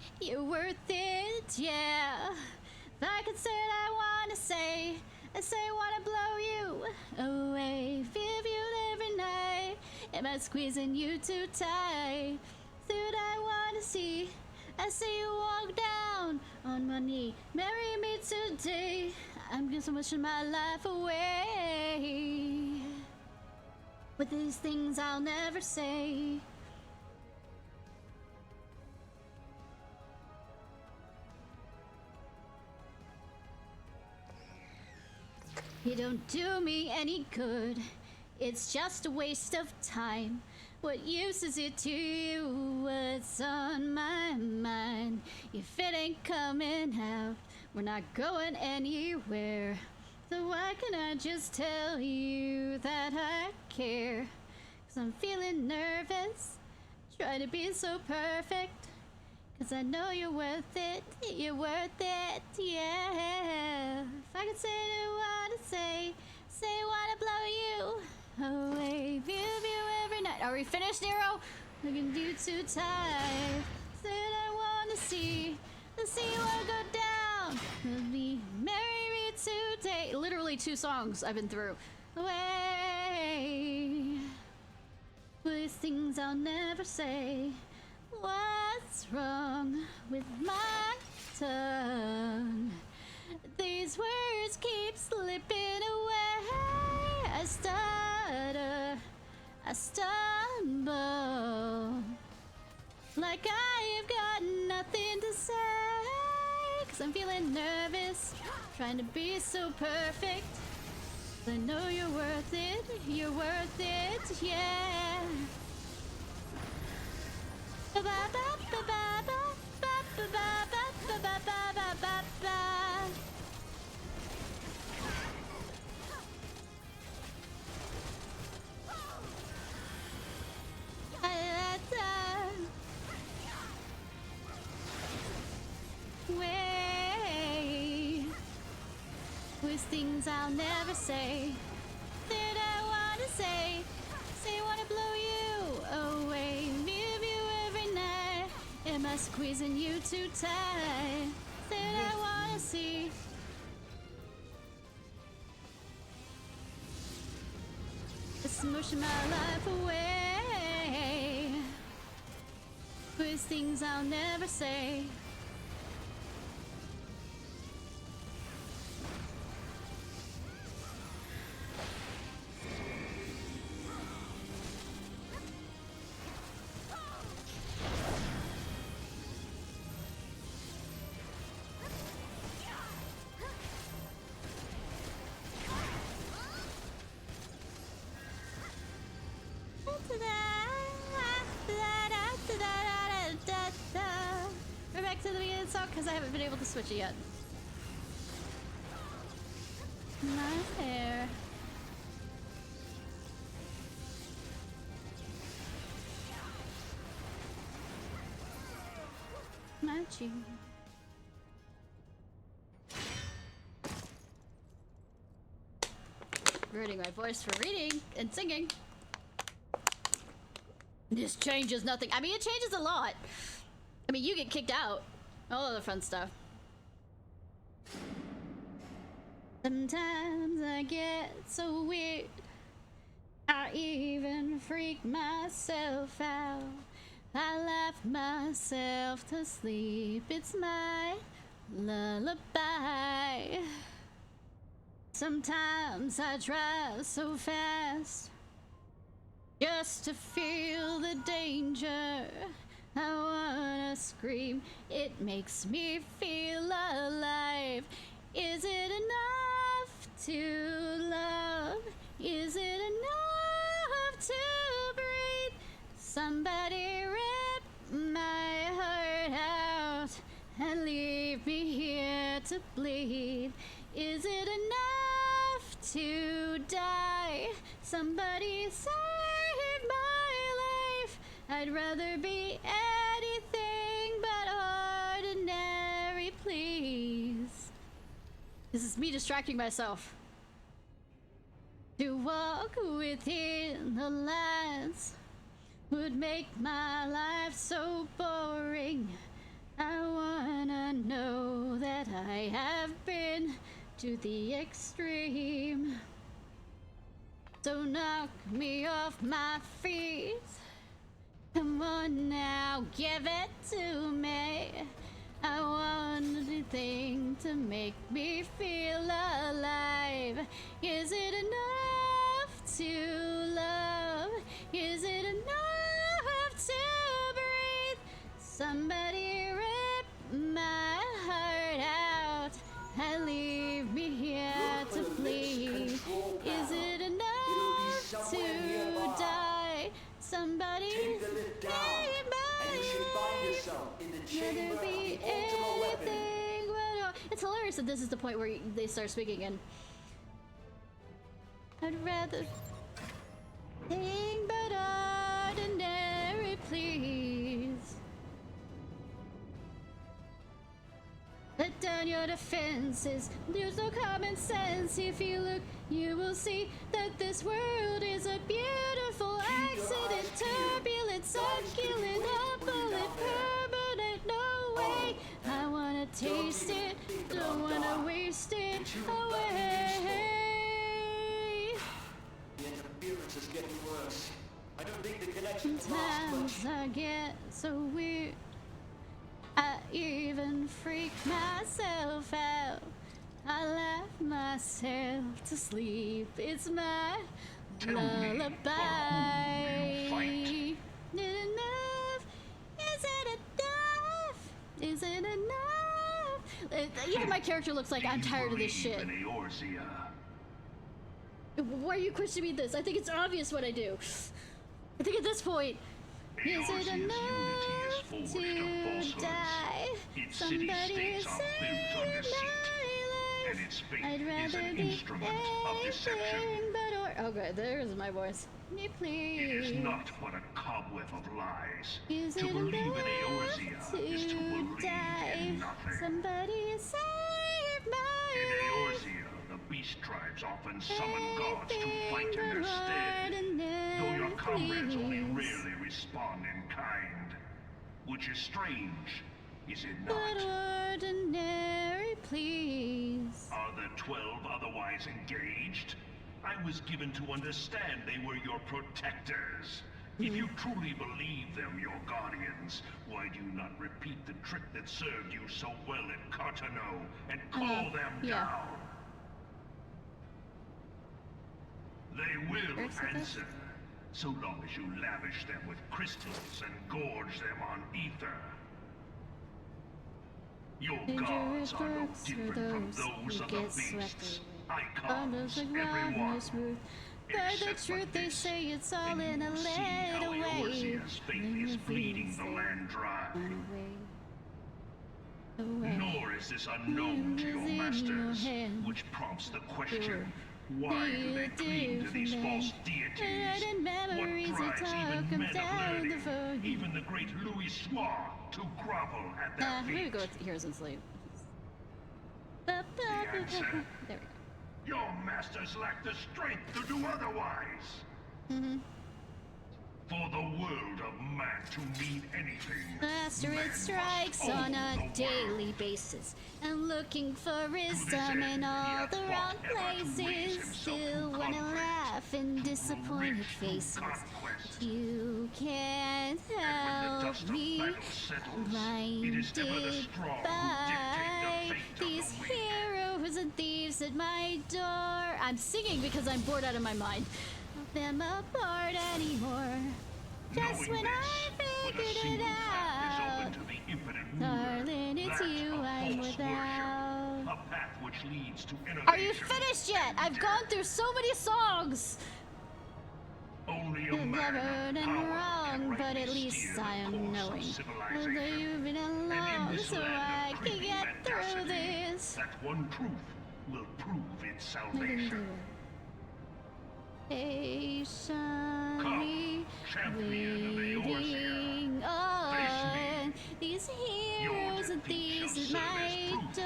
yeah. If I could say what I wanna say, I say I wanna blow you away. Feel you every night, am I squeezing you too tight? Say what I wanna see, I say you walk down on my knee. Marry me today, I'm giving so much of my life away. With these things I'll never say. You don't do me any good, it's just a waste of time. What use is it to you? What's on my mind? If it ain't coming out, we're not going anywhere. So why can't I just tell you that I care? 'Cause I'm feeling nervous, try to be so perfect. 'Cause I know you're worth it, yeah. If I could say what I wanna say I wanna blow you away. View every night. Are we finished, Nero? I can do too tight. Say what I wanna see, let's see what go down. Let me marry me today. Literally 2 songs I've been through. Away. With things I'll never say. What's wrong with my tongue? These words keep slipping away. I stutter, I stumble, like I've got nothing to say. 'Cause I'm feeling nervous, trying to be so perfect. I know you're worth it, yeah. Way with things I'll never say that I wanna say I wanna blow you away. Leave you every night, am I squeezing you too tight? That I wanna see. Just smooshing my life away with things I'll never say. We're back to the beginning of the song because I haven't been able to switch it yet. My hair. My cheek. Ruining my voice for reading and singing. This changes nothing. I mean, it changes a lot. I mean, you get kicked out. All of the fun stuff. Sometimes I get so weird, I even freak myself out. I laugh myself to sleep. It's my lullaby. Sometimes I drive so fast just to feel the danger. I wanna scream, it makes me feel alive. Is it enough to love? Is it enough to breathe? Somebody rip my heart out and leave me here to bleed. Is it enough to die? Somebody save my life. I'd rather be anything but ordinary, please. This is me distracting myself. To walk within the lines, would make my life so boring. I wanna know that I have been to the extreme. So knock me off my feet. Come on now, give it to me. I want anything to make me feel alive. Is it enough to love? Is it enough to breathe? Somebody rip my heart out and leave me here to bleed. Is it enough to die? Somebody save my life. Let there be anything but it's hilarious that this is the point where they start speaking in. I'd rather think but ordinary, please. Let down your defenses. There's no common sense. If you look, you will see that this world is a beautiful accident. Turbulent, succulent, opulent, permanent. No way. I wanna taste it. Don't wanna waste it away. The interference is getting worse. I don't think the connection Sometimes I get so weird. I even freak myself out. I laugh myself to sleep. It's my lullaby. Is it enough? Is it enough? Is it enough? Even my character looks like I'm tired of this shit. Why are you questioning me this? I think it's obvious what I do. I think at this point, is it enough to die? Somebody save my life. I'd rather be anything but okay, there's my voice. Me please. It is not but a cobweb of lies. Is to it believe in enough Eorzea is to believe die? in nothing. Somebody save my In life. Eorzea, the beast tribes often summon gods to fight in their stead, though your comrades only rarely respond in kind. Which is strange, is it But not? ordinary, please. Are the 12 otherwise engaged? I was given to understand they were your protectors. If you truly believe them your guardians, why do you not repeat the trick that served you so well at Cartano and call them down? They will answer, so long as you lavish them with crystals and gorge them on ether. Your gods are no different from those of the beasts. Icons, everyone. By the truth they say it's all in a little way. Eorzea's faith is bleeding the land dry. Nor is this unknown to your masters, which prompts the question, why do they cling to these false deities? What drives even men of learning, even the great Louis Soir, to grovel at their Here we feet? go with Heroes and Sleep. The answer? There we go. Your masters lack the strength to do otherwise. For the world of man to mean anything, Master, man it must strikes own on a the daily world. basis. And looking for wisdom end, in he all hath the fought wrong ever to raise places. himself Still to wanna conflict, laugh in disappointed rich through faces. conquest. You can't And when the help dust of me. battle settles, it is ever the Blinded strong who by dictate the fate these of the weak. heroes and thieves at my door. I'm singing because I'm bored out of my mind. Not them apart anymore. Just Knowing when I this, but a figured it single path is out. open to the infinite ruler. Darling, it's That you of I'm false without. worship, a path which leads to innovation. Are you finished yet? I've gone through so many songs. Only a I've man never of done power wrong, can but rightly at least steer the I am course of knowing. Although civilization. you've been And in along, this so land I of can creeping get through mendacity, this. that one truth will prove its I can do salvation. it. Patiently champion of waiting Eorzea. on these Your heroes and defeat thieves shall at serve as my proof of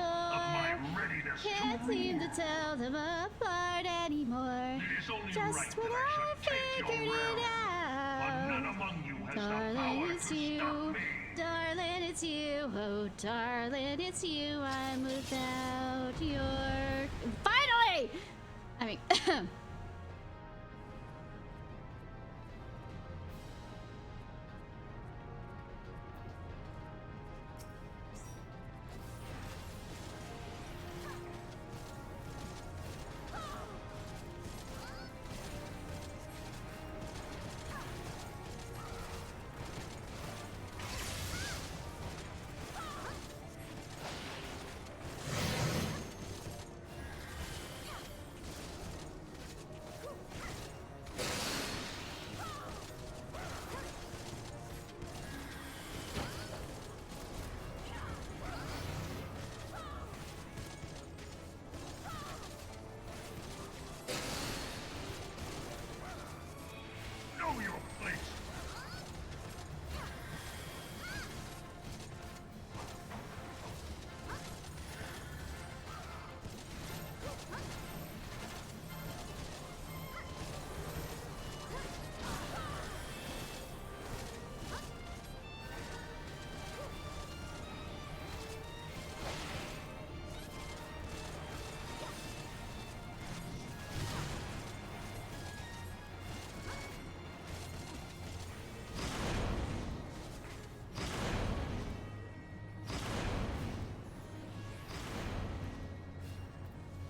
my door. readiness Can't to seem to rule. tell them apart anymore. It is only Just right when that I I should take figured your it realm. But out. None among you has the Darling, power it's to you. stop me. Darling, it's you. Oh, darling, it's you. I'm without your. Finally! I mean. Know your place.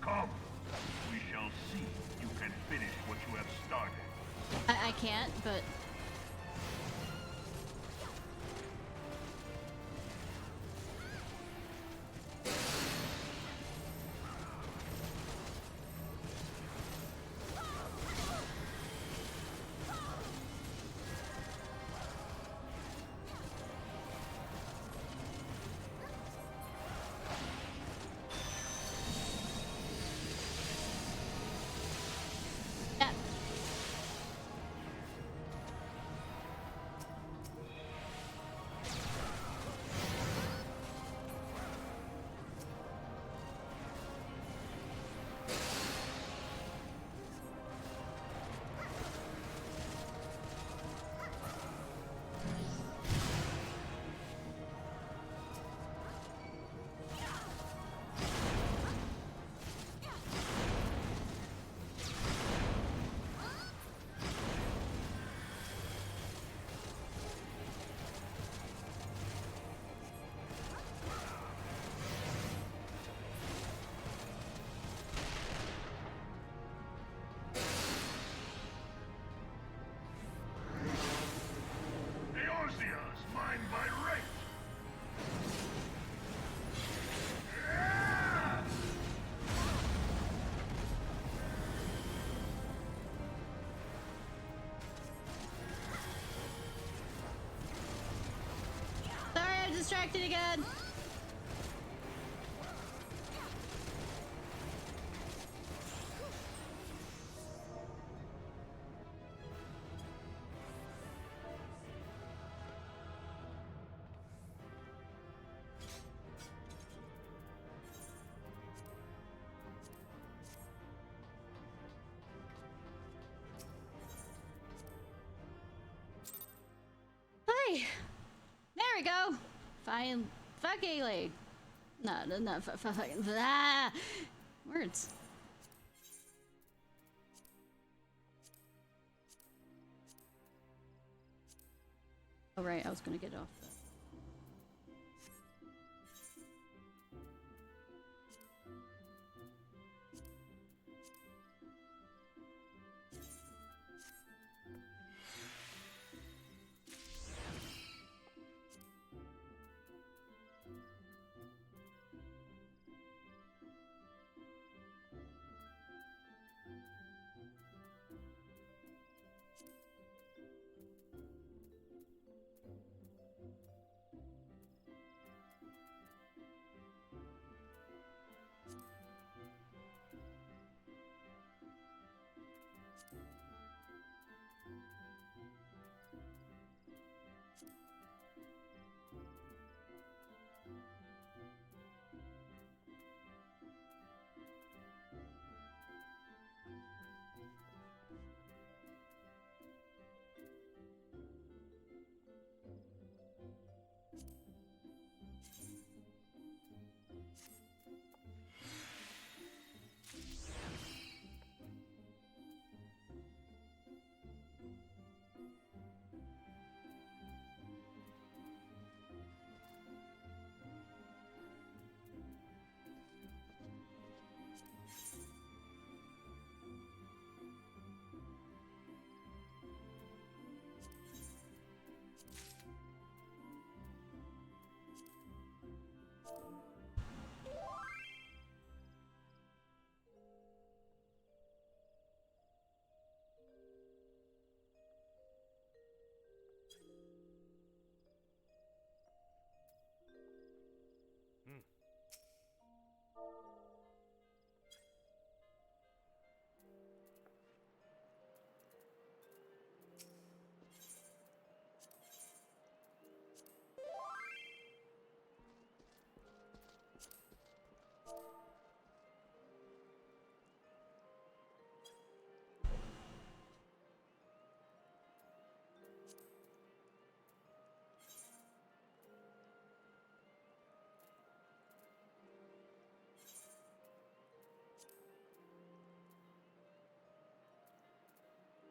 Come. We shall see if you can finish what you have started. I can't, but. Yeah. Eorzea's mine by right. Sorry, I'm distracted again. Hi. There we go. Fine. Fuckily. No, fucking. Ah! Words. Oh, right. I was gonna get off the.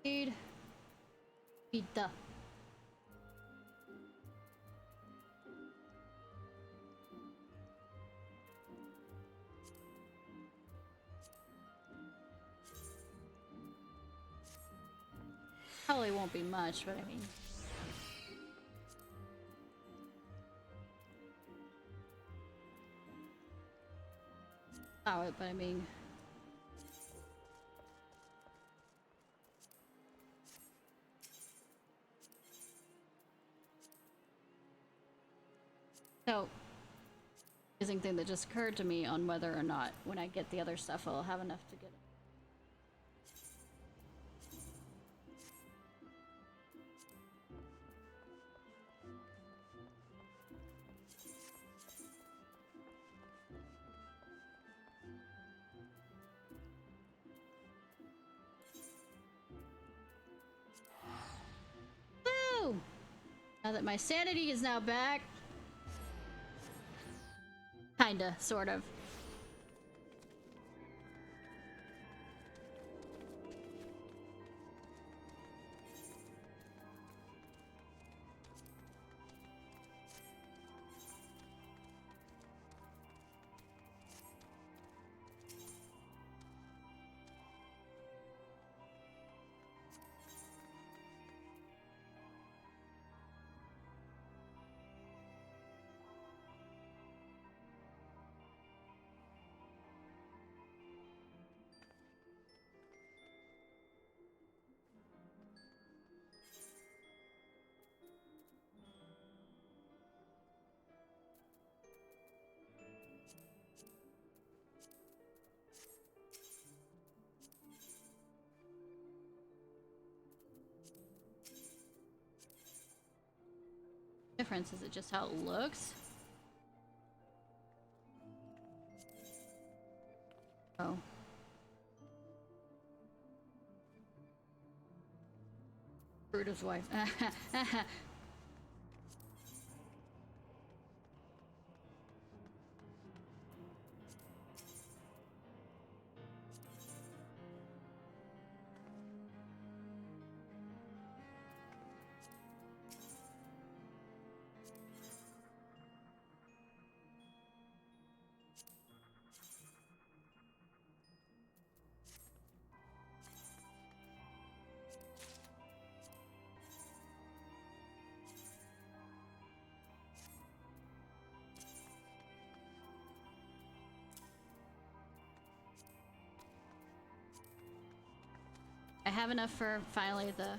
Speed. Pizza. Probably won't be much, but I mean... Oh, but I mean... So, amazing thing that just occurred to me on whether or not when I get the other stuff I'll have enough to get it. Woo! Now that my sanity is now back. Kinda, sort of. Difference is it just how it looks? Oh. Brutus wife. I have enough for finally the...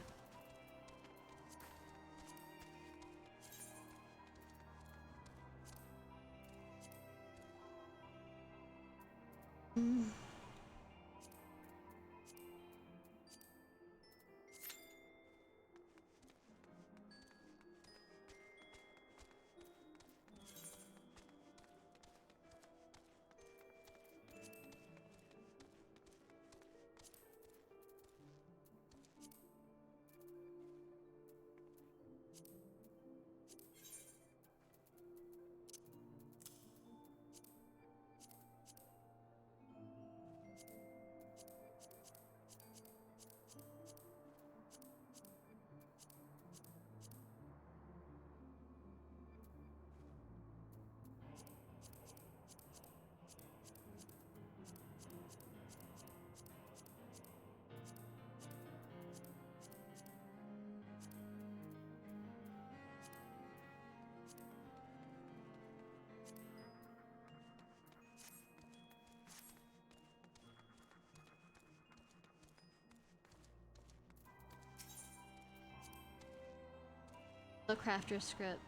The crafter script.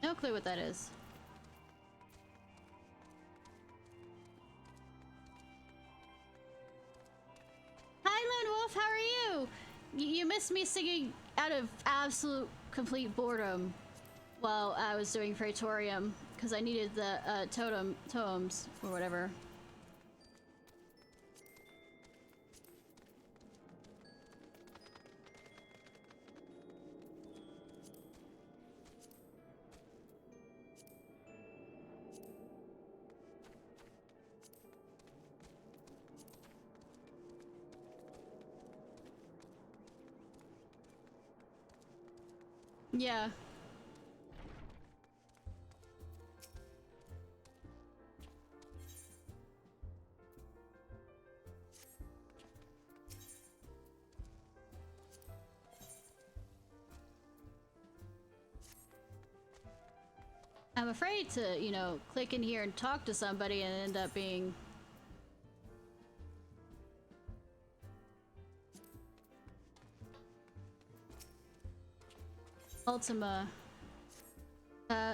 No clue what that is. Hi Lone Wolf, how are you? You missed me singing out of absolute complete boredom while I was doing Praetorium because I needed the totems or whatever. Yeah. I'm afraid to, you know, click in here and talk to somebody and end up being... Ultima.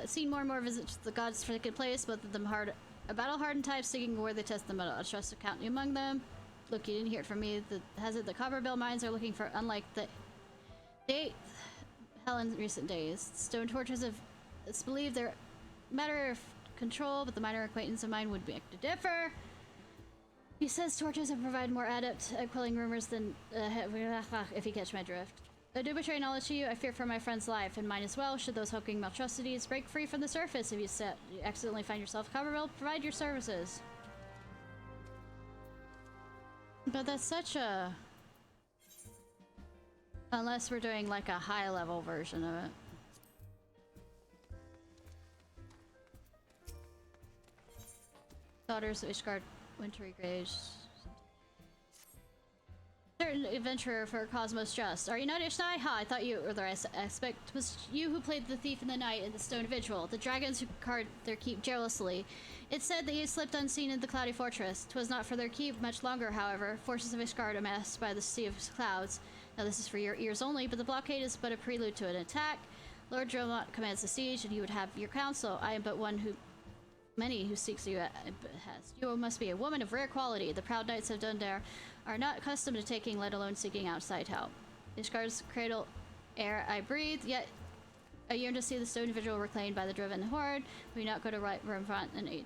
Seen more and more visits to the gods' forsaken place, both of them battle-hardened types, seeking where they test them. I trust account among them. Look, you didn't hear it from me. The Copperbill mines are looking for, unlike the 8th hell in recent days. Stone torches it's believed they're a matter of control, but the minor acquaintance of mine would beg to differ. He says torches have provided more adept at quelling rumors than if you catch my drift. I do betray knowledge to you. I fear for my friend's life, and mine as well, should those hulking monstrosities break free from the surface. If you accidentally find yourself Copperbill, provide your services. But that's such a... Unless we're doing like a high-level version of it. Daughters of Ishgard, Wintry Grage. Certain adventurer for a cause most just. Are you not Ishnai? Ha, I thought you were the aspect. Was you who played the thief in the night in the stone vigil. The dragons who guard their keep jealously. It said that you slipped unseen in the cloudy fortress. 'Twas not for their keep much longer, however. Forces of Ishgard amassed by the sea of clouds. Now this is for your ears only, but the blockade is but a prelude to an attack. Lord Dromont commands the siege, and you would have your counsel. I am but one who... Many who seeks you has. You must be a woman of rare quality. The proud knights of Dundar are not accustomed to taking, let alone seeking outside help. Ishgard's cradle air I breathe, yet I yearn to see the stone vigil reclaimed by the driven horde. We not go to room front and aid.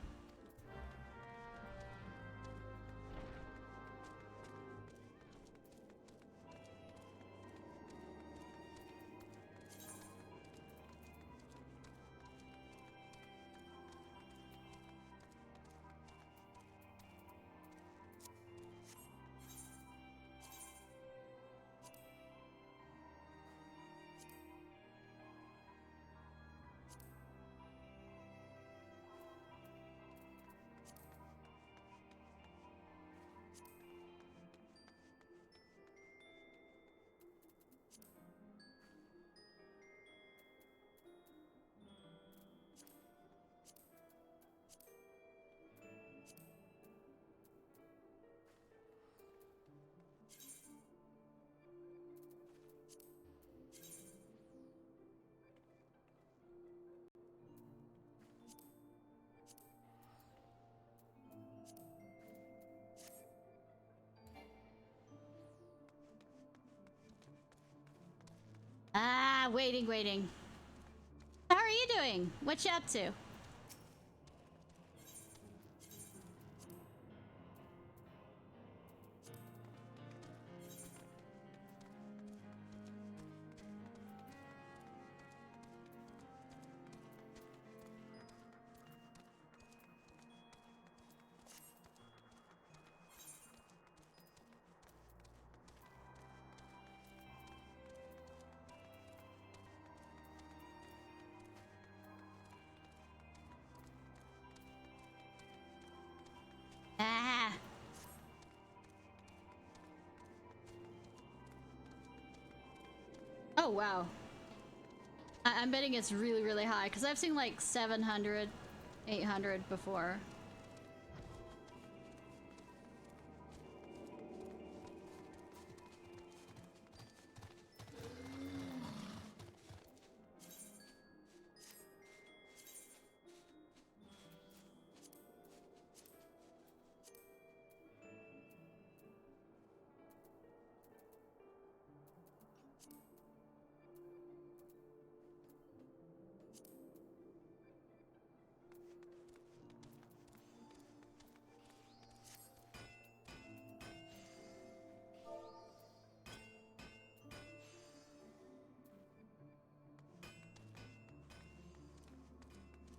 Ah, waiting. How are you doing? What you up to? Ah. Oh, wow. I'm betting it's really, really high, because I've seen like 700, 800 before.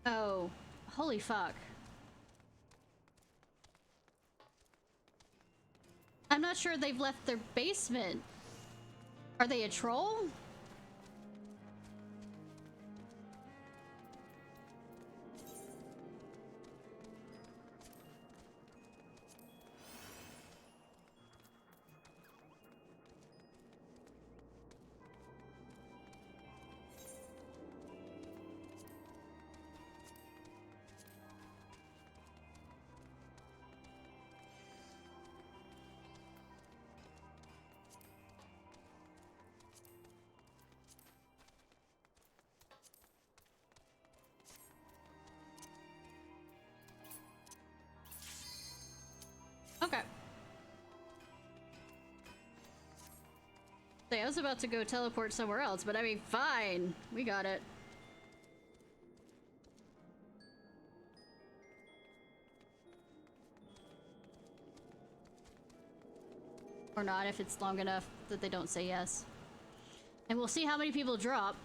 Oh, holy fuck. I'm not sure they've left their basement. Are they a troll? I was about to go teleport somewhere else, but I mean, fine. We got it. Or not, if it's long enough that they don't say yes. And we'll see how many people drop.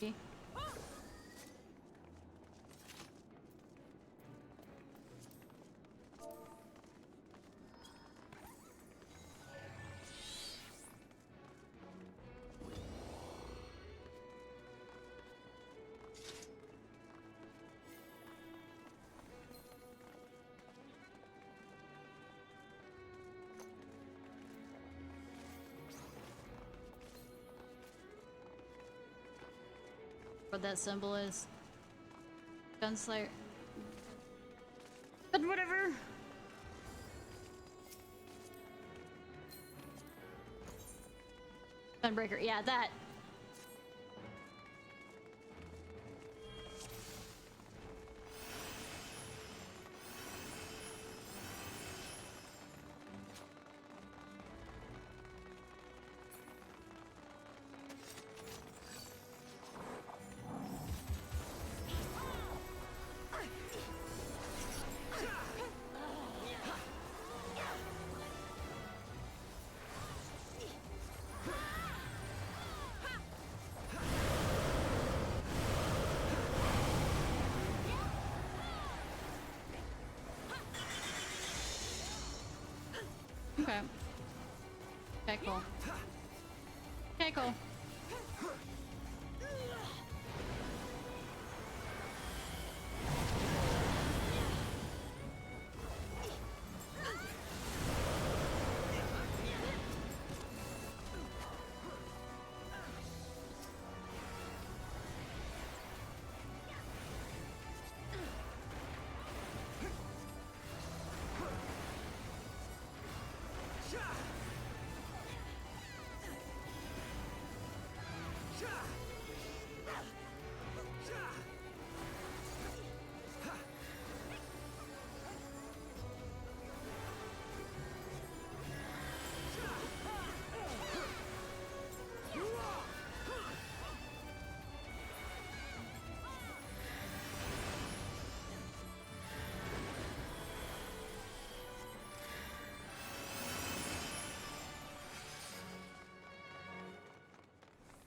Okay. What that symbol is. Gunslayer. But whatever. Gunbreaker, yeah, that. Okay. Okay, cool. Okay, cool.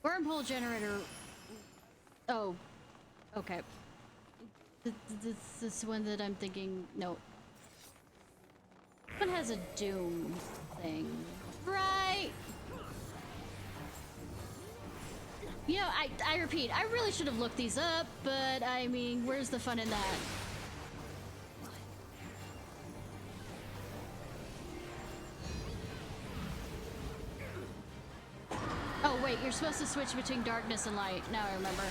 Wormhole generator. Oh, okay. This one that I'm thinking. No. This one has a doom thing, right? You know, I repeat, I really should have looked these up, but I mean, where's the fun in that? Oh wait, you're supposed to switch between darkness and light. Now I remember.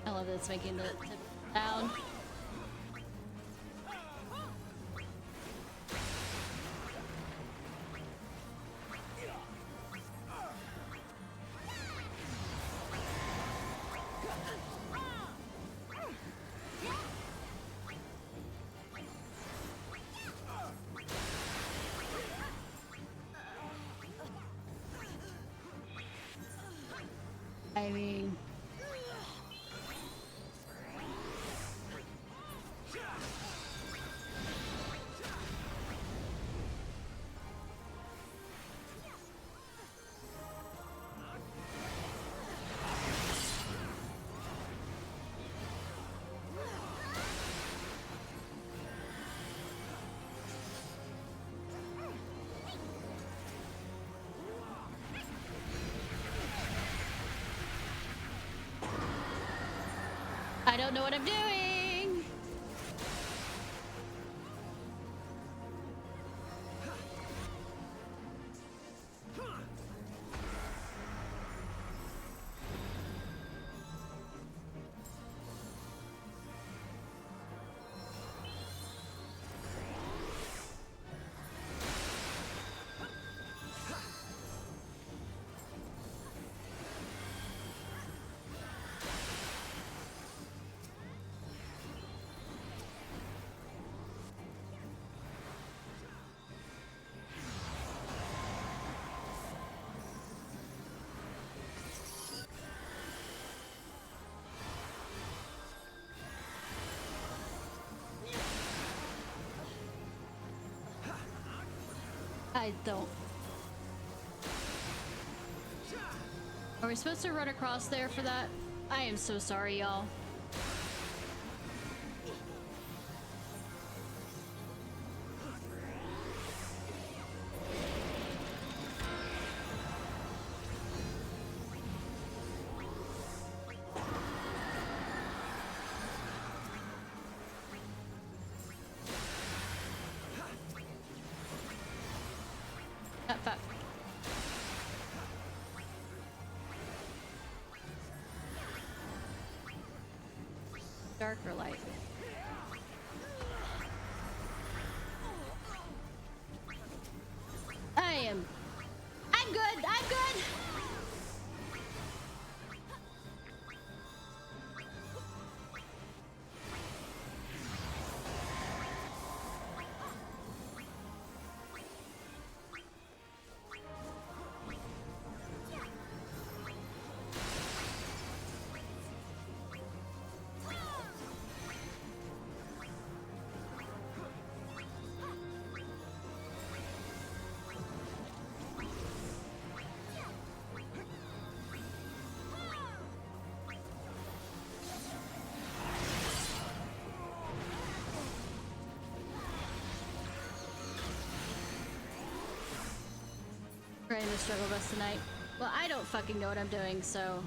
I love that it's making the tip down. I mean... I don't know what I'm doing. I don't. Are we supposed to run across there for that? I am so sorry, y'all. Fuck. Dark or light? I'm good! I'm good! Trying to struggle bus tonight. Well, I don't fucking know what I'm doing, so...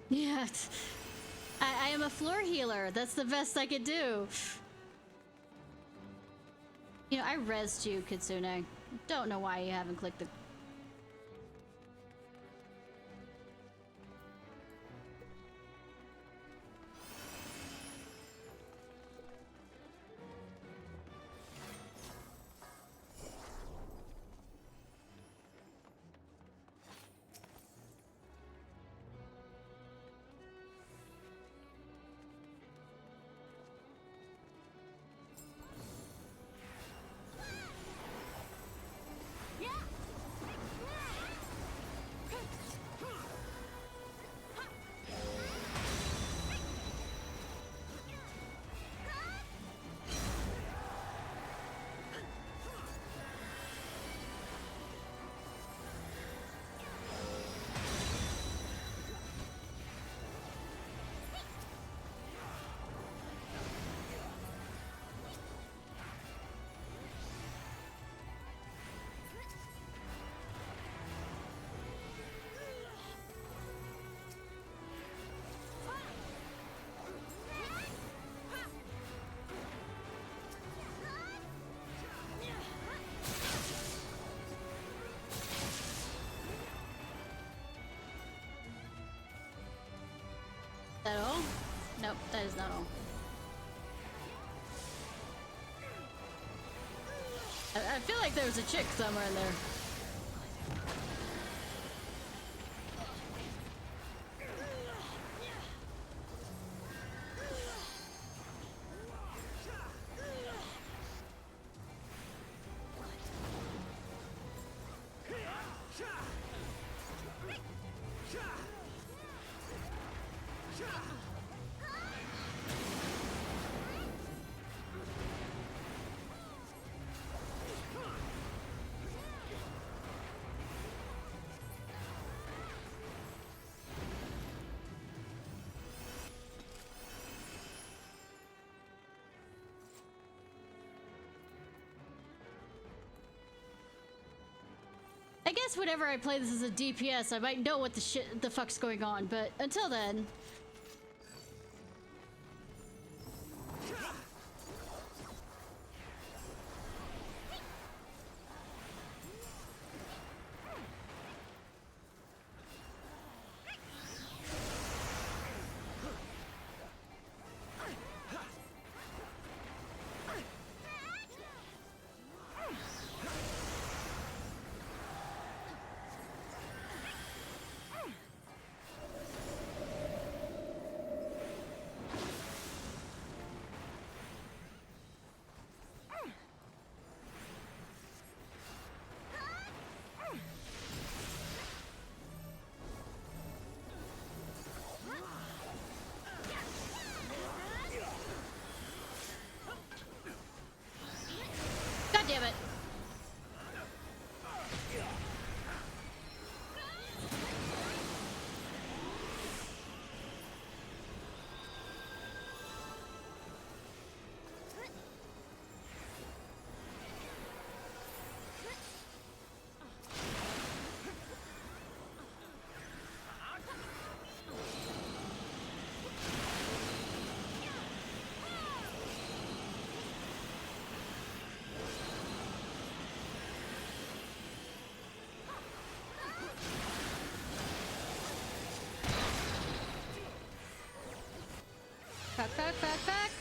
Yeah, I am a floor healer. That's the best I could do. You know, I rezzed you, Kitsune. Don't know why you haven't clicked the... That all? Nope, that is not all. I feel like there was a chick somewhere in there. I guess whenever I play this as a DPS, I might know what the fuck's going on, but until then. God damn it. Back.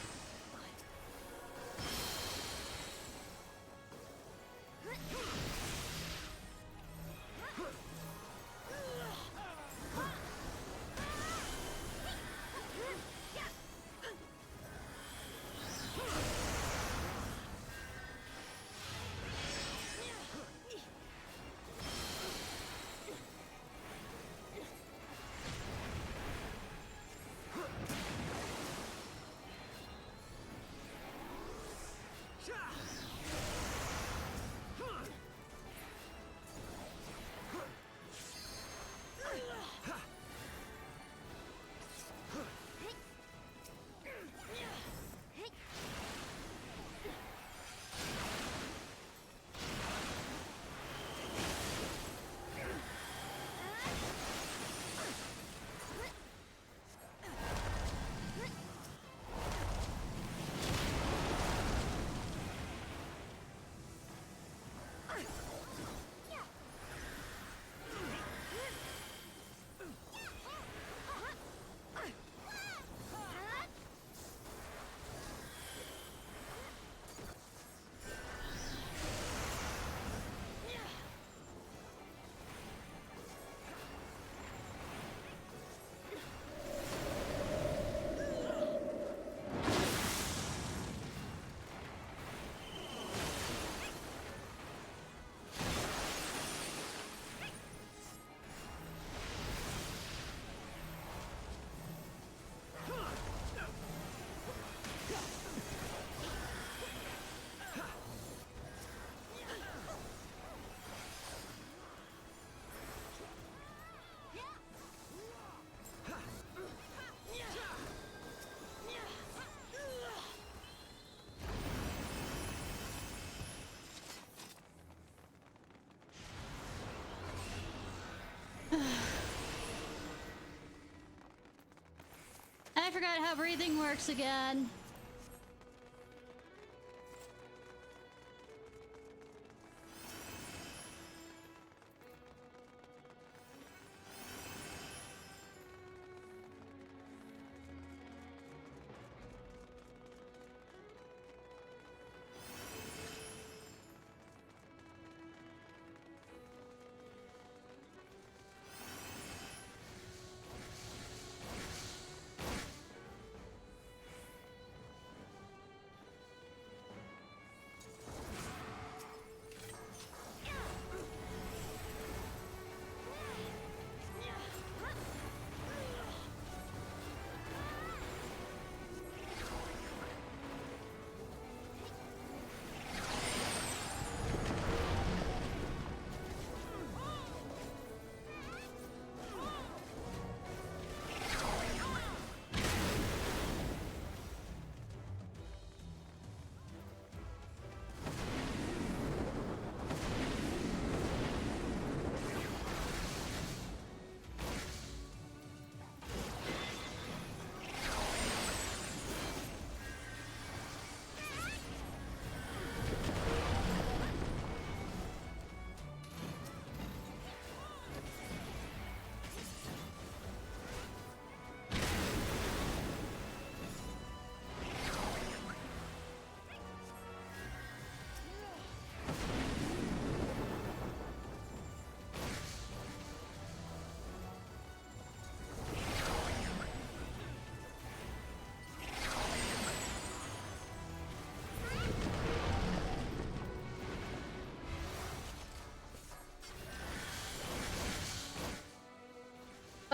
I forgot how breathing works again.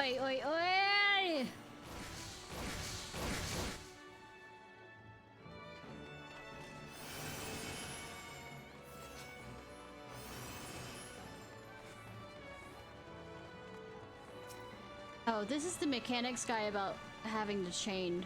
oi, oi, oi! Oh, this is the mechanics guy about having the chain.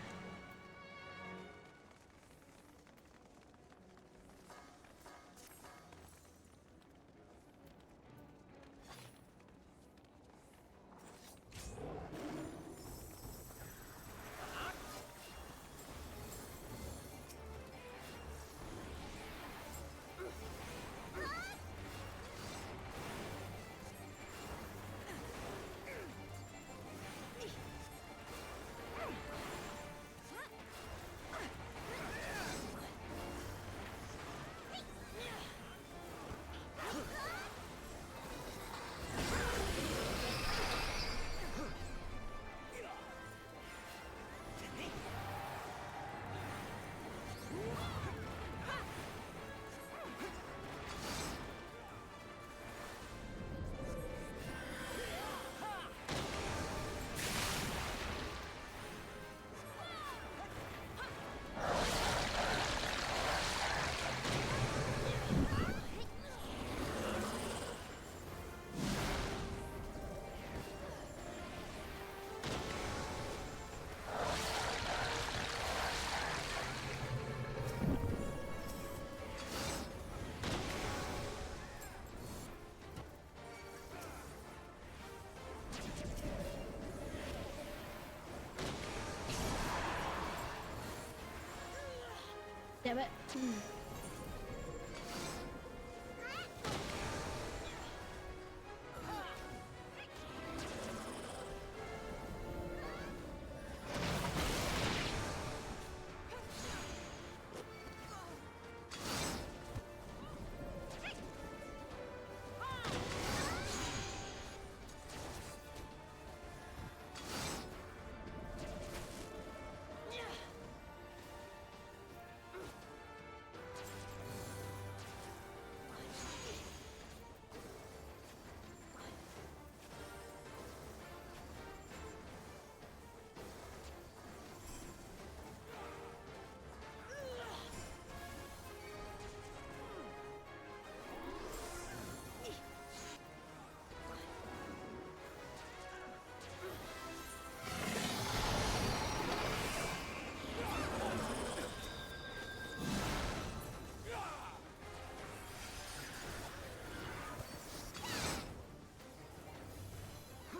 Damn it.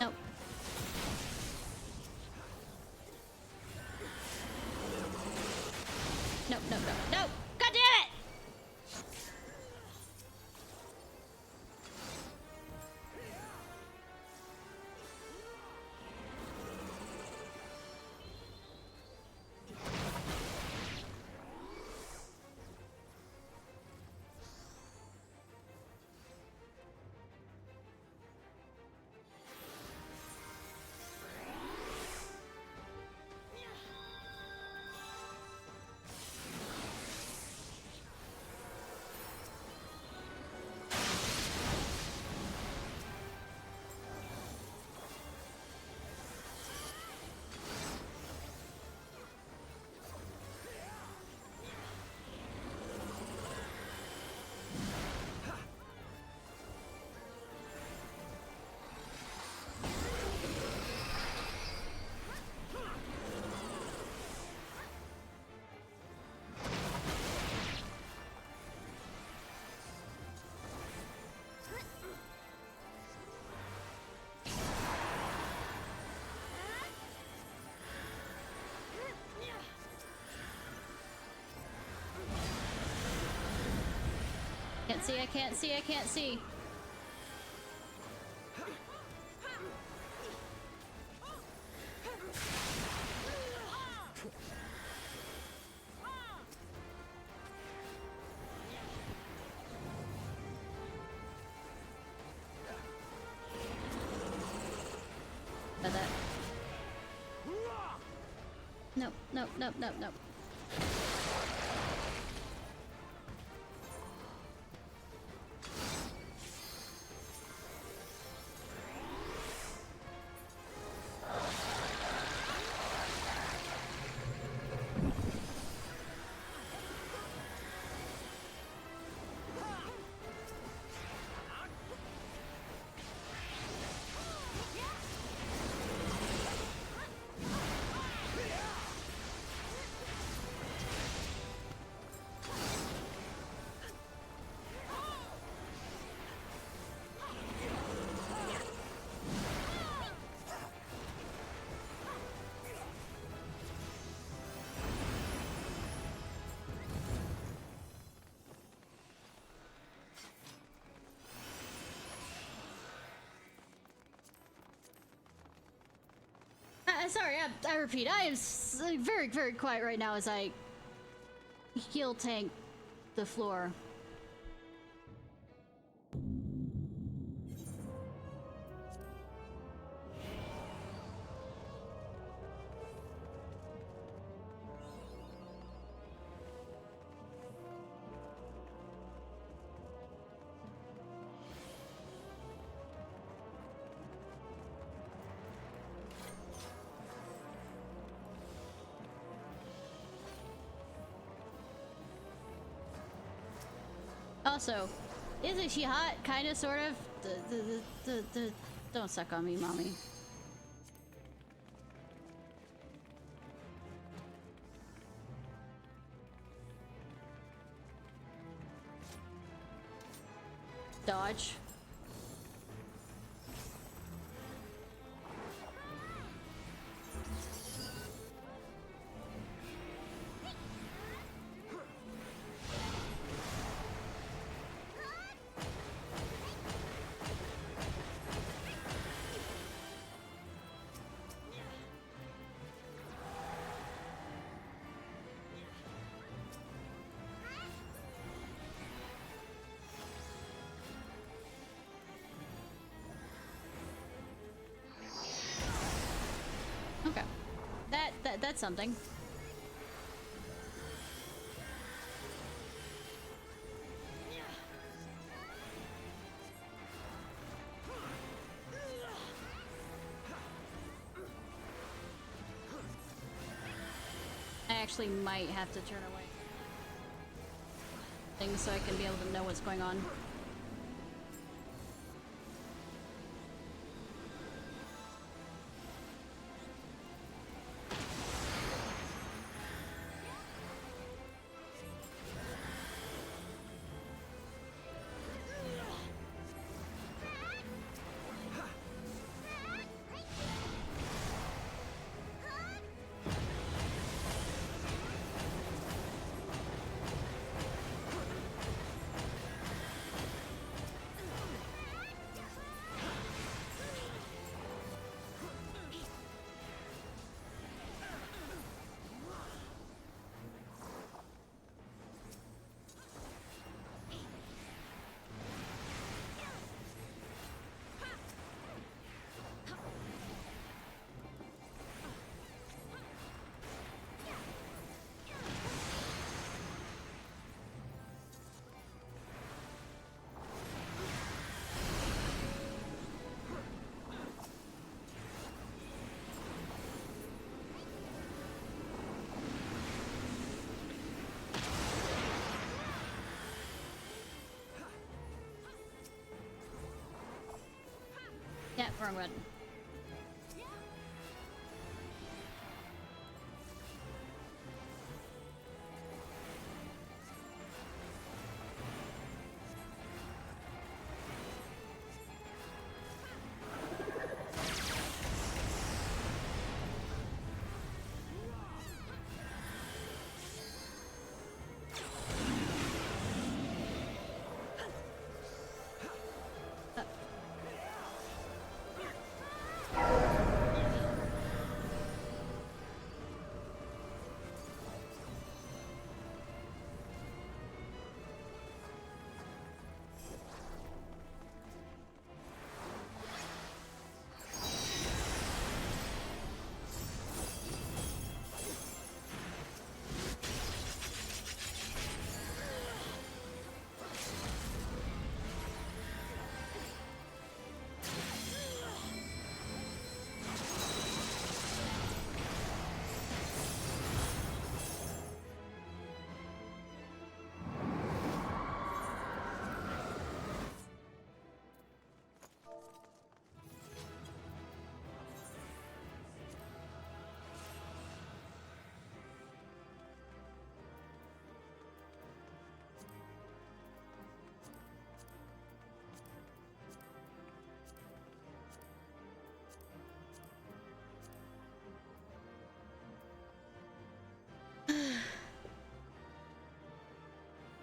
Nope. Nope, nope, nope, nope! God damn it! Can't see, I can't see, I can't see. But that. Nope, nope, nope, nope, nope. I repeat, I am very, very quiet right now as I heal tank the floor. Also, isn't she hot? Kinda, sort of? Don't suck on me, mommy. Dodge. Okay. That's something. I actually might have to turn away things so I can be able to know what's going on. Yeah, wrong button.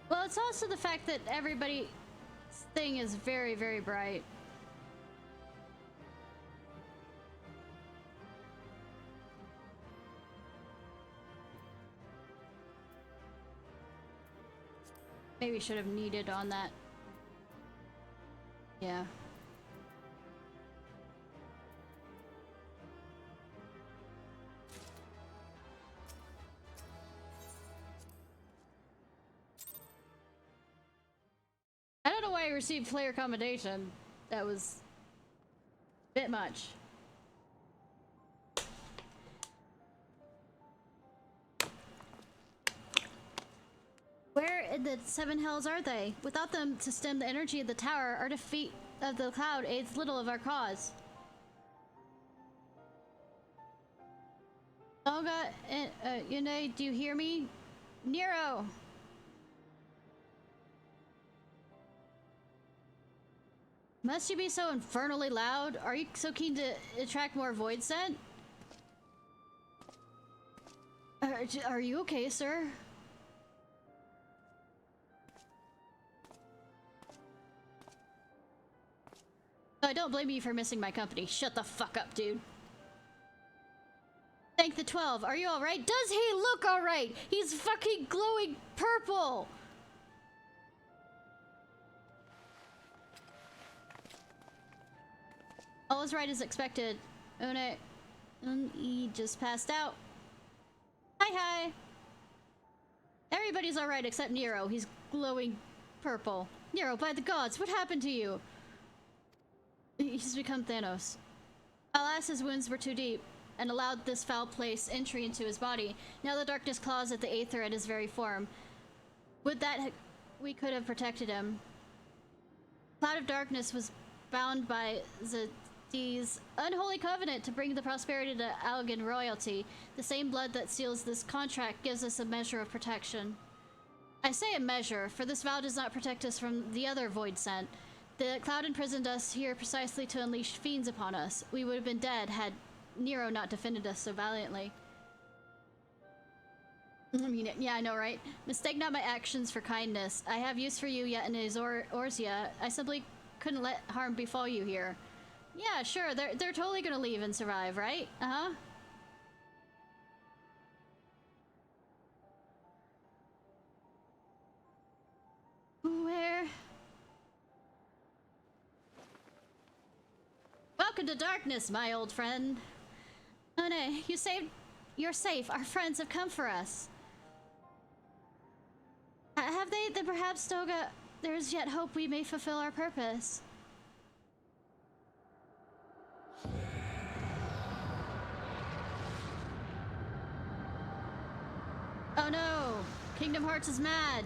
Well, it's also the fact that everybody's thing is very, very bright. Maybe should have needed on that. Yeah. I don't know why I received player commendation. That was a bit much. Where in the seven hells are they? Without them to stem the energy of the tower, our defeat of the cloud aids little of our cause. Olga and Yune, do you hear me? Nero! Must you be so infernally loud? Are you so keen to attract more void scent? Are you okay, sir? I don't blame you for missing my company. Shut the fuck up, dude. Thank the 12. Are you alright? Does he look alright? He's fucking glowing purple! All is right as expected. He just passed out. Hi, hi. Everybody's alright except Nero. He's glowing purple. Nero, by the gods, what happened to you? He's become Thanos. Alas, his wounds were too deep and allowed this foul place entry into his body. Now the darkness claws at the Aether at his very form. Would that we could have protected him. Cloud of Darkness was bound by Zed's unholy covenant to bring the prosperity to Algan royalty. The same blood that seals this contract gives us a measure of protection. I say a measure, for this vow does not protect us from the other void scent. The cloud imprisoned us here precisely to unleash fiends upon us. We would have been dead had Nero not defended us so valiantly. I mean, yeah, I know, right? Mistake not my actions for kindness. I have use for you yet in Orsia. I simply couldn't let harm befall you here. Yeah, sure, they're totally gonna leave and survive, right? Uh-huh. Where? Welcome to darkness, my old friend. One, you're safe. Our friends have come for us. Have they? Then perhaps, Doga, there's yet hope we may fulfill our purpose. Oh no! Kingdom Hearts is mad!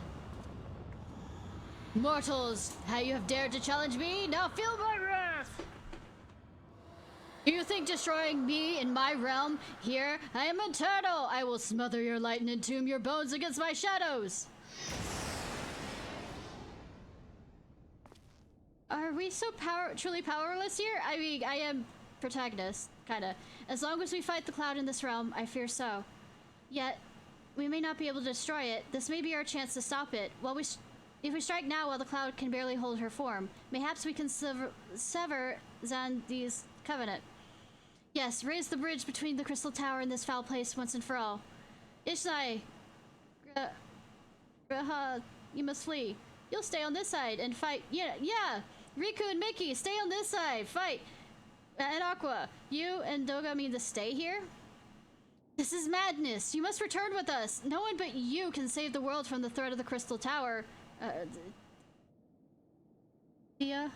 Mortals, how you have dared to challenge me? Now feel my wrath! You think destroying me in my realm? Here, I am eternal! I will smother your light and entomb your bones against my shadows! Are we so truly powerless here? I mean, I am protagonist, kinda. As long as we fight the cloud in this realm, I fear so. Yet, we may not be able to destroy it. This may be our chance to stop it. If we strike now while the cloud can barely hold her form, mayhaps we can sever Zandi's covenant. Yes, raise the bridge between the Crystal Tower and this foul place once and for all. Ishnai, Graha, you must flee. You'll stay on this side and fight. Yeah. Riku and Mickey, stay on this side. Fight. And Aqua, you and Doga mean to stay here? This is madness. You must return with us. No one but you can save the world from the threat of the Crystal Tower. Tia?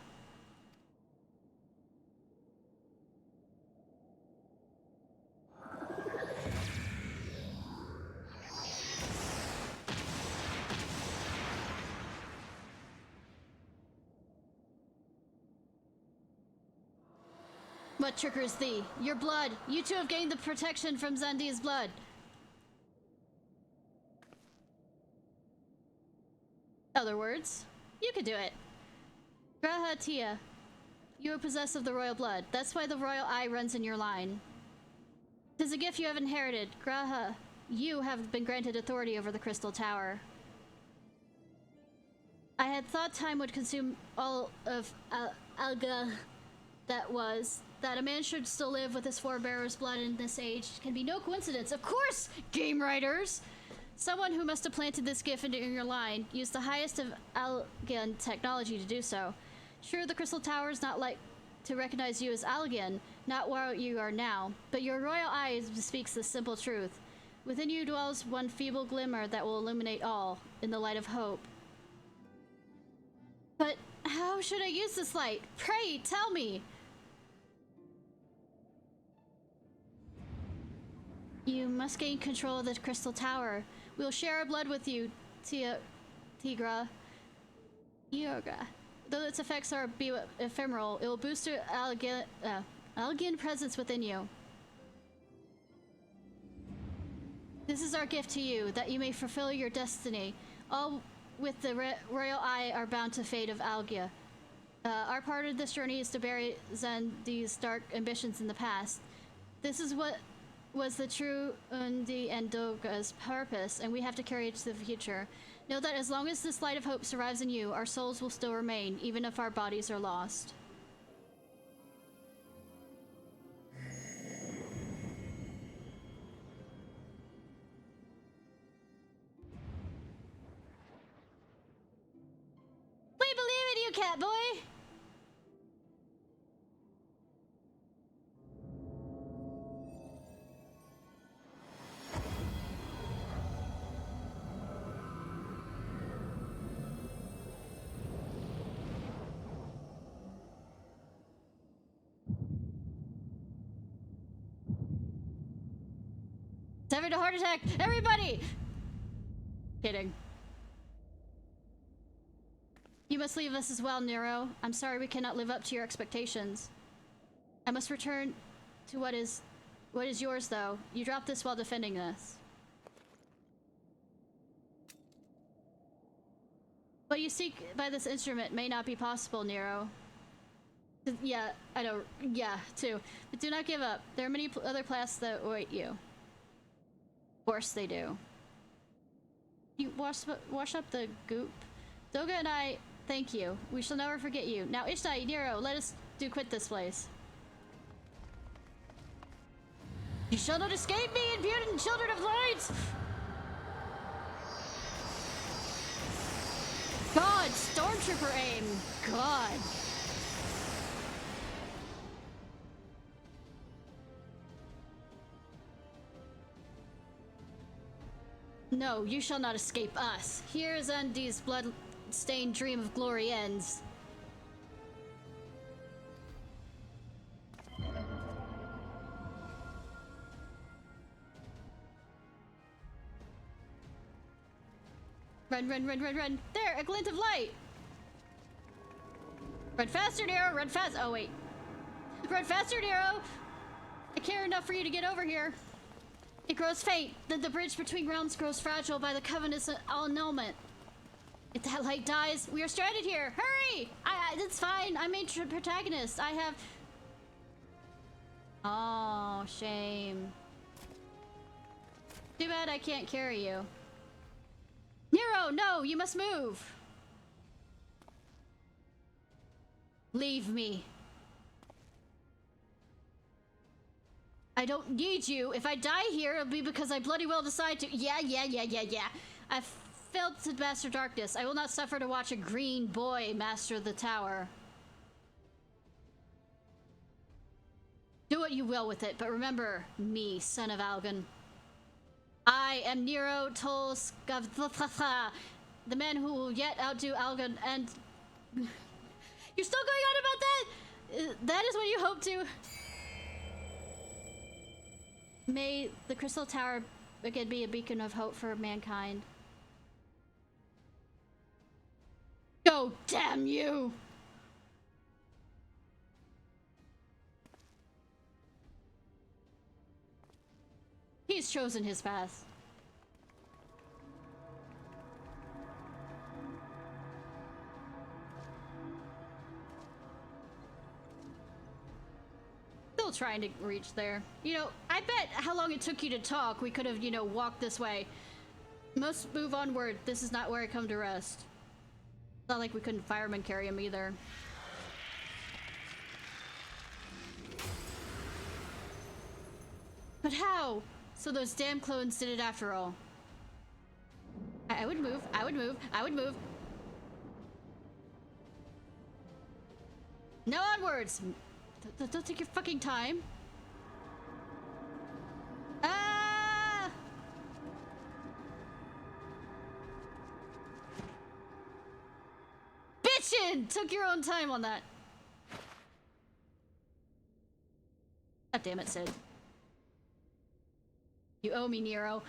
What triggers thee? Your blood. You two have gained the protection from Zandia's blood. Other words, you could do it. Graha Tia, you are possessed of the royal blood. That's why the royal eye runs in your line. Tis a gift you have inherited. Graha, you have been granted authority over the Crystal Tower. I had thought time would consume all of Alga that a man should still live with his forebear's blood in this age can be no coincidence. Of course, game writers! Someone who must have planted this gift into your line used the highest of Algan technology to do so. Sure, the Crystal Tower is not like to recognize you as Algan, not where you are now, but your royal eye speaks the simple truth. Within you dwells one feeble glimmer that will illuminate all, in the light of hope. But how should I use this light? Pray, tell me! You must gain control of the Crystal Tower. We'll share our blood with you, Tigra. Though its effects are ephemeral, it will boost your Algan presence within you. This is our gift to you, that you may fulfill your destiny. All with the royal eye are bound to fate of Algia. Our part of this journey is to bury Zandi's dark ambitions in the past. This is what was the true Undi and Doga's purpose, and we have to carry it to the future. Know that as long as this light of hope survives in you, our souls will still remain, even if our bodies are lost. We believe in you, Catboy! Having a heart attack! Everybody! Kidding. You must leave us as well, Nero. I'm sorry we cannot live up to your expectations. I must return to what is yours, though. You dropped this while defending this. What you seek by this instrument may not be possible, Nero. Yeah, I know. Yeah, too. But do not give up. There are many other paths that await you. Of course they do. You wash up the goop. Doga and I thank you. We shall never forget you. Now, Ishnai, Nero, let us do quit this place. You shall not escape me, impudent children of light! God, stormtrooper aim. God. No, you shall not escape us. Here is Undi's blood-stained dream of glory ends. Run, run, run, run, run. There, a glint of light. Run faster, Nero, run fast. Oh, wait. Run faster, Nero. I care enough for you to get over here. It grows faint, then the bridge between realms grows fragile by the Covenant's annulment. If that light dies, we are stranded here. Hurry! It's fine. I'm a protagonist. I have... Oh, shame. Too bad I can't carry you. Nero, no! You must move! Leave me. I don't need you. If I die here, it'll be because I bloody well decide to... Yeah. I failed to master darkness. I will not suffer to watch a green boy master the tower. Do what you will with it, but remember me, son of Algan. I am Nero Tolskav, the man who will yet outdo Algan and... You're still going on about that? That is what you hope to... May the Crystal Tower again be a beacon of hope for mankind. Go, damn you! He's chosen his path. Still trying to reach there. You know, I bet how long it took you to talk, we could have, you know, walked this way. Must move onward. This is not where I come to rest. It's not like we couldn't fireman carry him either. But how? So those damn clones did it after all. would move. I would move. I would move. No onwards! Don't take your fucking time. Ah! Bitchin'! Took your own time on that. God damn it, Sid. You owe me, Nero.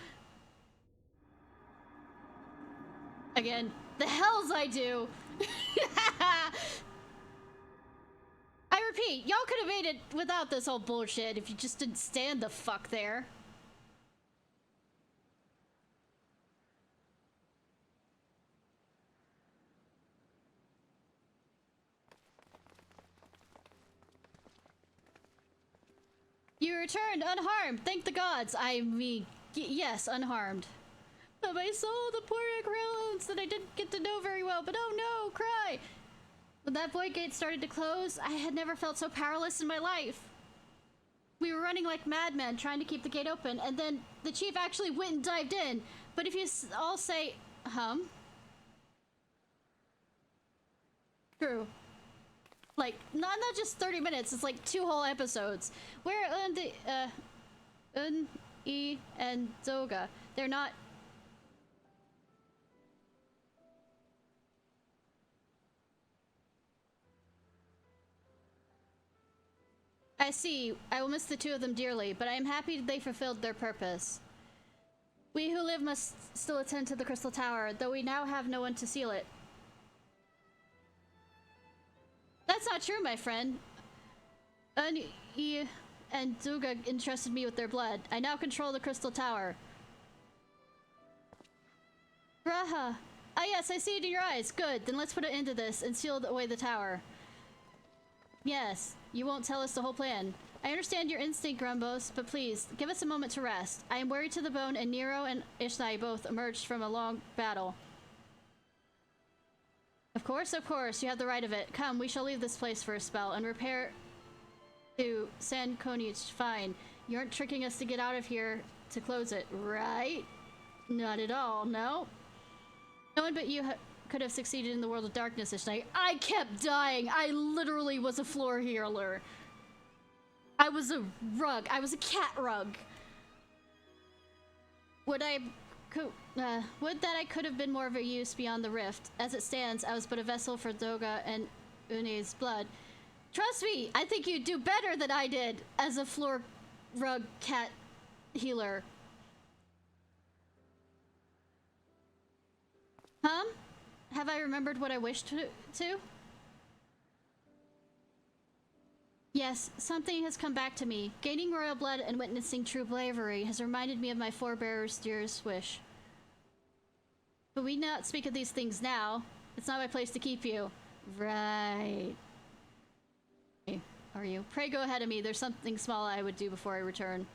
Again, the hells I do! I repeat, y'all could have made it without this whole bullshit if you just didn't stand the fuck there. You returned unharmed, thank the gods. I mean, yes, unharmed. But my soul, the poor Acrylons that I didn't get to know very well, but oh no, cry! When that void gate started to close, I had never felt so powerless in my life. We were running like madmen trying to keep the gate open, and then the chief actually went and dived in. But if you all say, True. Like, not just 30 minutes, it's like 2 whole episodes. Where E and Zoga, they're not... I see. I will miss the 2 of them dearly, but I am happy they fulfilled their purpose. We who live must still attend to the Crystal Tower, though we now have no one to seal it. That's not true, my friend. E and Zuga entrusted me with their blood. I now control the Crystal Tower. Raha. Ah yes, I see it in your eyes. Good, then let's put an end to this and seal away the tower. Yes, you won't tell us the whole plan. I understand your instinct, Grumbos, but please, give us a moment to rest. I am worried to the bone, and Nero and Ishnai both emerged from a long battle. Of course, you have the right of it. Come, we shall leave this place for a spell and repair to San Konich. Fine. You aren't tricking us to get out of here to close it, right? Not at all, no? No one but you could have succeeded in the world of darkness this night. I kept dying. I literally was a floor healer. I was a rug. I was a cat rug. Would that I could have been more of a use beyond the rift. As it stands, I was but a vessel for Doga and Une's blood. Trust me, I think you'd do better than I did as a floor rug cat healer. Have I remembered what I wished to? Yes, something has come back to me. Gaining royal blood and witnessing true bravery has reminded me of my forebear's dearest wish. But we not speak of these things now. It's not my place to keep you. Right. Are you? Pray go ahead of me. There's something small I would do before I return.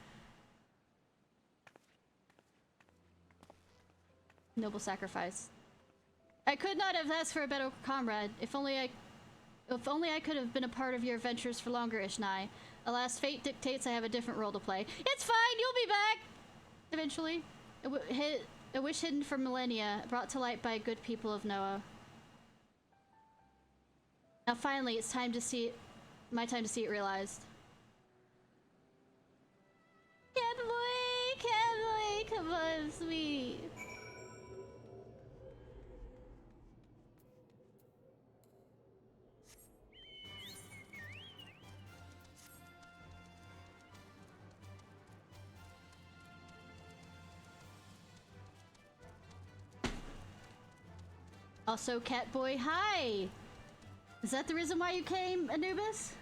Noble sacrifice. I could not have asked for a better comrade. If only I could have been a part of your adventures for longer, Ishnai. Alas, fate dictates I have a different role to play. It's fine, you'll be back! Eventually. A wish hidden for millennia, brought to light by good people of Noah. Now finally, it's time to see it, my time to see it realized. Catboy, come on, sweet. Also, Catboy, hi! Is that the reason why you came, Anubis?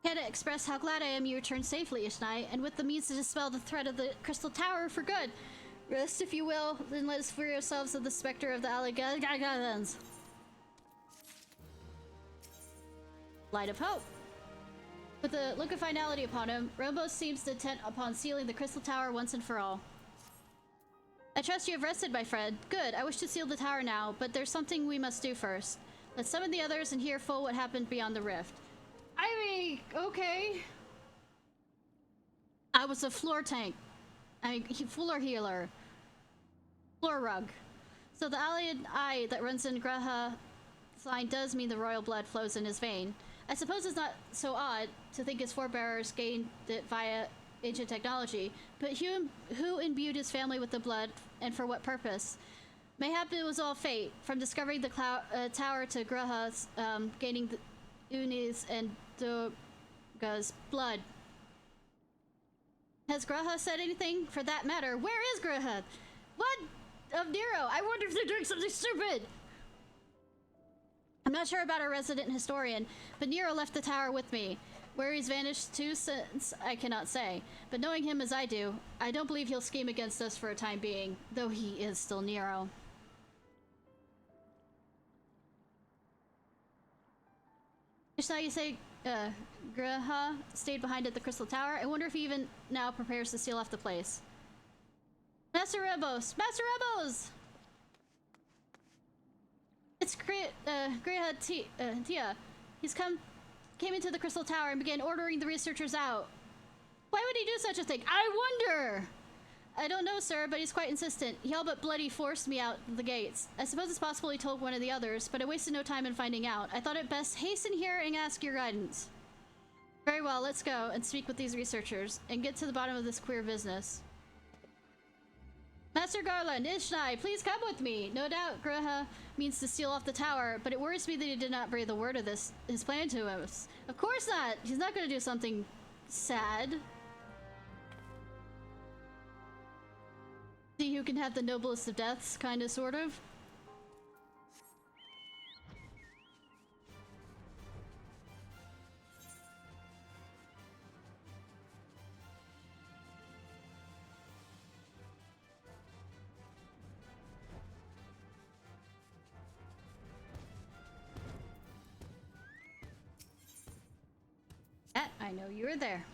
Can't express how glad I am you returned safely, Ishnai, and with the means to dispel the threat of the Crystal Tower for good. Rest, if you will, then let us free ourselves of the specter of the Alligators. Light of hope. With a look of finality upon him, Robo seems intent upon sealing the Crystal Tower once and for all. I trust you have rested, my friend. Good, I wish to seal the tower now, but there's something we must do first. Let's summon the others and hear full what happened beyond the rift. I mean, okay. I was a floor tank. Floor healer. Floor rug. So the alien eye that runs in Graha line does mean the royal blood flows in his vein. I suppose it's not so odd to think his forebears gained it via ancient technology, but who imbued his family with the blood, and for what purpose? Mayhap it was all fate, from discovering the tower to Graha's gaining the Uni's and Doga's blood. Has Graha said anything? For that matter, where is Graha? What? Of Nero? I wonder if they're doing something stupid! I'm not sure about our resident historian, but Nero left the tower with me. Where he's vanished to since, I cannot say. But knowing him as I do, I don't believe he'll scheme against us for a time being, though he is still Nero. Ishnai, you say Graha stayed behind at the Crystal Tower. I wonder if he even now prepares to seal off the place. Master Rebos! Master Rebos! It's Graha Tia. He's came into the Crystal Tower and began ordering the researchers out. Why would he do such a thing? I wonder! I don't know, sir, but he's quite insistent. He all but bloody forced me out the gates. I suppose it's possible he told one of the others, but I wasted no time in finding out. I thought it best hasten here and ask your guidance. Very well, let's go and speak with these researchers and get to the bottom of this queer business. Master Garland, Ishnai, please come with me. No doubt Graha means to steal off the tower, but it worries me that he did not breathe a word of his plan to us. Of course not! He's not going to do something sad. See who can have the noblest of deaths, kinda, sort of. I know you were there.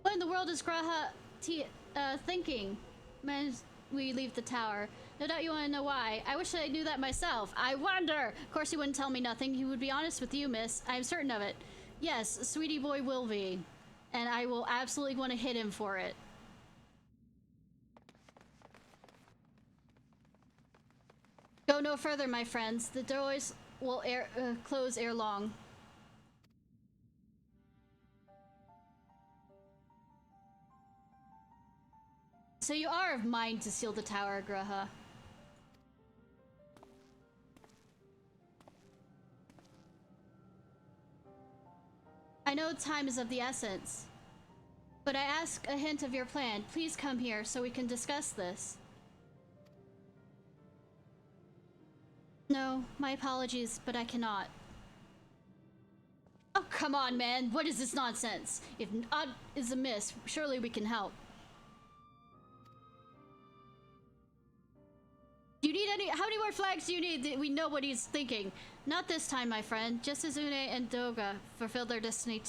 What in the world is Graha thinking? Man, we leave the tower. No doubt you want to know why. I wish I knew that myself. I wonder! Of course he wouldn't tell me nothing. He would be honest with you, miss. I am certain of it. Yes, sweetie boy will be. And I will absolutely want to hit him for it. Go no further, my friends. The doors will close ere long. So you are of mind to seal the tower, Graha. I know time is of the essence, but I ask a hint of your plan. Please come here so we can discuss this. No, my apologies, but I cannot. Oh, come on, man. What is this nonsense? If aught is amiss, surely we can help. Do you need how many more flags do you need? We know what he's thinking. Not this time, my friend. Just as Une and Doga fulfilled their destiny,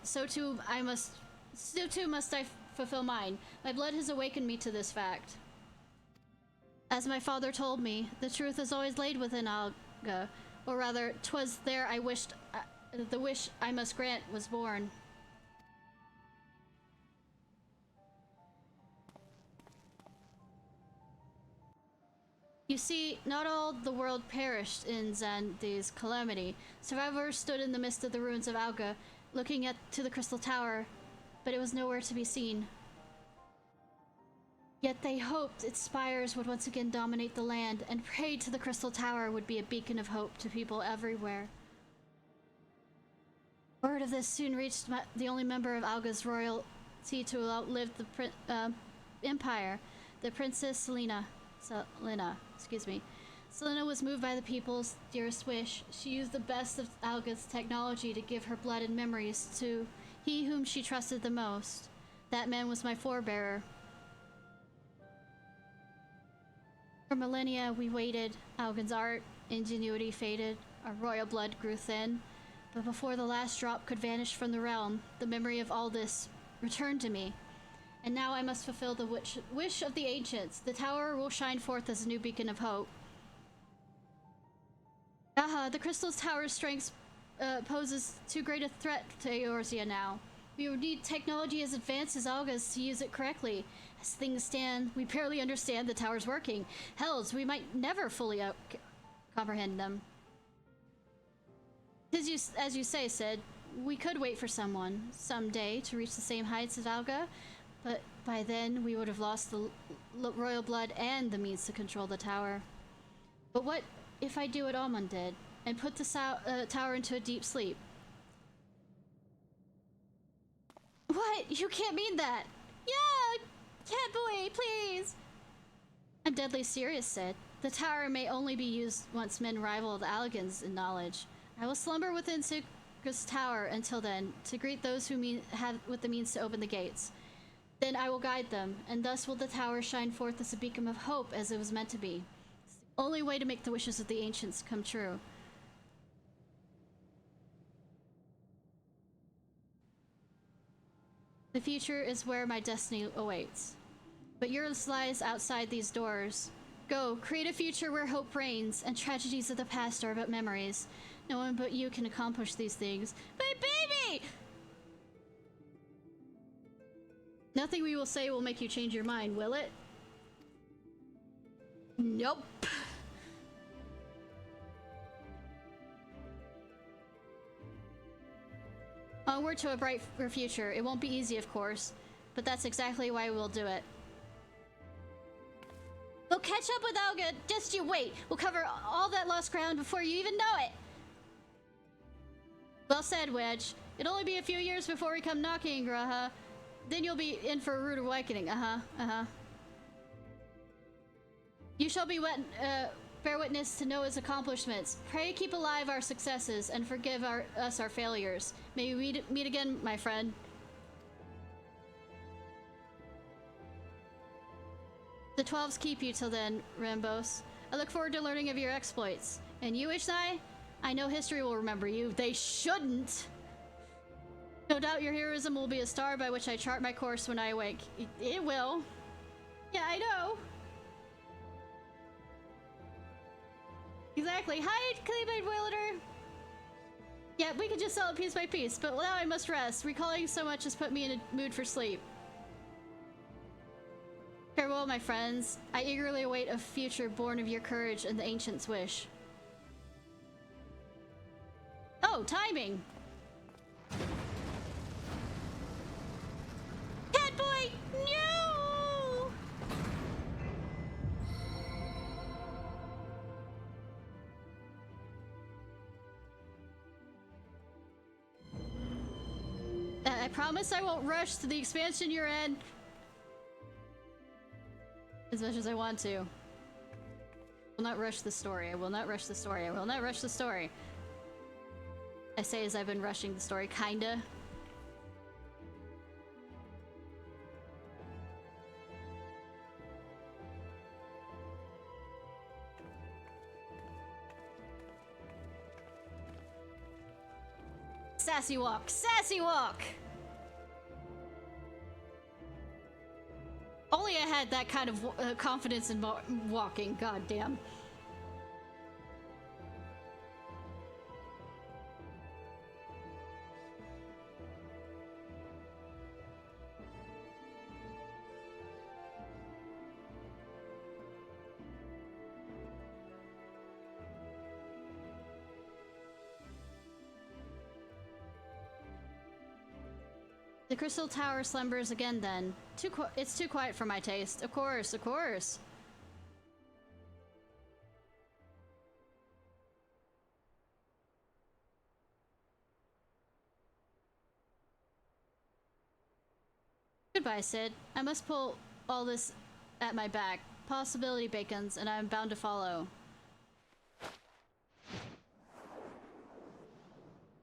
so too must I fulfill mine. My blood has awakened me to this fact. As my father told me, the truth is always laid within Alga, or rather, 'twas there I wished, the wish I must grant was born. You see, not all the world perished in Zande's calamity. Survivors stood in the midst of the ruins of Alga, looking to the Crystal Tower, but it was nowhere to be seen. Yet they hoped its spires would once again dominate the land, and prayed to the Crystal Tower would be a beacon of hope to people everywhere. Word of this soon reached the only member of Alga's royalty to outlive the empire, the Princess Selena, excuse me. Selena was moved by the people's dearest wish. She used the best of Alga's technology to give her blood and memories to he whom she trusted the most. That man was my forebearer. For millennia, we waited. Algan's art, ingenuity faded. Our royal blood grew thin. But before the last drop could vanish from the realm, the memory of all this returned to me. And now I must fulfill the wish of the ancients. The tower will shine forth as a new beacon of hope. The Crystal Tower's strength poses too great a threat to Eorzea now. We would need technology as advanced as Alga's to use it correctly. As things stand, we barely understand the tower's working. Hells, we might never fully comprehend them. As you say, Sid, we could wait for someone, someday, to reach the same heights as Alga, but by then we would have lost the royal blood and the means to control the tower. But what if I do what Almond did, and put the tower into a deep sleep? What? You can't mean that! Yeah! Cat boy, please! I'm deadly serious, Sid. The tower may only be used once men rival the Allagans in knowledge. I will slumber within Sigra's tower until then, to greet those who have with the means to open the gates. Then I will guide them, and thus will the tower shine forth as a beacon of hope as it was meant to be. It's the only way to make the wishes of the ancients come true. The future is where my destiny awaits. But yours lies outside these doors. Go, create a future where hope reigns, and tragedies of the past are but memories. No one but you can accomplish these things. My baby! Nothing we will say will make you change your mind, will it? Nope. Onward to a brighter future. It won't be easy, of course, but that's exactly why we'll do it. We'll catch up with Alga. Just you wait. We'll cover all that lost ground before you even know it. Well said, Wedge. It'll only be a few years before we come knocking, Graha. Then you'll be in for a rude awakening. You shall be bear witness to Noah's accomplishments. Pray keep alive our successes and forgive us our failures. May we meet again, my friend. The 12s keep you till then, Rambos. I look forward to learning of your exploits. And you, Ishnai? I know history will remember you. They shouldn't! No doubt your heroism will be a star by which I chart my course when I awake. It will. Yeah, I know. Exactly. Hi, Cleveland Wilder! Yeah, we could just sell it piece by piece, but now I must rest. Recalling so much has put me in a mood for sleep. Farewell, my friends. I eagerly await a future born of your courage and the ancients' wish. Oh, timing! Cat boy! No! I promise I won't rush to the expansion you're in. As much as I want to. I will not rush the story. I will not rush the story. I will not rush the story. I say as I've been rushing the story, kinda. Sassy walk! Sassy walk! Only I had that kind of confidence in walking, goddamn. The crystal tower slumbers again then. It's too quiet for my taste. Of course, of course. Goodbye, Sid. I must pull all this at my back. Possibility beacons, and I'm bound to follow.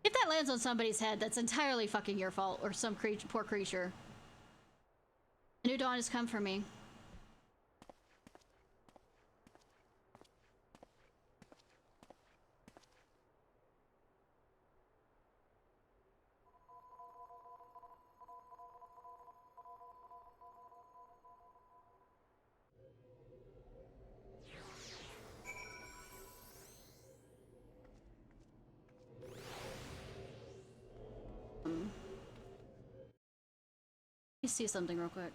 If that lands on somebody's head, that's entirely fucking your fault, or some poor creature. A new dawn has come for me. Let me see something real quick.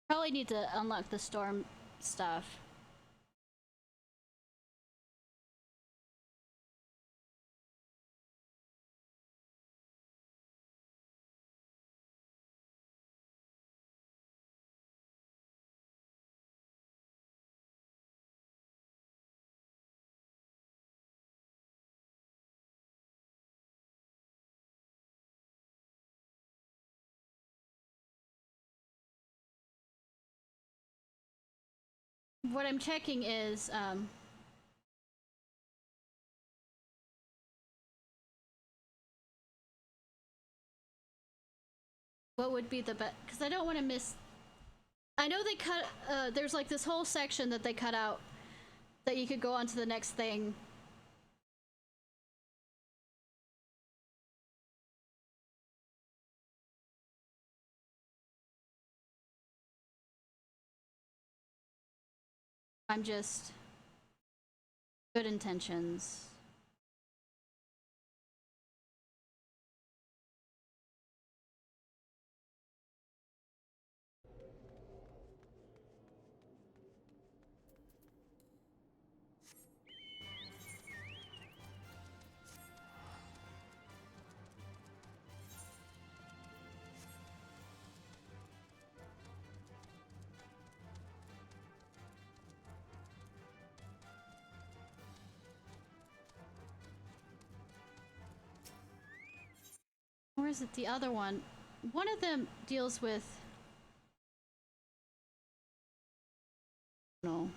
Probably need to unlock the storm stuff. What I'm checking is, what would be the best, because I don't want to miss. I know they cut, there's like this whole section that they cut out that you could go on to the next thing. I'm just good intentions. Or is it the other one? One of them deals with... No.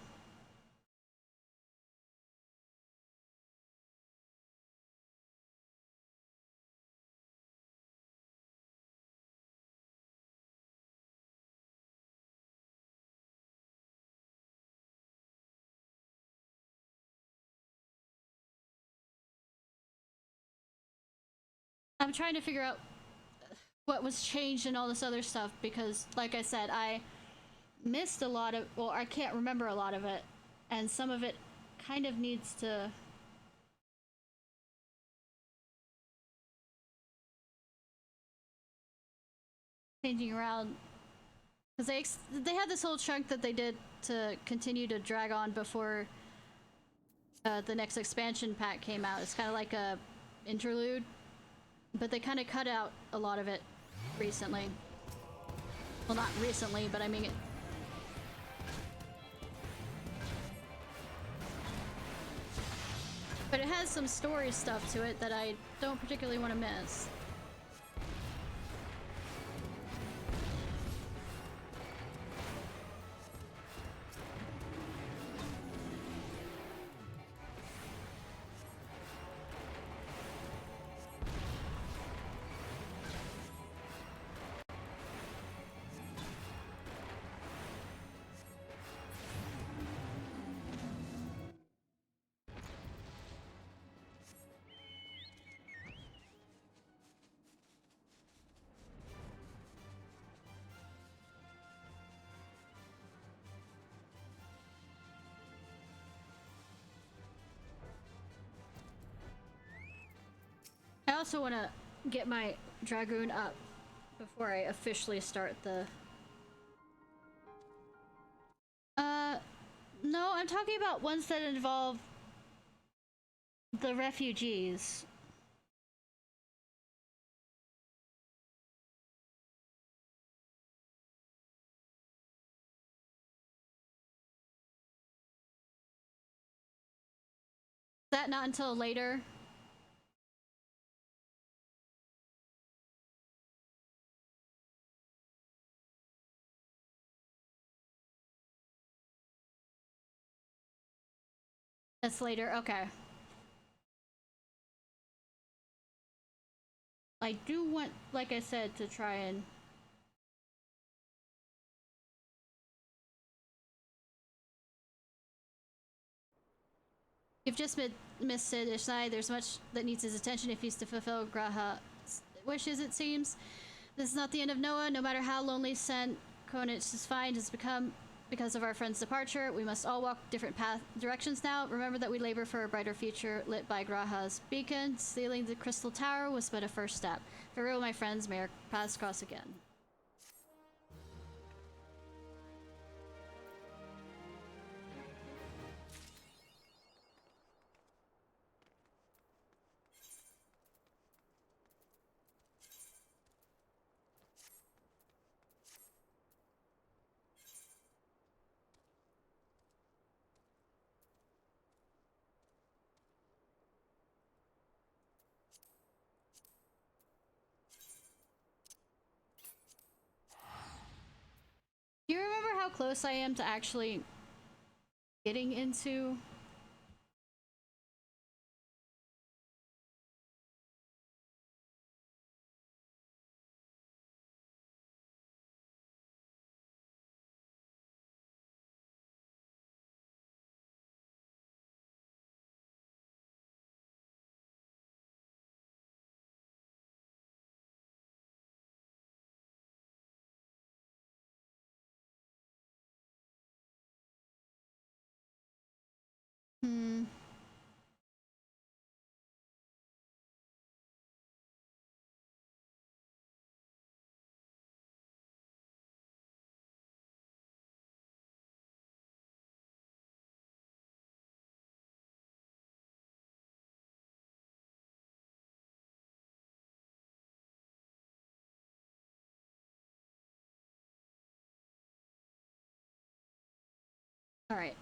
I'm trying to figure out what was changed and all this other stuff because, like I said, I missed a lot of, well, I can't remember a lot of it, and some of it kind of needs to changing around because they had this whole chunk that they did to continue to drag on before the next expansion pack came out. It's kind of like a interlude, but they kind of cut out a lot of it recently. Well, not recently, but I mean it. But it has some story stuff to it that I don't particularly want to miss. I also want to get my Dragoon up before I officially start the... No, I'm talking about ones that involve the refugees. Is that not until later? That's later, okay. I do want, like I said, to try and... You've just missed Sid Ishnai. There's much that needs his attention if he's to fulfill Graha's wishes, it seems. This is not the end of Noah. No matter how lonely Sen Konich's find has become because of our friend's departure, we must all walk different directions now. Remember that we labor for a brighter future lit by Graha's beacon. Sealing the crystal tower was but a first step. Farewell, my friends. May our paths cross again. Do you remember how close I am to actually getting into... Alright,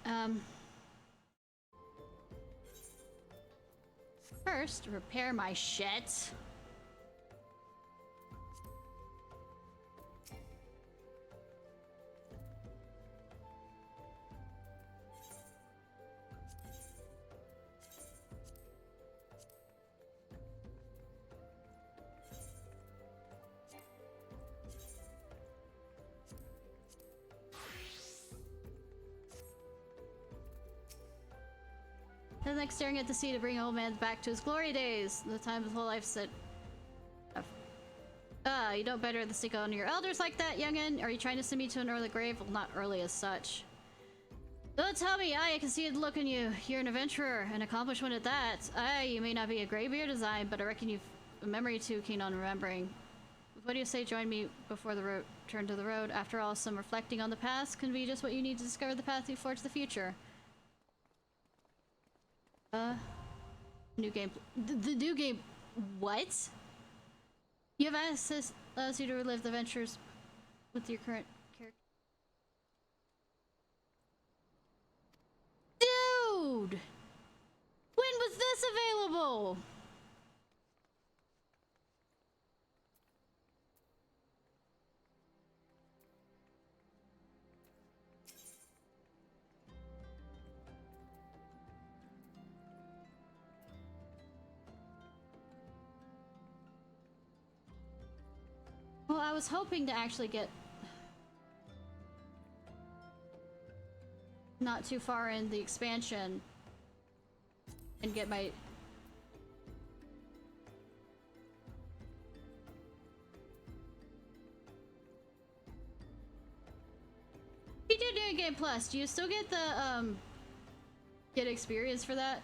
first, repair my shit. And like staring at the sea to bring old man back to his glory days. The time his whole life said. You don't better the stick on your elders like that, youngin'? Are you trying to send me to an early grave? Well, not early as such. Don't tell me, I can see the look in you. You're an adventurer, an accomplished one at that. You may not be a graybeard design, but I reckon you've a memory too keen on remembering. What do you say join me before the road turn to the road? After all, some reflecting on the past can be just what you need to discover the path you forge the future. New game. The new game. What? You have access allows you to relive the ventures with your current character. Dude! When was this available? Well, I was hoping to actually get not too far in the expansion and get my... You do New Game Plus. Do you still get the, get experience for that?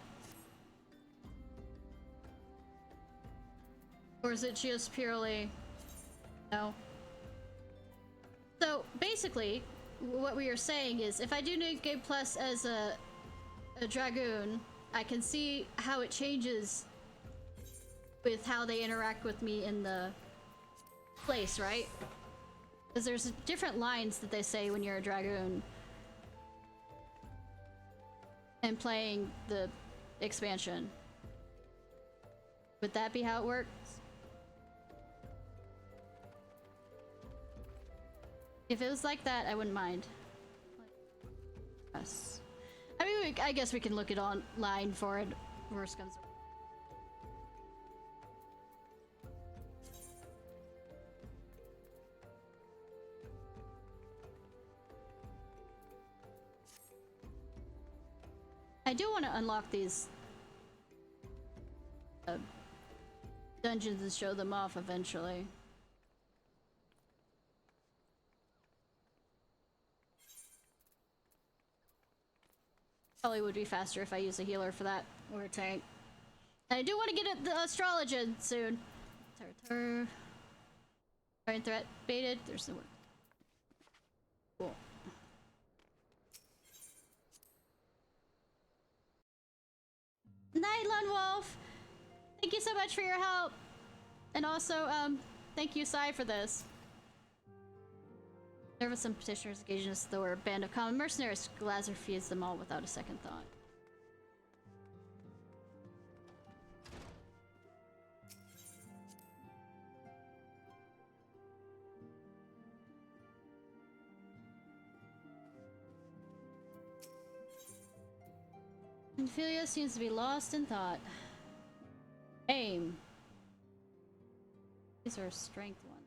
Or is it just purely... No. So basically, what we are saying is, if I do New Game Plus as a Dragoon, I can see how it changes with how they interact with me in the place, right? Because there's different lines that they say when you're a Dragoon and playing the expansion. Would that be how it works? If it was like that, I wouldn't mind. Yes. I mean, I guess we can look it online for it. Worst comes. I do want to unlock these dungeons and show them off eventually. Probably would be faster if I use a healer for that, or a tank. And I do want to get the astrologian soon. Tartar. Threat baited. There's the word. Cool. Night, Lone Wolf. Thank you so much for your help, and also thank you, Sai, for this. There were some petitioners engaging us, though we're a band of common mercenaries. Glazer refused them all without a second thought. Ophelia seems to be lost in thought. Aim. These are strength ones.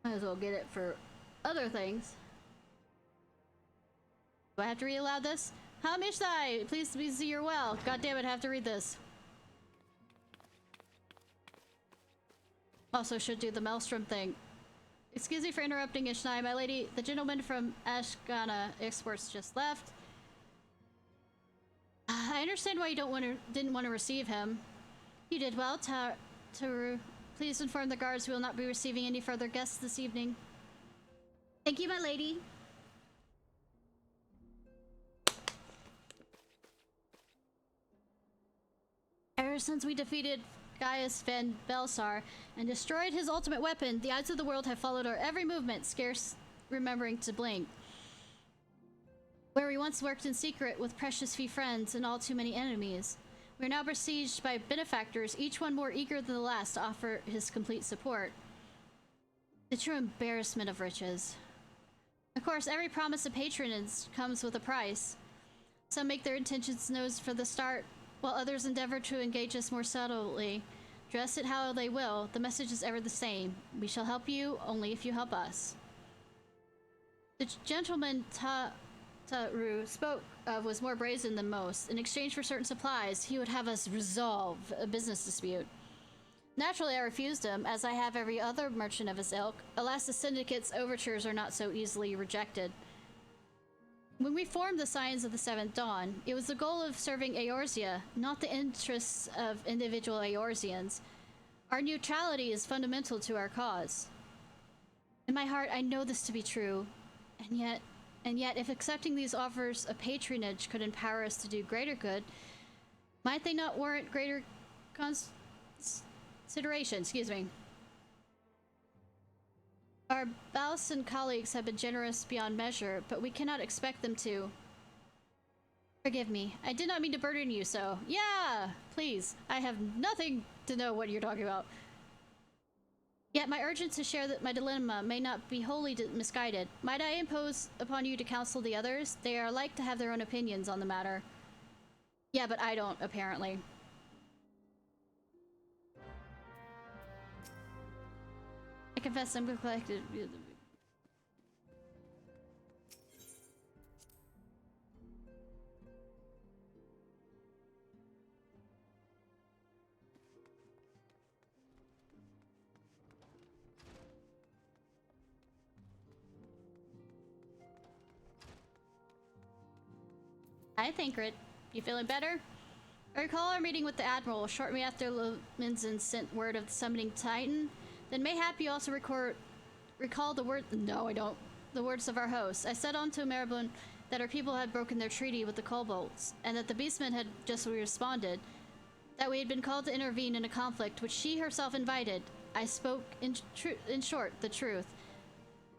Might as well get it for other things. Do I have to read aloud this? How Ishnai, please be see you're well. God damn it, I have to read this. Also should do the Maelstrom thing. Excuse me for interrupting, Ishnai. My lady, the gentleman from Ashgana Exports just left. I understand why you didn't want to receive him. You did well, Taru. Please inform the guards we will not be receiving any further guests this evening. Thank you, my lady. Ever since we defeated Gaius Van Belsar and destroyed his ultimate weapon, the eyes of the world have followed our every movement, scarce remembering to blink. Where we once worked in secret with precious few friends and all too many enemies, we are now besieged by benefactors, each one more eager than the last to offer his complete support. The true embarrassment of riches. Of course, every promise of patronage comes with a price. Some make their intentions known for the start, while others endeavor to engage us more subtly. Dress it how they will, the message is ever the same. We shall help you only if you help us. The gentleman Taru spoke of was more brazen than most. In exchange for certain supplies, he would have us resolve a business dispute. Naturally, I refused him, as I have every other merchant of his ilk. Alas, the syndicate's overtures are not so easily rejected. When we formed the Scions of the Seventh Dawn, it was the goal of serving Eorzea, not the interests of individual Eorzeans. Our neutrality is fundamental to our cause. In my heart, I know this to be true, and yet, if accepting these offers of patronage could empower us to do greater good, might they not warrant greater consideration? Excuse me. Our Balsan colleagues have been generous beyond measure, but we cannot expect them to. Forgive me. I did not mean to burden you so. Yeah, please. I have nothing to know what you're talking about. Yet my urgence to share that my dilemma may not be wholly misguided. Might I impose upon you to counsel the others? They are like to have their own opinions on the matter. Yeah, but I don't, apparently. I confess I'm collected. Hi, Thancred. You feeling better? I recall our meeting with the Admiral shortly after Lominson sent word of the summoning Titan. Then mayhap you also recall the word— No, I don't. The words of our host. I said on to Maribun that our people had broken their treaty with the kobolds, and that the beastmen had just responded. That we had been called to intervene in a conflict which she herself invited. I spoke, in short, the truth.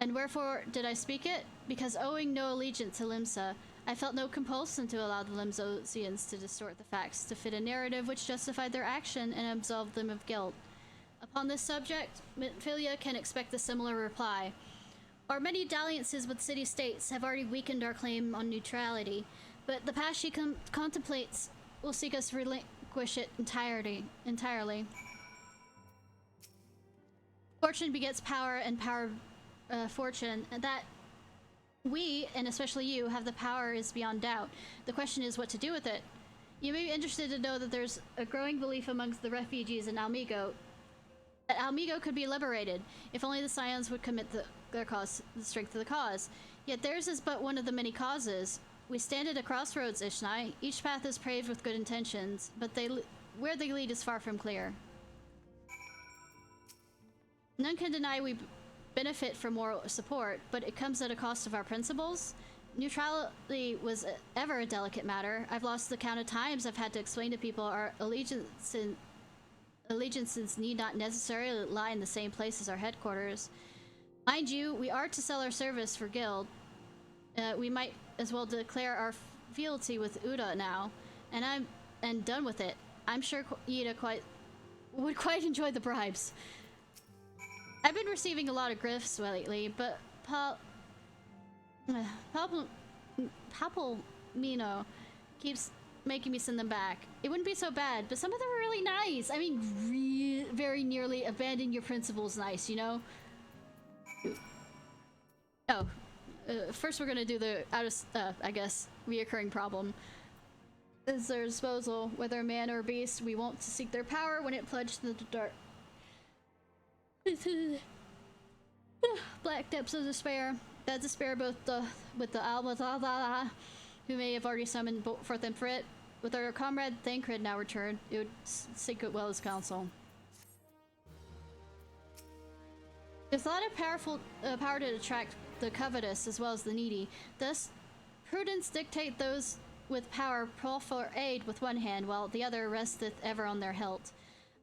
And wherefore did I speak it? Because owing no allegiance to Limsa, I felt no compulsion to allow the Limsosians to distort the facts to fit a narrative which justified their action and absolved them of guilt. Upon this subject, Mintfilia can expect a similar reply. Our many dalliances with city-states have already weakened our claim on neutrality, but the path she contemplates will seek us relinquish it entirely. Fortune begets power, and power fortune, and that we, and especially you, have the power is beyond doubt. The question is what to do with it. You may be interested to know that there's a growing belief amongst the refugees in Almigo that Almigo could be liberated, if only the Scions would commit their cause, the strength of the cause. Yet theirs is but one of the many causes. We stand at a crossroads, Ishnai. Each path is paved with good intentions, but where they lead is far from clear. None can deny we benefit from moral support, but it comes at a cost of our principles. Neutrality was ever a delicate matter. I've lost the count of times I've had to explain to people our allegiances need not necessarily lie in the same place as our headquarters. Mind you, we are to sell our service for guild. We might as well declare our fealty with Uda now, and done with it. I'm sure Yida would quite enjoy the bribes. I've been receiving a lot of grifts lately, but Papalmino keeps making me send them back. It wouldn't be so bad, but some of them are really nice. I mean, very nearly abandon your principles nice, you know? Oh, first we're gonna do the I guess, reoccurring problem. Is their disposal, whether a man or a beast, we want to seek their power when it plunged into the dark. Black depths of despair. That despair both with the Alba who may have already summoned forth and Frit. With our comrade Thancred now returned, it would seek it well as counsel. There's a lot of power to attract the covetous as well as the needy. Thus, prudence dictate those with power proffer aid with one hand, while the other resteth ever on their hilt.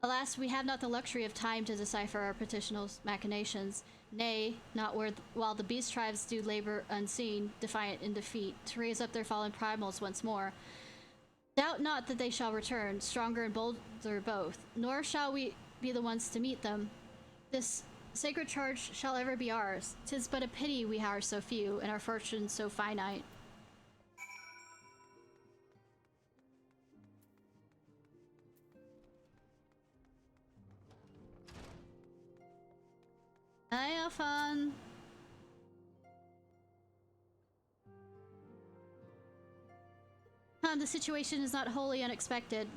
Alas, we have not the luxury of time to decipher our petitioner's machinations. Nay, not while the beast tribes do labor unseen, defiant in defeat, to raise up their fallen primals once more. Doubt not that they shall return, stronger and bolder both, nor shall we be the ones to meet them. This sacred charge shall ever be ours. 'Tis but a pity we are so few, and our fortunes so finite. Hi, Alphon. The situation is not wholly unexpected.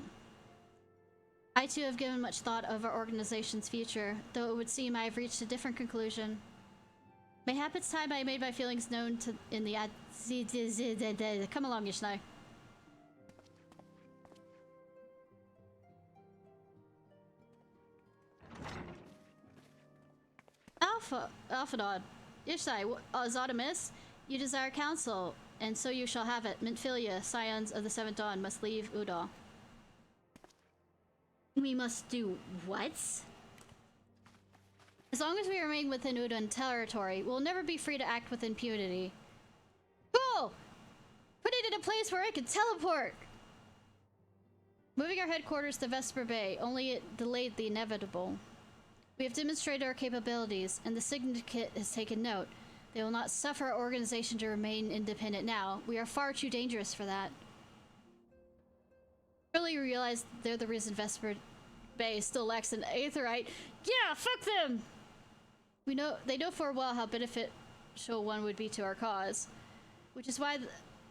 I too have given much thought of our organization's future, though it would seem I have reached a different conclusion. Mayhap it's time I made my feelings known in the Come along, Ishnai. Alphadod. Ishnai, Zodamus, you desire counsel, and so you shall have it. Mintfilia, Scions of the Seventh Dawn, must leave Uda. We must do what? As long as we remain within Udan territory, we'll never be free to act with impunity. Cool! Put it in a place where I can teleport! Moving our headquarters to Vesper Bay, only it delayed the inevitable. We have demonstrated our capabilities, and the Syndicate has taken note. They will not suffer our organization to remain independent now. We are far too dangerous for that. Really realize they're the reason Vesper Bay still lacks an aetherite. Yeah, fuck them! They know for a while how beneficial one would be to our cause, which is why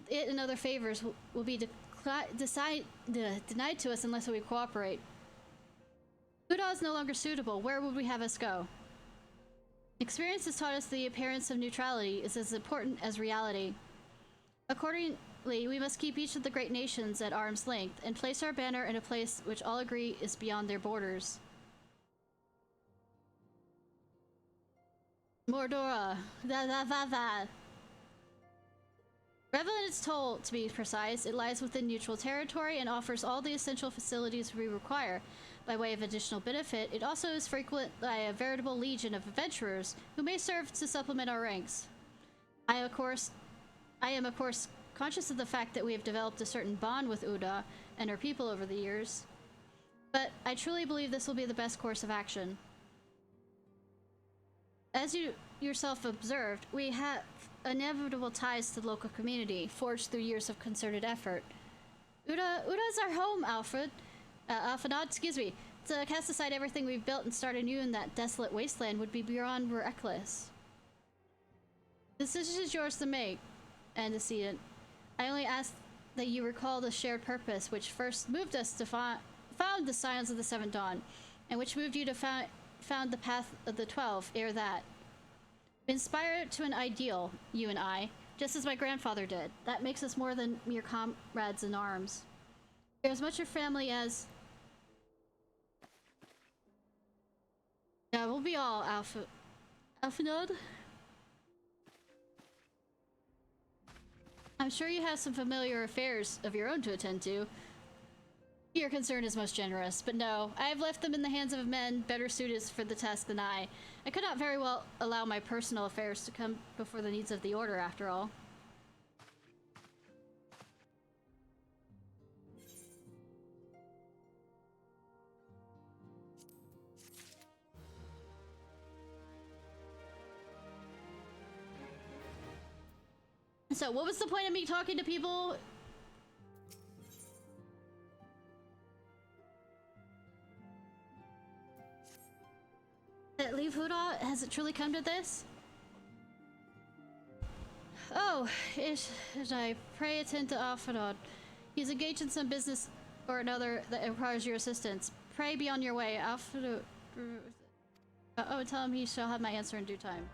it and other favors will be denied to us unless we cooperate. Uda is no longer suitable. Where would we have us go? Experience has taught us the appearance of neutrality is as important as reality. Accordingly, we must keep each of the great nations at arm's length and place our banner in a place which all agree is beyond their borders. Mordora. Revelant is told, to be precise, it lies within neutral territory and offers all the essential facilities we require. By way of additional benefit, it also is frequented by a veritable legion of adventurers who may serve to supplement our ranks. I am, of course, conscious of the fact that we have developed a certain bond with Uda and her people over the years, but I truly believe this will be the best course of action. As you yourself observed, we have inevitable ties to the local community, forged through years of concerted effort. Uda's our home, Alfred. Alphanod, excuse me. To cast aside everything we've built and start anew in that desolate wasteland would be beyond reckless. The decision is yours to make, antecedent. I only ask that you recall the shared purpose which first moved us to found the Scions of the Seventh Dawn, and which moved you to found the Path of the 12 ere that. We inspired to an ideal, you and I, just as my grandfather did. That makes us more than mere comrades in arms. We're as much a family as... Yeah, we'll be all Alphanode? I'm sure you have some familiar affairs of your own to attend to. Your concern is most generous, but no, I have left them in the hands of men better suited for the task than I. I could not very well allow my personal affairs to come before the needs of the Order, after all. So, what was the point of me talking to people? Leave Huda? Has it truly come to this? Oh, I pray attend to Alphanod. He's engaged in some business or another that requires your assistance. Pray be on your way. Alphanod... Oh, tell him he shall have my answer in due time.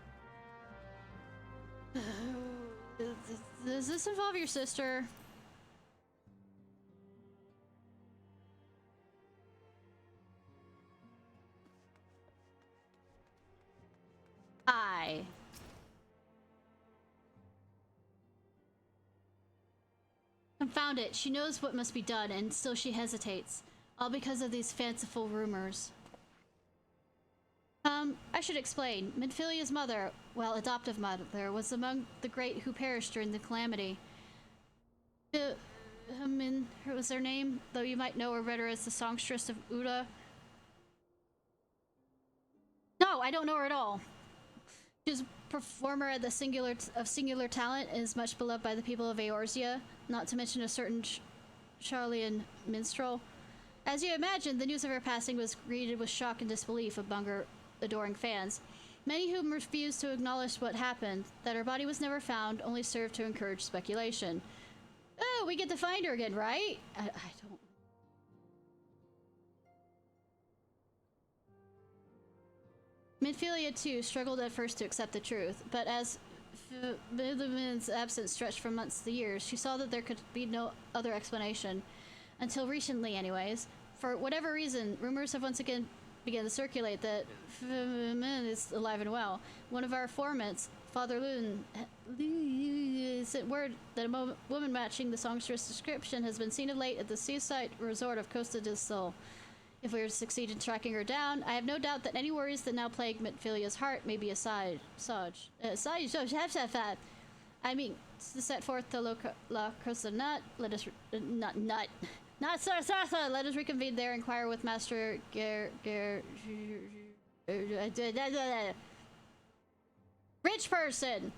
Does this involve your sister? Aye. Confound it, she knows what must be done, and still she hesitates. All because of these fanciful rumors. I should explain. Minfilia's mother, well, adoptive mother, was among the great who perished during the calamity. Min was their name, though you might know her better as the songstress of Uda. No, I don't know her at all. She's a performer at the singular talent and is much beloved by the people of Eorzea, not to mention a certain Charlian minstrel. As you imagine, the news of her passing was greeted with shock and disbelief among her adoring fans, many whom refused to acknowledge what happened. That her body was never found only served to encourage speculation. Oh, we get to find her again, right? I don't... Minfilia, too, struggled at first to accept the truth, but as Midland's absence stretched for months to years, she saw that there could be no other explanation. Until recently, anyways. For whatever reason, rumors have once again began to circulate that is alive and well. One of our informants, Father Loon, sent word that a woman matching the songstress description has been seen of late at the seaside resort of Costa del Sol. If we were to succeed in tracking her down, I have no doubt that any worries that now plague Minfilia's heart may be aside. I mean, to set forth the La Costa Nut, let us... Not Sarasatha! Let us reconvene there, inquire with Master Rich person!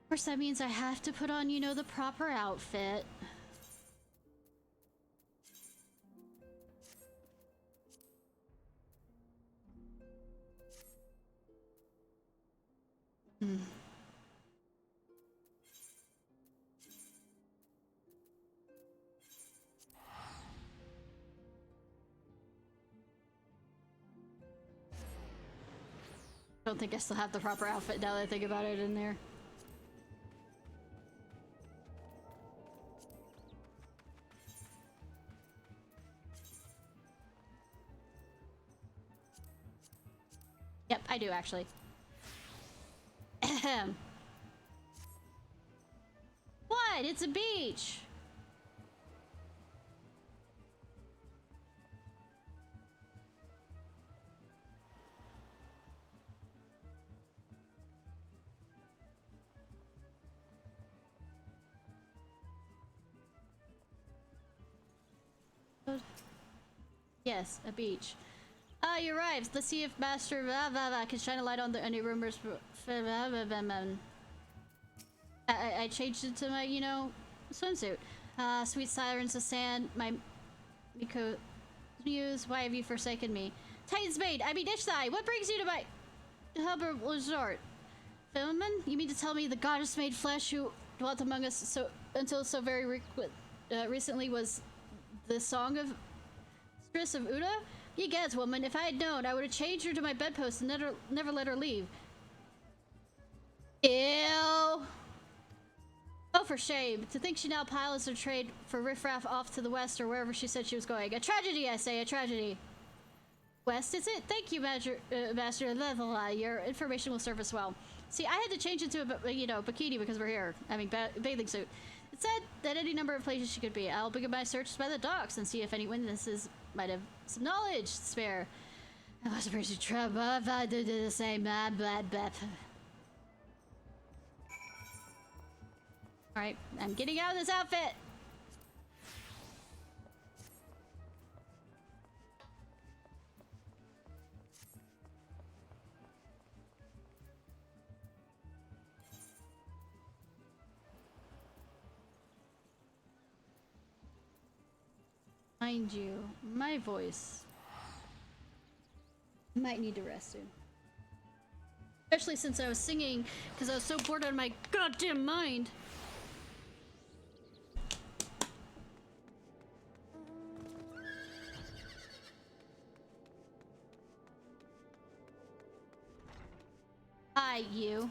Of course, that means I have to put on, you know, the proper outfit. I don't think I still have the proper outfit now that I think about it in there. Yep, I do actually. Ahem. What? It's a beach! Yes, a beach. Ah, you arrived. Let's see if Master can shine a light on any rumors. I changed it to my, you know, swimsuit. Sweet sirens of sand, my Miko muse, why have you forsaken me? Titan's Maid, I mean Ishnai, what brings you to my Hubber resort? Filman, you mean to tell me the goddess-made flesh who dwelt among us until so very recently was the song of Stress of Uda? Ye gads, woman, if I had known, I would have changed her to my bedpost and never let her leave. Ew. Oh, for shame. To think she now pilots her trade for riffraff off to the west or wherever she said she was going. A tragedy, I say, a tragedy. West, is it? Thank you, Master your information will serve us well. See, I had to change it to a, you know, bikini because we're here. I mean, bathing suit. It said that any number of places she could be. I'll begin my search by the docks and see if any witnesses might have some knowledge to spare. I was pretty trouble if I did the same. Alright, I'm getting out of this outfit! Mind you, my voice might need to rest soon. Especially since I was singing because I was so bored out of my goddamn mind. Hi, you.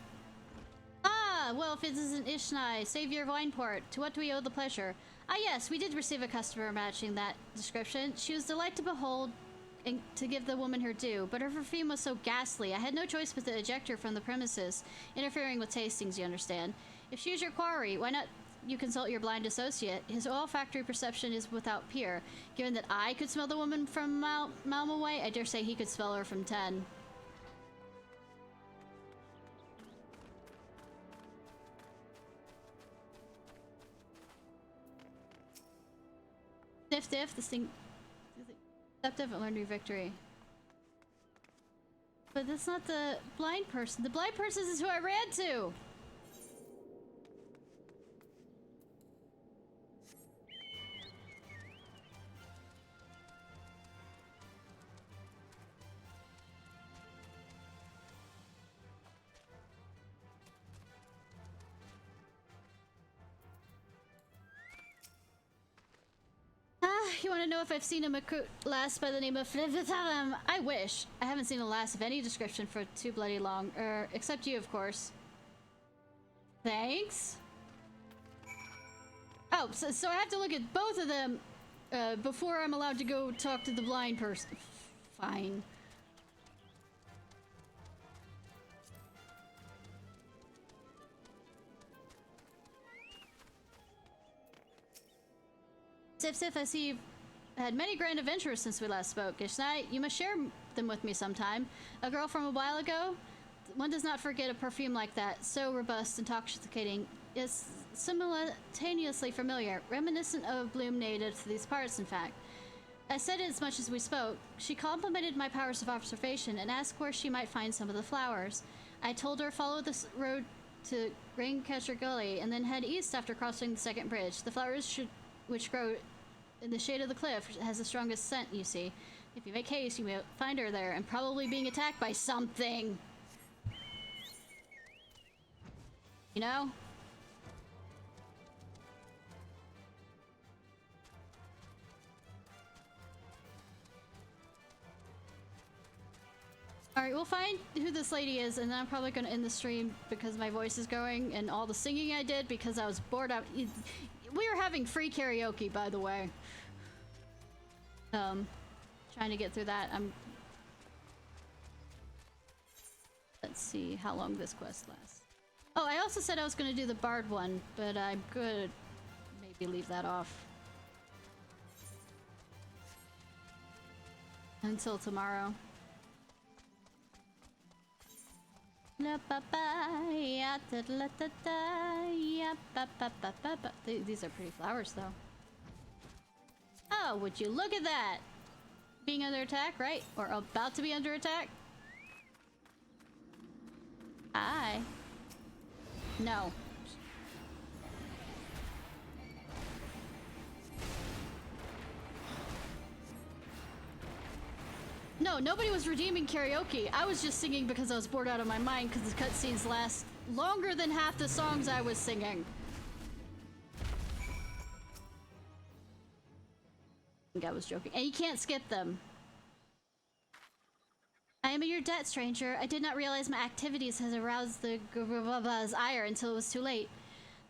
Ah, well, if it isn't Ishnai, savior of Wineport, to what do we owe the pleasure? Ah, yes, we did receive a customer matching that description. She was delight to behold and to give the woman her due, but her perfume was so ghastly, I had no choice but to eject her from the premises, interfering with tastings, you understand. If she is your quarry, why not you consult your blind associate? His olfactory perception is without peer. Given that I could smell the woman from a mile away, I dare say he could smell her from 10. Diff, this thing... Deceptive and learned your victory. But that's not the blind person. The blind person is who I ran to! You want to know if I've seen a Makut lass by the name of Vtuber? I wish. I haven't seen a lass of any description for too bloody long. Except you, of course. Thanks. Oh, so I have to look at both of them before I'm allowed to go talk to the blind person. Fine. Sif, I see you've had many grand adventures since we last spoke. Ishnai, you must share them with me sometime. A girl from a while ago? One does not forget a perfume like that, so robust, intoxicating, is simultaneously familiar, reminiscent of a bloom native to these parts, in fact. I said it as much as we spoke. She complimented my powers of observation and asked where she might find some of the flowers. I told her follow this road to Raincatcher Gully and then head east after crossing the second bridge. The flowers which grow in the shade of the cliff has the strongest scent, you see. If you make haste, you may find her there and probably being attacked by something. You know? Alright, we'll find who this lady is, and then I'm probably going to end the stream because my voice is going and all the singing I did because I was bored out. We were having free karaoke, by the way. Trying to get through that. see how long this quest lasts. Oh, I also said I was gonna do the bard one, but I'm good. Maybe leave that off until tomorrow. These are pretty flowers, though. Oh, would you look at that? Being under attack, right? Or about to be under attack? Hi. No. No, nobody was redeeming karaoke. I was just singing because I was bored out of my mind because the cutscenes last longer than half the songs I was singing. I think I was joking. And you can't skip them. I am in your debt, stranger. I did not realize my activities has aroused the Gurubaba's ire until it was too late.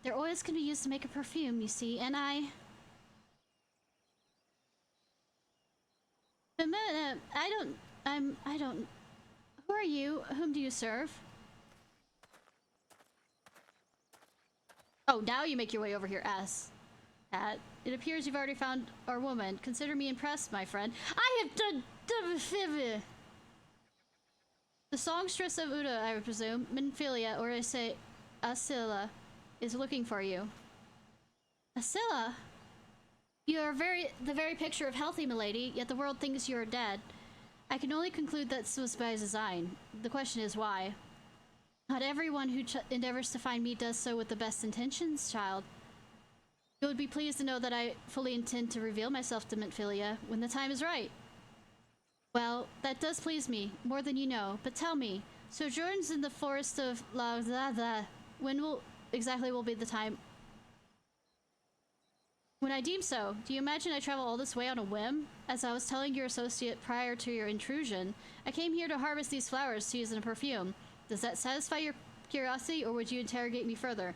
Their oils can be used to make a perfume, you see, and I don't... Who are you? Whom do you serve? Oh, now you make your way over here, ass. Hat. It appears you've already found our woman. Consider me impressed, my friend. I have done... The songstress of Uda, I would presume, Minfilia, or I say Asila, is looking for you. Asila? You are the very picture of healthy, milady, yet the world thinks you are dead. I can only conclude that this was by design. The question is why. Not everyone who endeavors to find me does so with the best intentions, child. You would be pleased to know that I fully intend to reveal myself to Minfilia when the time is right. Well, that does please me, more than you know, but tell me, sojourns in the forest of La Zada, when exactly will be the time? When I deem so, do you imagine I travel all this way on a whim? As I was telling your associate prior to your intrusion, I came here to harvest these flowers to use in a perfume. Does that satisfy your curiosity, or would you interrogate me further?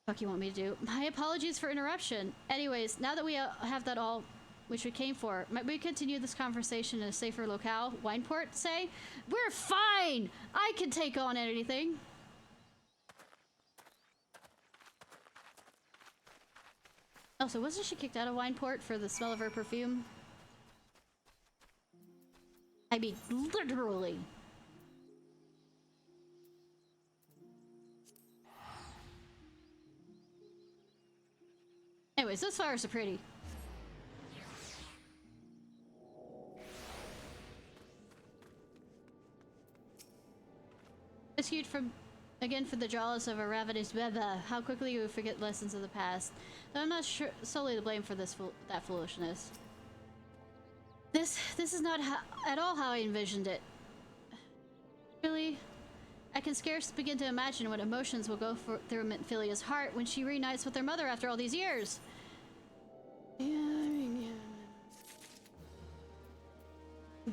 Fuck you want me to do? My apologies for interruption. Anyways, now that we have that all which we came for, might we continue this conversation in a safer locale? Wineport, say? We're fine! I can take on anything. Also, wasn't she kicked out of Wineport for the smell of her perfume? I mean, literally. Anyways, those flowers are pretty. Rescued from, again for the jaws of a ravenous beba. How quickly you forget lessons of the past. Though I'm not sure, solely to blame for that foolishness. This is not at all how I envisioned it. Really? I can scarce begin to imagine what emotions will go through Minfilia's heart when she reunites with her mother after all these years.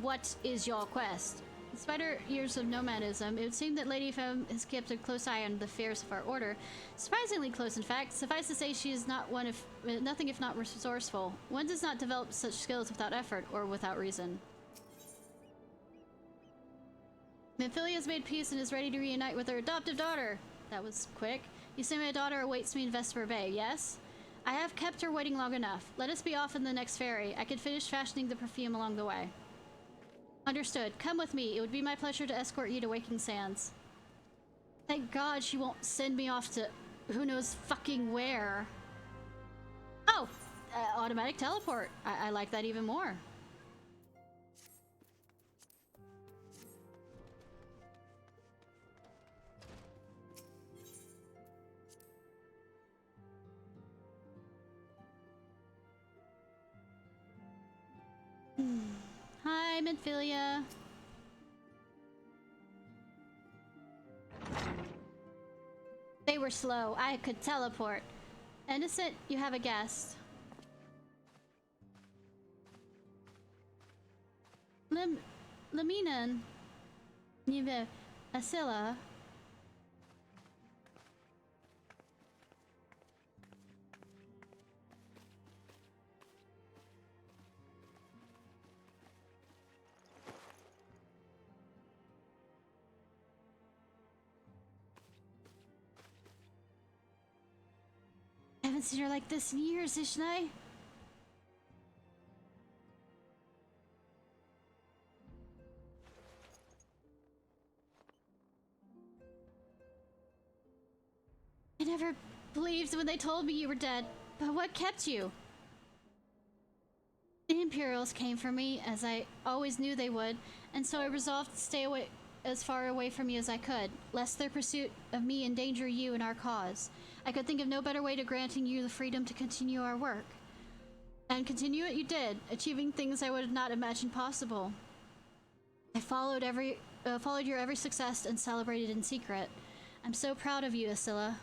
What is your quest? Despite her years of nomadism, it would seem that Lady Femme has kept a close eye on the affairs of our order. Surprisingly close, in fact. Suffice to say, she is nothing if not resourceful. One does not develop such skills without effort or without reason. Minfilia has made peace and is ready to reunite with her adoptive daughter. That was quick. You say my daughter awaits me in Vesper Bay, yes? I have kept her waiting long enough. Let us be off in the next ferry. I can finish fashioning the perfume along the way. Understood. Come with me. It would be my pleasure to escort you to Waking Sands. Thank God she won't send me off to who knows fucking where. Oh! Automatic teleport. I like that even more. Hi, Minfilia. They were slow. I could teleport. Innocent, you have a guest. Laminan. Nive Asila. haven't seen her like this in years, Ishnai. I never believed when they told me you were dead, but what kept you? The Imperials came for me, as I always knew they would, and so I resolved to stay away as far away from you as I could, lest their pursuit of me endanger you and our cause. I could think of no better way to granting you the freedom to continue our work. And continue it you did, achieving things I would not imagine possible. I followed your every success and celebrated in secret. I'm so proud of you, Asilla.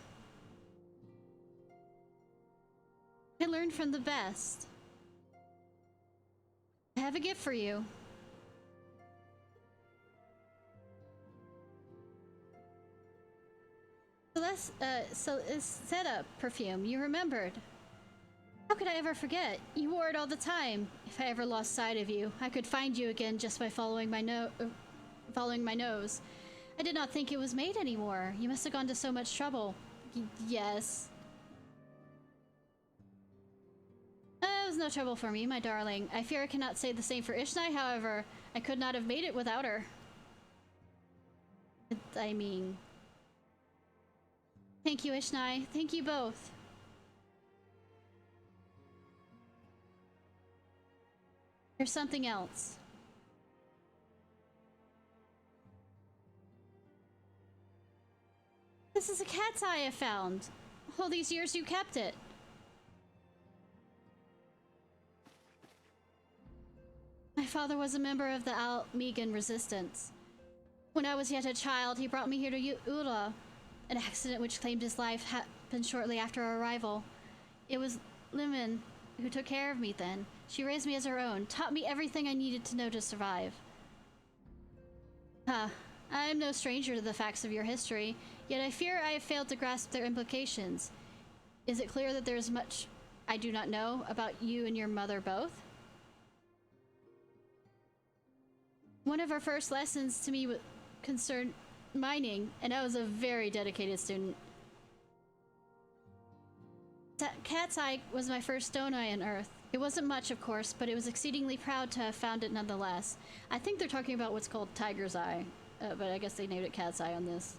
I learned from the best. I have a gift for you. Setup perfume. You remembered. How could I ever forget? You wore it all the time. If I ever lost sight of you, I could find you again just by following my nose. I did not think it was made anymore. You must have gone to so much trouble. Yes. It was no trouble for me, my darling. I fear I cannot say the same for Ishnai, however. I could not have made it without her. I mean... Thank you, Ishnai. Thank you both. There's something else. This is a cat's eye I found. All these years you kept it. My father was a member of the Almegan resistance. When I was yet a child, he brought me here to Ula. An accident which claimed his life happened shortly after our arrival. It was Liman who took care of me then. She raised me as her own, taught me everything I needed to know to survive. I am no stranger to the facts of your history, yet I fear I have failed to grasp their implications. Is it clear that there is much I do not know about you and your mother both? One of our first lessons to me concerned mining, and I was a very dedicated student. Cat's Eye was my first stone eye on Earth. It wasn't much, of course, but it was exceedingly proud to have found it nonetheless. I think they're talking about what's called Tiger's Eye, but I guess they named it Cat's Eye on this.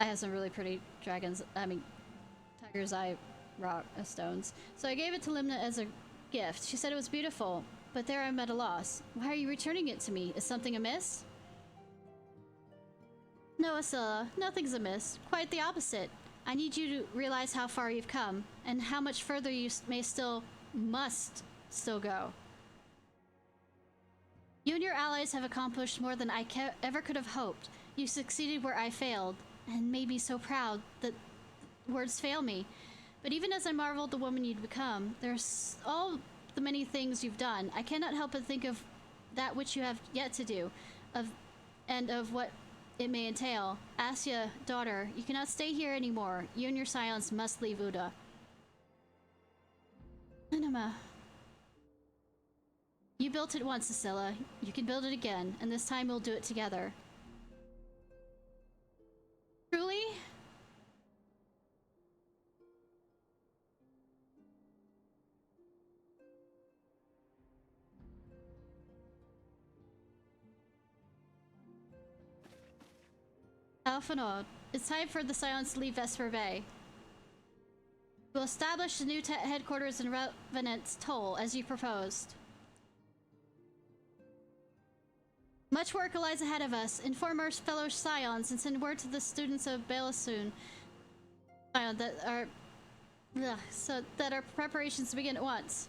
I have some really pretty Tiger's Eye rock stones. So I gave it to Limna as a gift. She said it was beautiful, but there I'm at a loss. Why are you returning it to me? Is something amiss? No, Asilla, nothing's amiss. Quite the opposite. I need you to realize how far you've come, and how much further you must still go. You and your allies have accomplished more than I ever could have hoped. You succeeded where I failed, and made me so proud that words fail me. But even as I marveled the woman you'd become, there's all the many things you've done. I cannot help but think of that which you have yet to do, and of what it may entail. Asya, daughter, you cannot stay here anymore. You and your scions must leave Uda. Anima. You built it once, Asilla. You can build it again, and this time we'll do it together. Truly? Alphanod, it's time for the Scions to leave Vesper Bay. We'll establish the new headquarters in Revenant's Toll, as you proposed. Much work lies ahead of us. Inform our fellow Scions and send word to the students of Belasoon that our preparations begin at once.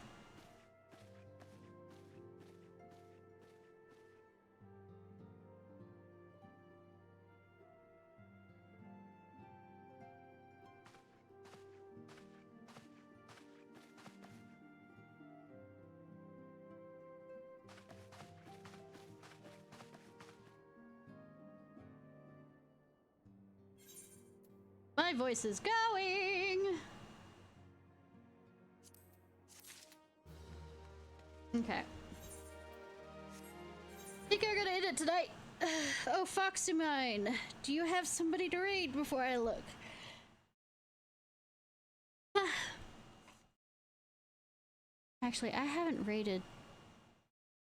My voice is going! Okay. Think I'm gonna end it tonight. Oh, Foxy mine. Do you have somebody to read before I look? Actually, I haven't rated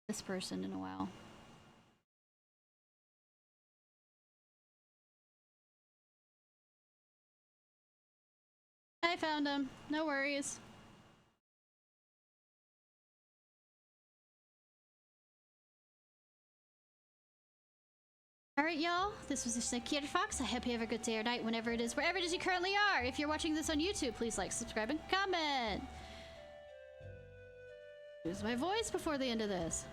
this person in a while. I found him. No worries. Alright, y'all. This was Ishnai Ciarfox. I hope you have a good day or night whenever it is, wherever it is you currently are. If you're watching this on YouTube, please like, subscribe, and comment. Use my voice before the end of this.